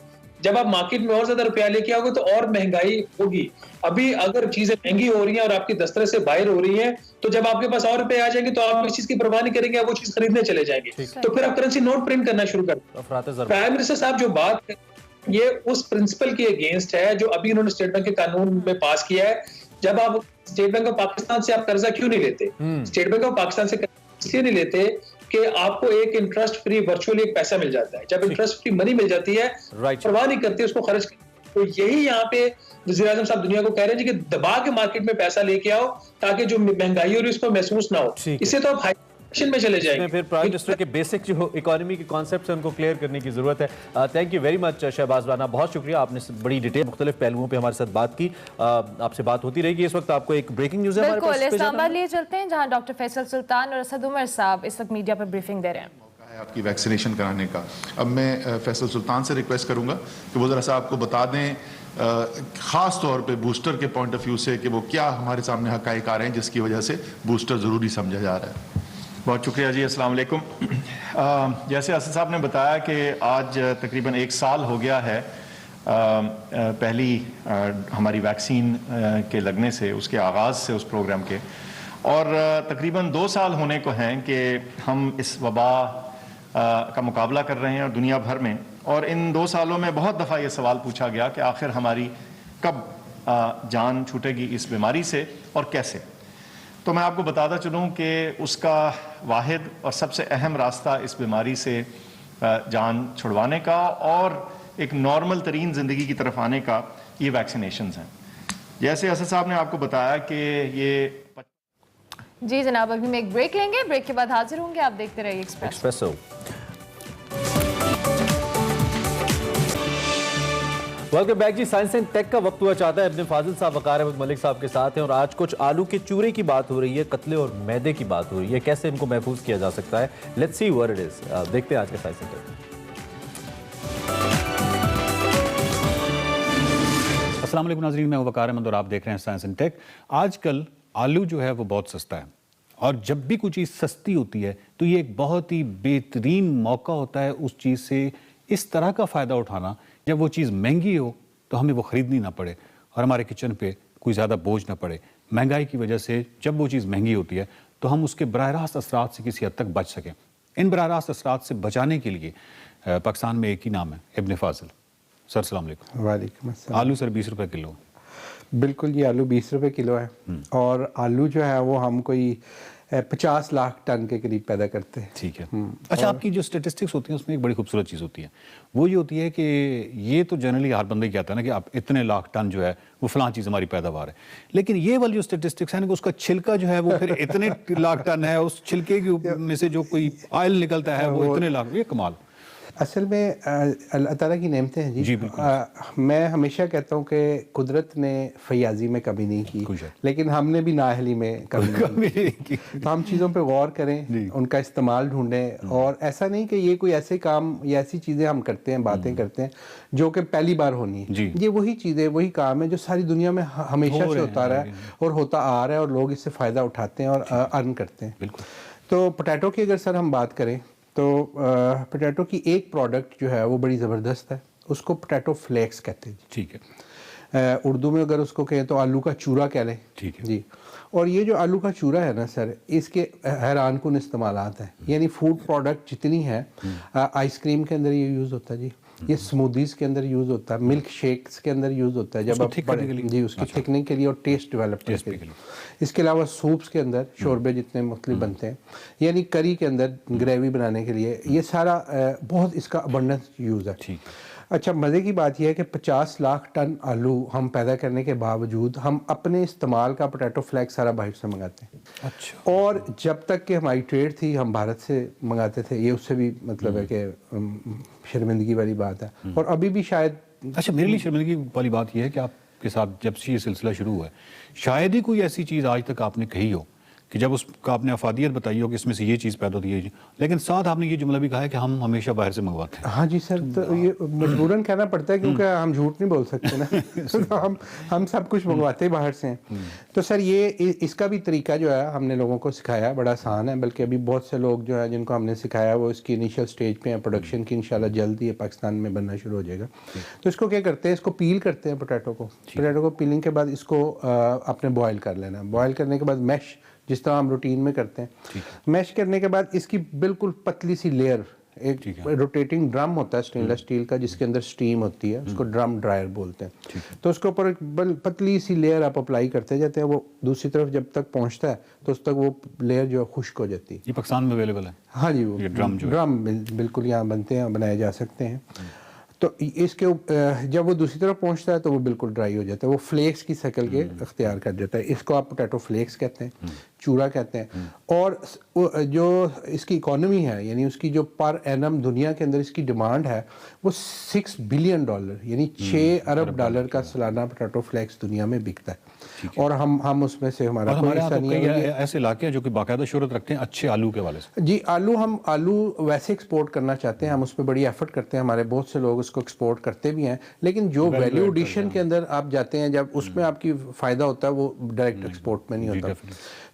जब आप मार्केट में और ज्यादा रुपया लेके आओगे तो और महंगाई होगी। अभी अगर चीजें महंगी हो रही हैं और आपकी दस्तरस से बाहर हो रही हैं, तो जब आपके पास और रुपए आ जाएंगे तो आप इस चीज की परवाह नहीं करेंगे, आप वो चीज खरीदने चले जाएंगे, तो फिर आप करेंसी नोट प्रिंट करना शुरू कर दें। प्राइम मिनिस्टर साहब जो बात ये उस प्रिंसिपल के अगेंस्ट है जो अभी उन्होंने स्टेट बैंक के कानून में पास किया है। जब आप स्टेट बैंक ऑफ पाकिस्तान से आप कर्जा क्यों नहीं लेते? स्टेट बैंक ऑफ पाकिस्तान से इसलिए नहीं लेते कि आपको एक इंटरेस्ट फ्री वर्चुअली एक पैसा मिल जाता है। जब इंटरेस्ट फ्री मनी मिल जाती है, परवाह नहीं करते उसको खर्च। तो यही यहाँ पे वज़ीर आज़म साहब दुनिया को कह रहे हैं कि दबा के मार्केट में पैसा लेके आओ ताकि जो महंगाई हो रही है उसको महसूस ना हो। इससे तो आप में चले जाएंगे। फिर प्राइम मिनिस्टर के बेसिक जो इकोनॉमी के कॉन्सेप्ट है उनको क्लियर करने की जरूरत है। Thank you very much Shahbaz Rana, बहुत शुक्रिया, आपने बड़ी डिटेल मुख्तलिफ पहलुओं पे हमारे साथ बात की। आपसे बात होती रहेगी। इस वक्त आपको एक ब्रेकिंग न्यूज़ है हमारे पास, इस्लामाबाद लिए चलते हैं जहां डॉक्टर फैसल सुल्तान और असद उमर साहब इस वक्त मीडिया पर ब्रीफिंग दे रहे हैं आपकी वैक्सीनेशन कराने का। अब मैं फैसल सुल्तान से रिक्वेस्ट करूंगा कि वो ज़रा सा आपको बता दें ख़ास तौर पे बूस्टर के पॉइंट ऑफ व्यू से कि वो क्या हमारे सामने हक़ाइक़ आ रहे हैं जिसकी वजह से बूस्टर ज़रूरी समझा जा रहा है। बहुत शुक्रिया जी, अस्सलाम वालेकुम। जैसे असद साहब ने बताया कि आज तकरीबन 1 साल हो गया है पहली हमारी वैक्सीन के लगने से, उसके आगाज़ से, उस प्रोग्राम के, और तकरीबन 2 साल होने को हैं कि हम इस वबा का मुकाबला कर रहे हैं और दुनिया भर में। और इन 2 सालों में बहुत दफ़ा ये सवाल पूछा गया कि आखिर हमारी कब जान छूटेगी इस बीमारी से और कैसे। तो मैं आपको बताता चलूँ कि उसका वाहिद और सबसे अहम रास्ता इस बीमारी से जान छुड़वाने का और एक नॉर्मल तरीन ज़िंदगी की तरफ आने का ये वैक्सीनेशंस हैं। जैसे असद साहब ने आपको बताया कि ये जी जनाब, अभी मैं एक ब्रेक लेंगे, ब्रेक के बाद हाजिर होंगे, आप देखते रहिए एक्सप्रेसो। वेलकम बैक जी। साइंस एंड टेक का वक्त हुआ चाहता है। इब्ने फाजिल साहब, वकार अहमद मलिक साहब के साथ हैं और आज कुछ आलू के चूरे की बात हो रही है, कतले और मैदे की बात हो रही है, कैसे इनको महफूज किया जा सकता है। Let's see what it is. देखते हैं आज का साइंस एंड टेक। अस्सलाम वालेकुम नाज़रीन, मैं वकार अहमद और आप देख रहे हैं साइंस एंड टेक। आजकल आलू जो है वो बहुत सस्ता है और जब भी कोई चीज़ सस्ती होती है तो ये एक बहुत ही बेहतरीन मौका होता है उस चीज़ से इस तरह का फ़ायदा उठाना, जब वो चीज़ महंगी हो तो हमें वो ख़रीदनी ना पड़े और हमारे किचन पे कोई ज़्यादा बोझ ना पड़े। महंगाई की वजह से जब वो चीज़ महंगी होती है तो हम उसके बराह रास्त असरात से किसी हद तक बच सकें। इन बराह रास्त असरात से बचाने के लिए पाकिस्तान में एक ही नाम है, इब्ने फाजिल। सर अस्सलाम वालेकुम। वालेकुम अस्सलाम। आलू सर 20 रुपए किलो। बिल्कुल, ये आलू 20 रुपए किलो है और आलू जो है वो हम कोई 50 लाख टन के करीब पैदा करते हैं। ठीक है। अच्छा, आपकी जो स्टेटिस्टिक्स होती हैं उसमें एक बड़ी खूबसूरत चीज़ होती है, वो ये होती है कि ये तो जनरली हर बंदे कहता है ना कि आप इतने लाख टन जो है वो फलां चीज़ हमारी पैदावार है, लेकिन ये वाली जो स्टेटिस्टिक्स है ना कि उसका छिलका जो है वो फिर इतने लाख टन है, उस छिलके के में से जो कोई ऑयल निकलता है वो इतने लाख, ये कमाल। असल में अल्लाह ताला की नेमतें हैं जी। मैं हमेशा कहता हूँ कि कुदरत ने फयाजी में कभी नहीं की, लेकिन हमने भी नाअहली में कभी नहीं की। तो हम चीज़ों पे गौर करें, उनका इस्तेमाल ढूंढें और ऐसा नहीं कि ये कोई ऐसे काम या ऐसी चीज़ें हम करते हैं, बातें करते हैं जो कि पहली बार होनी है। ये वही चीज़ें, वही काम है जो सारी दुनिया में हमेशा से होता रहा है और होता आ रहा है और लोग इससे फ़ायदा उठाते हैं और अर्न करते हैं। बिल्कुल। तो पोटैटो की अगर सर हम बात करें तो पोटैटो की एक प्रोडक्ट जो है वो बड़ी ज़बरदस्त है, उसको पोटैटो फ्लेक्स कहते हैं। ठीक है। उर्दू में अगर उसको कहें तो आलू का चूरा कह लें। ठीक है जी। और ये जो आलू का चूरा है ना सर, इसके हैरान कुन इस्तेमालात हैं। यानी फूड प्रोडक्ट जितनी है, आइसक्रीम के अंदर ये यूज़ होता है जी, ये स्मूदीज़ के अंदर यूज़ होता है, मिल्क शेक्स के अंदर यूज़ होता है जब आप जी उसकी थिकनिंग के लिए और टेस्ट डेवलप करने के लिए। इसके अलावा सूप्स के अंदर शोरबे जितने मुख्तलिफ बनते हैं, यानी करी के अंदर ग्रेवी बनाने के लिए, ये सारा बहुत इसका अबंडेंस यूज़ है। ठीक। अच्छा, मज़े की बात यह है कि 50 लाख टन आलू हम पैदा करने के बावजूद हम अपने इस्तेमाल का पोटैटो फ्लैक्स सारा बाहर से मंगाते हैं। अच्छा। और जब तक कि हमारी ट्रेड थी हम भारत से मंगाते थे, ये उससे भी मतलब है कि शर्मिंदगी वाली बात है और अभी भी शायद। अच्छा, मेरे लिए शर्मिंदगी वाली बात यह है कि आपके साथ जब से ये सिलसिला शुरू हुआ है शायद ही कोई ऐसी चीज़ आज तक आपने कही हो कि जब उसका आपने अफादियत बताई हो कि इसमें से ये चीज़ पैदा होती है, लेकिन साथ आपने ये जुमला भी कहा है कि हम हमेशा बाहर से मंगवाते हैं। हाँ जी सर, तो ये मजबूरन कहना पड़ता है क्योंकि हम झूठ नहीं बोल सकते ना। तो हम सब कुछ मंगवाते हैं बाहर से। तो सर ये इसका भी तरीका जो है हमने लोगों को सिखाया, बड़ा आसान है, बल्कि अभी बहुत से लोग जो है जिनको हमने सिखाया वो इसकी इनिशियल स्टेज पे हैं, प्रोडक्शन की इंशाल्लाह जल्द ही पाकिस्तान में बनना शुरू हो जाएगा। तो इसको क्या करते हैं, इसको पील करते हैं पोटैटो को पीलिंग के बाद इसको आपने बॉयल कर लेना। बॉयल करने के बाद मैश जिस तरह हम रूटीन में करते हैं, मैश करने के बाद इसकी बिल्कुल पतली सी लेयर, एक रोटेटिंग ड्रम होता है स्टेनलेस स्टील का जिसके अंदर स्टीम होती है, उसको ड्रम ड्रायर बोलते हैं। तो उसके ऊपर एक पतली सी लेयर आप अप्लाई करते जाते हैं, वो दूसरी तरफ जब तक पहुंचता है तो उस तक वो लेयर जो है खुश्क हो जाती है। ये पाकिस्तान में अवेलेबल है? हाँ जी, वो ड्रम बिल्कुल यहाँ बनते हैं, बनाए जा सकते हैं। तो इसके जब वो दूसरी तरफ पहुंचता है तो वो बिल्कुल ड्राई हो जाता है, वो फ्लेक्स की शक्ल के अख्तियार कर देता है। इसको आप पोटैटो फ्लेक्स कहते हैं, चूरा कहते हैं। और जो इसकी इकोनॉमी है, यानी उसकी जो पर एनम दुनिया के अंदर इसकी डिमांड है वो $6 बिलियन यानी 6 अरब डॉलर का सालाना पोटैटो फ्लेक्स दुनिया में बिकता है। और हम उसमें से हमारा कोई हिस्सा नहीं है। ऐसे इलाके हैं जो कि बाकायदा शोहरत रखते हैं अच्छे आलू के वाले से। जी, हम आलू वैसे एक्सपोर्ट करना चाहते हैं, हम उस पर बड़ी एफर्ट करते हैं, हमारे बहुत से लोग उसको एक्सपोर्ट करते भी हैं, लेकिन जो वैल्यू एडिशन के अंदर आप जाते हैं जब उसमें आपकी फ़ायदा होता है वो डायरेक्ट एक्सपोर्ट में नहीं होता।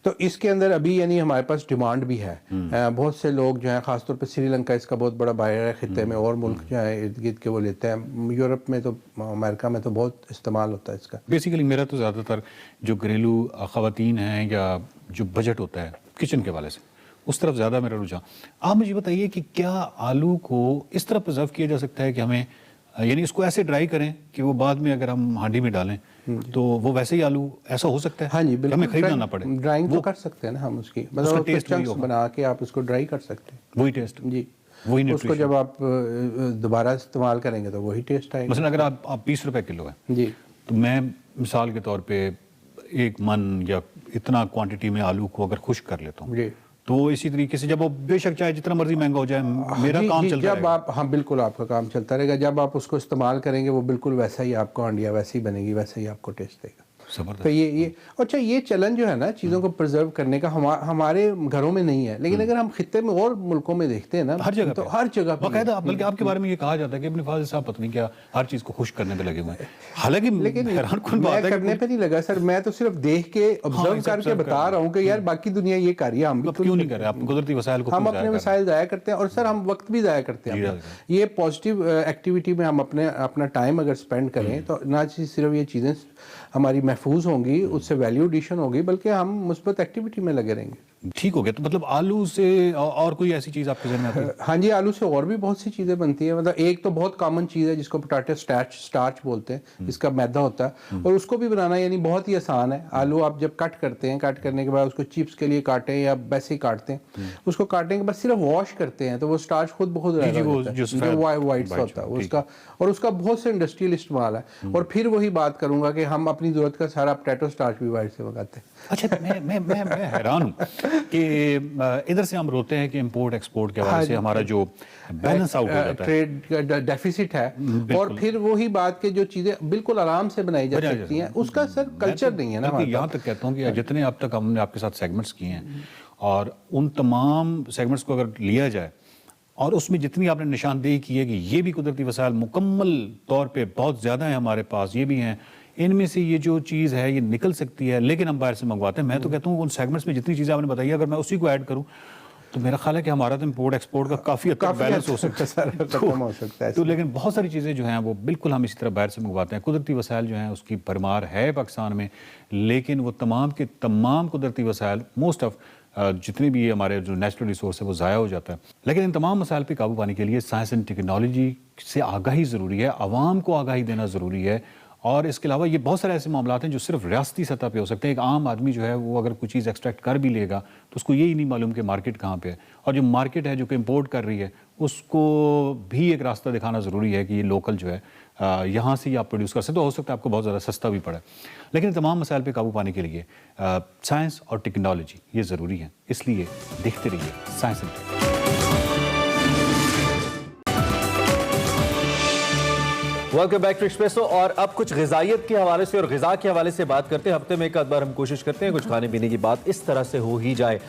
तो इसके अंदर अभी यानी हमारे पास डिमांड भी है। बहुत से लोग जो हैं, ख़ासतौर पर श्रीलंका इसका बहुत बड़ा बायर है ख़ित्ते में, और मुल्क जो है इर्द गिर्द के वो लेते हैं। यूरोप में तो, अमेरिका में तो बहुत इस्तेमाल होता है इसका। बेसिकली मेरा तो ज़्यादातर जो घरेलू ख़वातीन हैं या जो बजट होता है किचन के वाले से, उस तरफ ज़्यादा मेरा रुझान। आप मुझे बताइए कि क्या आलू को इस तरह प्रिजर्व किया जा सकता है कि हमें, यानी इसको ऐसे ड्राई करें कि वो बाद में अगर हम हांडी में डालें तो वो वैसे ही आलू ऐसा हो सकता है? हाँ जी, बिल्कुल। हमें खरीदना ना पड़े। ड्राइंग तो कर सकते हैं ना हम उसकी, मतलब टेस्ट चंक्स बना के आप उसको ड्राई कर सकते हैं। वही टेस्ट, जी वही उसको जब आप दोबारा इस्तेमाल करेंगे तो वही टेस्ट आएगा। मसलन अगर आप 20 रुपए किलो है जी, तो मैं मिसाल के तौर पे 1 मन या इतना क्वांटिटी में आलू को अगर खुश्क कर लेता हूँ तो वो इसी तरीके से जब वो बेशक चाहे जितना मर्जी महंगा हो जाए मेरा काम चलता जब आप, हाँ बिल्कुल आपका काम चलता रहेगा, जब आप उसको इस्तेमाल करेंगे वो बिल्कुल वैसा ही आपको अंडिया वैसी बनेगी, वैसा ही आपको टेस्ट देगा। तो ये अच्छा, ये चलन जो है ना चीज़ों को प्रिजर्व करने का हमारे घरों में नहीं है, लेकिन अगर हम खित्ते में और मुल्कों में देखते हैं ना हर जगह, तो हर जगह बाकायदा, बल्कि आपके बारे में ये कहा जाता है कि अपने फादर साहब पत्नी क्या हर चीज़ को खुश करने पे लगे हुए हैं। हालांकि लेकिन हैरानकुन बात है करने पे नहीं लगा सर, मैं तो सिर्फ देख के ऑब्जर्व करके बता रहा हूँ कि यार बाकी दुनिया ये कर रही है, हम भी क्यों नहीं कर रहे? आप कुदरती वसाइल को हम अपने वसाइल ज़ाया करते हैं, और सर हम वक्त भी ज़ाया करते हैं। ये पॉजिटिव एक्टिविटी में हम अपना टाइम अगर स्पेंड करें तो ना सिर्फ ये चीज़ें हमारी महफूज होंगी, उससे वैल्यू एडिशन होगी, बल्कि हम मुस्बत एक्टिविटी में लगे रहेंगे। ठीक हो गया। तो मतलब आलू से और कोई ऐसी चीज़ आपके ज़हन में आती है? हाँ जी, आलू से और भी बहुत सी चीज़ें बनती हैं। मतलब एक तो बहुत कॉमन चीज़ है जिसको पोटैटो स्टार्च बोलते हैं, इसका मैदा होता है, और उसको भी बनाना यानी बहुत ही आसान है। आलू आप जब कट करते हैं, कट करने के बाद उसको चिप्स के लिए काटें या वैसे ही काटते हैं, उसको काटने के बाद सिर्फ वॉश करते हैं तो वो स्टार्च खुद बहुत वाइट सा होता है उसका, और उसका बहुत से इंडस्ट्रियल इस्तेमाल है। और फिर वही बात करूंगा कि हम अपनी जरूरत का सारा पोटैटो स्टार्च भी वाइट से मंगाते हैं। अच्छा, मैं हैरान हूँ कि इधर से हम रोते हैं कि इंपोर्ट एक्सपोर्ट के हवाले से हमारा जो बैलेंस आउट हो जाता है, ट्रेड डेफिसिट है, और फिर वही बात के जो चीज़ें बिल्कुल आराम से बनाई जा सकती हैं उसका सर कल्चर नहीं है ना। यहाँ तक कहता हूँ कि जितने अब तक हमने आपके साथ सेगमेंट्स किए हैं, और उन तमाम सेगमेंट्स को अगर लिया जाए और उसमें जितनी आपने निशानदेही की है कि ये भी कुदरती वसाइल मुकम्मल तौर पे बहुत ज़्यादा है हमारे पास, ये भी हैं, इनमें से ये जो चीज़ है ये निकल सकती है, लेकिन हम बाहर से मंगवाते हैं। मैं तो कहता हूँ उन सेगमेंट्स में जितनी चीज़ें आपने बताई अगर मैं उसी को ऐड करूँ तो मेरा ख्याल है कि हमारा तो इम्पोर्ट एक्सपोर्ट का काफ़ी हद तक बैलेंस हो सकता है। तो लेकिन बहुत सारी चीज़ें जो हैं वो बिल्कुल हम इसी तरह बाहर से मंगवाते हैं। कुदरती वसाइल जो हैं उसकी भरमार है पाकिस्तान में, लेकिन वो तमाम के तमाम कुदरती वसाइल मोस्ट ऑफ जितने भी हमारे जो नेचुरल रिसोर्स है वो ज़ाया हो जाता है। लेकिन इन तमाम मसाइल पे काबू पाने के लिए साइंस एंड टेक्नोलॉजी से आगाही ज़रूरी है, आवाम को आगाही देना ज़रूरी है। और इसके अलावा ये बहुत सारे ऐसे मामला हैं जो सिर्फ रियासती सतह पे हो सकते हैं। एक आम आदमी जो है वो अगर कोई चीज़ एक्सट्रैक्ट कर भी लेगा तो उसको यही नहीं मालूम कि मार्केट कहाँ पे है, और जो मार्केट है जो कि इम्पोर्ट कर रही है उसको भी एक रास्ता दिखाना ज़रूरी है कि ये लोकल जो है यहाँ से ही आप प्रोड्यूस कर सकते हो। हो सकता है आपको बहुत ज़्यादा सस्ता भी पड़े, लेकिन तमाम मसाइल पे काबू पाने के लिए साइंस और टेक्नोलॉजी ये ज़रूरी है। इसलिए देखते रहिए science and tech. Welcome back to Expresso. और अब कुछ ग़िज़ाइयत के हवाले से और ग़िज़ा के हवाले से बात करते हैं। हफ्ते में एक आध बार हम कोशिश करते हैं कुछ खाने पीने की बात इस तरह से हो ही जाए।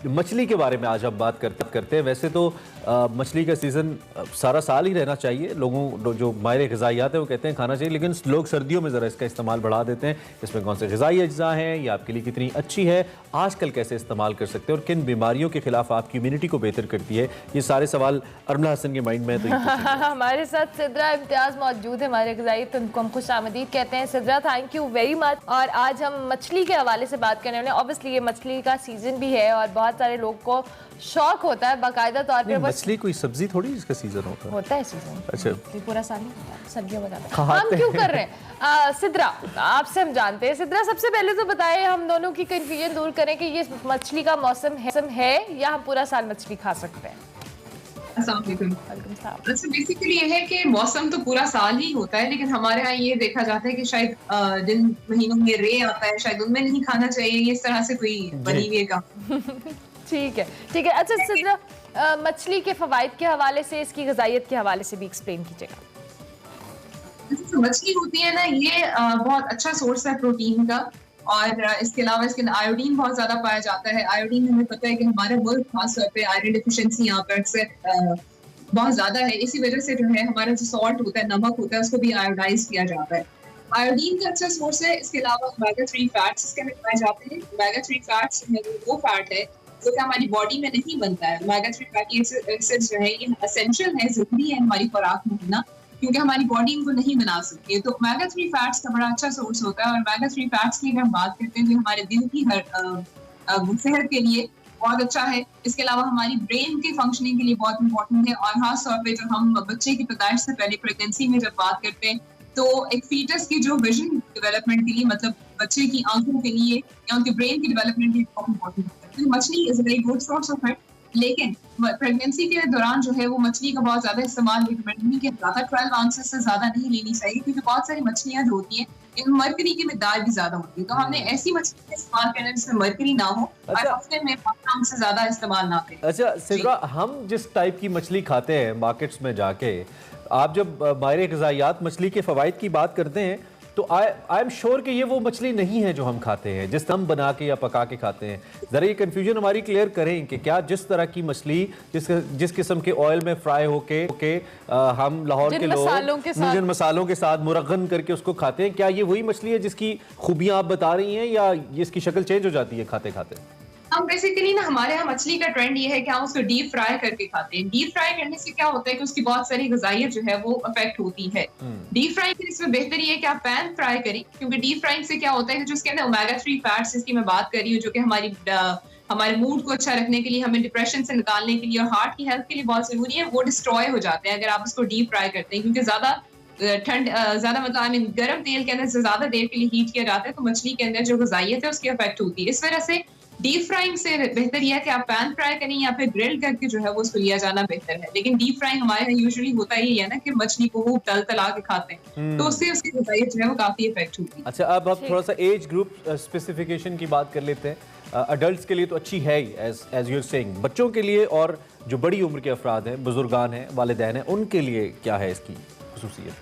मछली के बारे में आज हम बात करते हैं। वैसे तो मछली का सीज़न सारा साल ही रहना चाहिए, लोगों जो माहिर ग़िज़ाइयात है वो कहते हैं खाना चाहिए, लेकिन लोग सर्दियों में ज़रा इसका इस्तेमाल बढ़ा देते हैं। इसमें कौन से ग़िज़ाई अज्जा हैं, ये आपके लिए कितनी अच्छी है, आजकल कैसे इस्तेमाल कर सकते हैं, और किन बीमारियों के खिलाफ आपकी इम्यूनिटी को बेहतर करती है, ये सारे सवाल अरमला हसन के माइंड में। तो हमारे साथ सिद्रा इम्तियाज़ मौजूद है, हमारे ग़िज़ाई, तो उनको हम खुश आमदीद कहते हैं। Sidra, thank you very much. और आज हम मछली के हवाले से बात करने वाले हैं। ऑब्वियसली ये मछली का सीज़न भी है और बहुत सारे लोग को शौक होता है बाकायदा तौर पर। मछली कोई सब्जी थोड़ी जिसका सीजन होता है सीजन। अच्छा, पूरा साल नहीं होता, सब्जियां बताते हैं हम क्यों कर रहे हैं। सिद्रा, आपसे हम जानते हैं। सिद्रा, सबसे पहले तो बताएं, हम दोनों की कंफ्यूजन दूर करें कि ये मछली का मौसम है या हम पूरा साल मछली खा सकते हैं। अच्छा, बेसिकली ये है कि मौसम तो पूरा साल ही होता है, लेकिन हमारे यहाँ ये देखा जाता है कि शायद जिन महीनों में रे आता है शायद उनमें नहीं खाना चाहिए, ये इस तरह से कोई बनी हुई है। ठीक है, ठीक है। अच्छा सिद्रा, मछली के फवाइद के हवाले से, इसकी ग़िज़ाइयत के हवाले से भी एक्सप्लेन कीजिएगा। तो मछली होती है ना, ये बहुत अच्छा सोर्स है प्रोटीन का, और इसके अलावा इसके अंदर आयोडीन बहुत ज्यादा पाया जाता है। आयोडीन हमें पता है कि हमारे मुल्क खासतौर पे आयरन डिफिशिएंसी यहाँ पर अक्सर बहुत ज्यादा है। इसी वजह से जो है हमारा जो सॉल्ट होता है, नमक होता है, उसको भी आयोडाइज किया जाता है। आयोडीन का अच्छा सोर्स है। इसके अलावा ओमेगा 3 फैट्स इसके अंदर पाए जाते हैं। ओमेगा 3 फैट्स वो फैट है जो कि हमारी बॉडी में नहीं बनता है। ओमेगा 3 फैटी एसिड्स जो है ये एसेंशियल है, जरूरी है हमारी खुराक में होना, क्योंकि हमारी बॉडी इनको नहीं बना सकती है। तो ओमेगा 3 फैट्स का बड़ा अच्छा सोर्स होता है। और ओमेगा 3 फैट्स की अगर हम बात करते हैं तो हमारे दिल की सेहत के लिए बहुत अच्छा है। इसके अलावा हमारी ब्रेन के फंक्शनिंग के लिए बहुत इंपॉर्टेंट है। और खास तौर पे जब हम बच्चे की पैदाइश से पहले प्रेगनेंसी में जब बात करते हैं तो एक फीटस की जो विजन डेवलपमेंट के लिए, मतलब बच्चे की आंखों के लिए या उनके ब्रेन की डेवलपमेंट के लिए बहुत इंपॉर्टेंट है। तो मछली is a very good source of fat. लेकिन प्रेगनेंसी के दौरान जो है वो मछली का बहुत ज्यादा इस्तेमाल रिकमेंड नहीं किया जाता। 12 आउंसेस से ज्यादा नहीं लेनी चाहिए, क्योंकि बहुत सारी मछलियां जो होती हैं इनमें मरकरी की मिकदार भी ज्यादा होती है। तो हमने ऐसी मछली का इस्तेमाल करना जिसमें मरकरी ना हो और हफ्ते में 5 आउंस से ज्यादा इस्तेमाल ना करें। अच्छा सिद्रा, हम जिस टाइप की मछली खाते हैं मार्केट्स में जाके, आप जब माहिर ग़िज़ायात मछली के फ़वाइद की बात करते हैं तो आई एम श्योर कि ये वो मछली नहीं है जो हम खाते हैं, जिस हम बना के या पका के खाते हैं। ज़रा ये कन्फ्यूजन हमारी क्लियर करें कि क्या जिस तरह की मछली जिस किस्म के ऑयल में फ्राई होके हम लाहौर के लोग जिन मसालों के साथ मुरगन करके उसको खाते हैं, क्या ये वही मछली है जिसकी खूबियाँ आप बता रही हैं, या इसकी शक्ल चेंज हो जाती है खाते खाते? हम बेसिकली ना, हमारे यहाँ मछली का ट्रेंड ये है कि हम उसको डीप फ्राई करके खाते हैं। डीप फ्राई करने से क्या होता है कि उसकी बहुत सारी ग़िज़ाइयत जो है वो अफेक्ट होती है। डीप फ्राई के इसमें बेहतर ये है कि आप पैन फ्राई करें, क्योंकि डीप फ्राइंग से क्या होता है कि जो उसके अंदर ओमेगा 3 फैट्स जिसकी मैं बात कर रही हूँ, जो कि हमारे मूड को अच्छा रखने के लिए, हमें डिप्रेशन से निकालने के लिए और हार्ट की हेल्थ के लिए बहुत जरूरी है, वो डिस्ट्रॉय हो जाते हैं अगर आप उसको डीप फ्राई करते हैं। क्योंकि ज्यादा मतलब गर्म तेल के अंदर से ज्यादा देर के लिए हीट किया जाता है, तो मछली के अंदर जो ग़िज़ाइयत है उसकी अफेक्ट होती है। इस वजह से डीप फ्राइंग से बेहतर यह है कि आप पैन फ्राई करें या फिर ग्रिल करके जो है वो उसको लिया जाना बेहतर है। लेकिन डीप फ्राइंग हमारे यहाँ यूजुअली होता ही है ना कि मछली को वो तला के खाते हैं, तो उससे उसकी ग़िज़ाइयत जो है वो काफी इफेक्ट होती है। अच्छा, अब हम थोड़ा सा एज ग्रुप स्पेसिफिकेशन की बात कर लेते हैं। अडल्ट्स के लिए तो अच्छी है ही, एज यू आर सेइंग, बच्चों के लिए और जो बड़ी उम्र के अफराद हैं, बुजुर्गान हैं, वालिदैन हैं, उनके लिए क्या है इसकी खुसूसियत?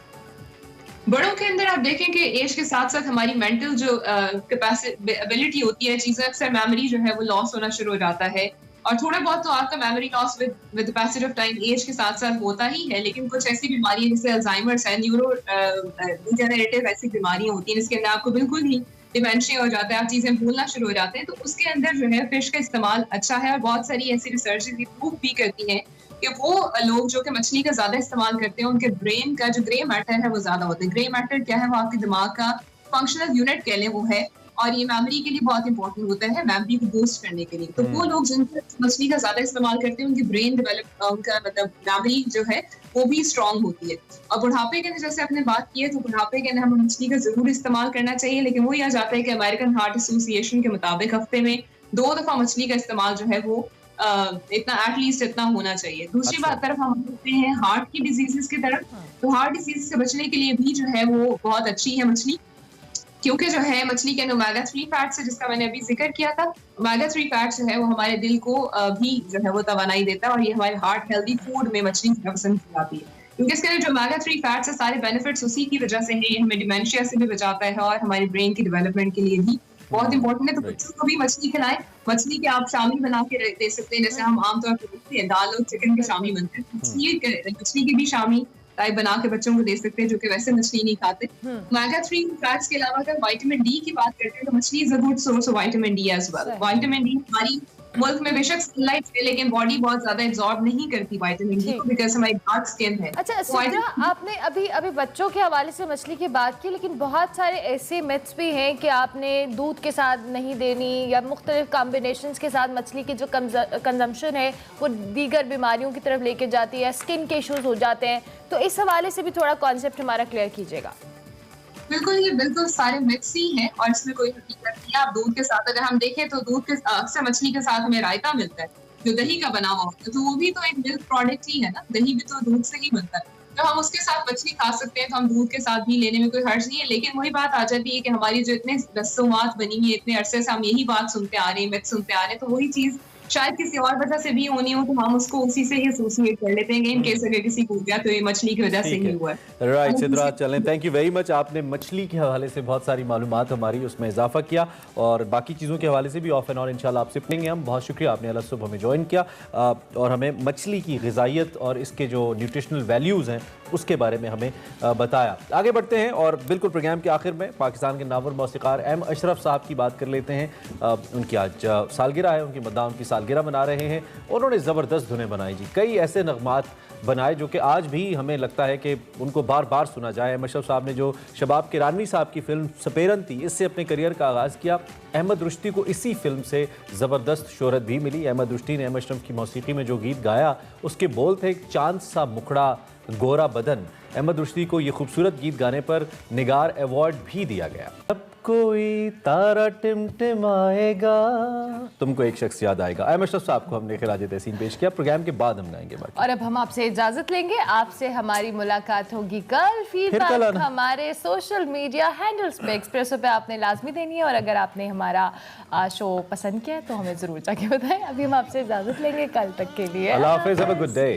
बड़ों के अंदर आप देखें कि एज के साथ साथ हमारी मेंटल जो कैपेबिलिटी होती है, चीजें अक्सर मेमोरी जो है वो लॉस होना शुरू हो जाता है, और थोड़ा बहुत तो आपका memory loss with the passage of time age के साथ साथ होता ही है। लेकिन कुछ ऐसी बीमारियां जैसे अल्जाइमर्स है, न्यूरो डिजेनरेटिव ऐसी बीमारियां होती हैं जिसके अंदर आपको बिल्कुल ही डिमेंशिया हो जाता है, आप चीजें भूलना शुरू हो जाते हैं। तो उसके अंदर जो है फिश का इस्तेमाल अच्छा है, और बहुत सारी ऐसी रिसर्च प्रूव भी करती हैं कि वो लोग जो कि मछली का ज्यादा इस्तेमाल करते हैं उनके ब्रेन का जो ग्रे मैटर है वो ज्यादा होता है। ग्रे मैटर क्या है? वो आपके दिमाग का फंक्शनल यूनिट कह लें वो है, और ये मेमोरी के लिए बहुत इंपॉर्टेंट होता है, मेमोरी को बूस्ट करने के लिए। तो वो लोग जिनके मछली का ज्यादा इस्तेमाल करते हैं उनकी ब्रेन डेवलप, उनका मतलब मेमोरी जो है वो भी स्ट्रांग होती है। और बुढ़ापे के अंदर जैसे आपने बात की है, तो बुढ़ापे के अंदर हमें मछली का जरूर इस्तेमाल करना चाहिए, लेकिन वो यह जाता है कि अमेरिकन हार्ट एसोसिएशन के मुताबिक हफ्ते में 2 दफा मछली का इस्तेमाल जो है वो इतना एटलीस्ट इतना होना चाहिए। दूसरी बात तरफ हम देखते हैं हार्ट की डिजीजेस की तरफ, तो हार्ट डिजीज से बचने के लिए भी जो है वो बहुत अच्छी है मछली, क्योंकि जो है मछली के अंदर ओमेगा 3 फैट्स है, जिसका मैंने अभी जिक्र किया था। ओमेगा 3 फैट्स जो है वो हमारे दिल को भी जो है वो तवानाई देता है, और ये हमारे हार्ट हेल्दी फूड में मछली पसंद की जाती है, क्योंकि इसके अंदर जो ओमेगा 3 फैट्स है सारे बेनिफिट्स उसी की वजह से है। ये हमें डिमेंशिया से भी बचाता है और हमारी ब्रेन की डेवलपमेंट के लिए भी बहुत इंपॉर्टेंट है। तो बच्चों को भी मछली खिलाएं। मछली के आप शामी बना के दे सकते हैं, जैसे हम आमतौर पर देखते हैं दाल और चिकन के शामी बनते हैं, मछली की भी शामी टाइप बना के बच्चों को दे सकते हैं जो कि वैसे मछली नहीं खाते। ओमेगा 3 फैट्स के अलावा अगर विटामिन डी की बात करते हैं तो मछली is a good source of vitamin D as well. Vitamin D हमारी मुल्क में बेशक सनलाइट है, लेकिन बॉडी बहुत ज्यादा एब्जॉर्ब नहीं करती विटामिन डी को, बिकॉज़ हमारी डार्क स्किन है। अच्छा सिद्रा, आपने अभी बच्चों के हवाले से मछली की बात की, लेकिन बहुत सारे ऐसे मिथ्स भी हैं कि आपने दूध के साथ नहीं देनी, या मुख्तलिफ कॉम्बिनेशंस के साथ मछली की जो कंजम्पशन है वो दीगर बीमारियों की तरफ लेके जाती है, स्किन के इशूज़ हो जाते हैं। तो इस हवाले से भी थोड़ा कॉन्सेप्ट हमारा क्लियर कीजिएगा। बिल्कुल, ये बिल्कुल सारे मिक्स ही हैं और इसमें कोई हकीकत नहीं है। आप दूध के साथ अगर हम देखें तो दूध के अक्सर मछली के साथ हमें रायता मिलता है जो दही का बना हुआ होता है, तो वो भी तो एक मिल्क प्रोडक्ट ही है ना, दही भी तो दूध से ही बनता है। तो हम उसके साथ मछली खा सकते हैं, तो हम दूध के साथ भी लेने में कोई हर्ज नहीं है। लेकिन वही बात आ जाती है कि हमारी जो इतने रस्सूमात बनी हुई है, इतने अरसे से हम यही बात सुनते आ रहे हैं, मिथ सुनते आ रहे हैं, तो वही चीज शायद किसी और वजह से भी होनी हो तो हम उसको उसी से ही एसोसिएट कर लेते हैं। इन केस अगर किसी को गया तो ये मछली की वजह से ही हुआ है। राइट सिद्रा, चलें, थैंक यू वेरी मच। आपने मछली के हवाले से बहुत सारी मालूमात हमारी उसमें इजाफा किया, और बाकी चीज़ों के हवाले से भी ऑफ एंड ऑन इंशाल्लाह आपसे पढ़ेंगे हम। बहुत शुक्रिया, आपने अलग सुबह हमें ज्वाइन किया और हमें मछली की ग़िज़ाइयत और इसके जो न्यूट्रिशनल वैल्यूज़ हैं उसके बारे में हमें बताया। आगे बढ़ते हैं और बिल्कुल प्रोग्राम के आखिर में पाकिस्तान के नावर मौसीकार एम अशरफ साहब की बात कर लेते हैं। उनकी आज सालगिरह है, उनकी मद्दाह उनकी सालगिरह मना रहे हैं। उन्होंने ज़बरदस्त धुनें बनाई जी, कई ऐसे नगमात बनाए जो कि आज भी हमें लगता है कि उनको बार बार सुना जाए। एम अशरफ साहब ने जो शबाब किरानवी साहब की फिल्म सपेरन थी, इससे अपने करियर का आगाज़ किया। अहमद रुश्ती को इसी फिल्म से ज़बरदस्त शोहरत भी मिली। अहमद रुश्ती ने एम अशरफ की मौसीकी में जो गीत गाया उसके बोल थे चांद सा मुखड़ा गोरा बदन। अहमद रुश्ती को ये खूबसूरत गीत गाने पर निगार अवार्ड भी दिया गया। अब कोई तारा टिमटिमाएगा, तुमको एक शख्स याद आएगा। आई अशरफ साहब को हमने खिराज तहसीन पेश किया। प्रोग्राम के बाद हम गाएंगे बाकी। और अब हम आपसे इजाजत लेंगे। आपसे हमारी मुलाकात होगी कल। फीडबैक हमारे सोशल मीडिया हैंडल्स पे, एक्सप्रेसो पे आपने लाजमी देनी है। और अगर आपने हमारा शो पसंद किया है तो हमें जरूर जाके बताएं। अभी हम आपसे इजाजत लेंगे कल तक के लिए। अल्लाह हाफिज़, हैव अ गुड डे।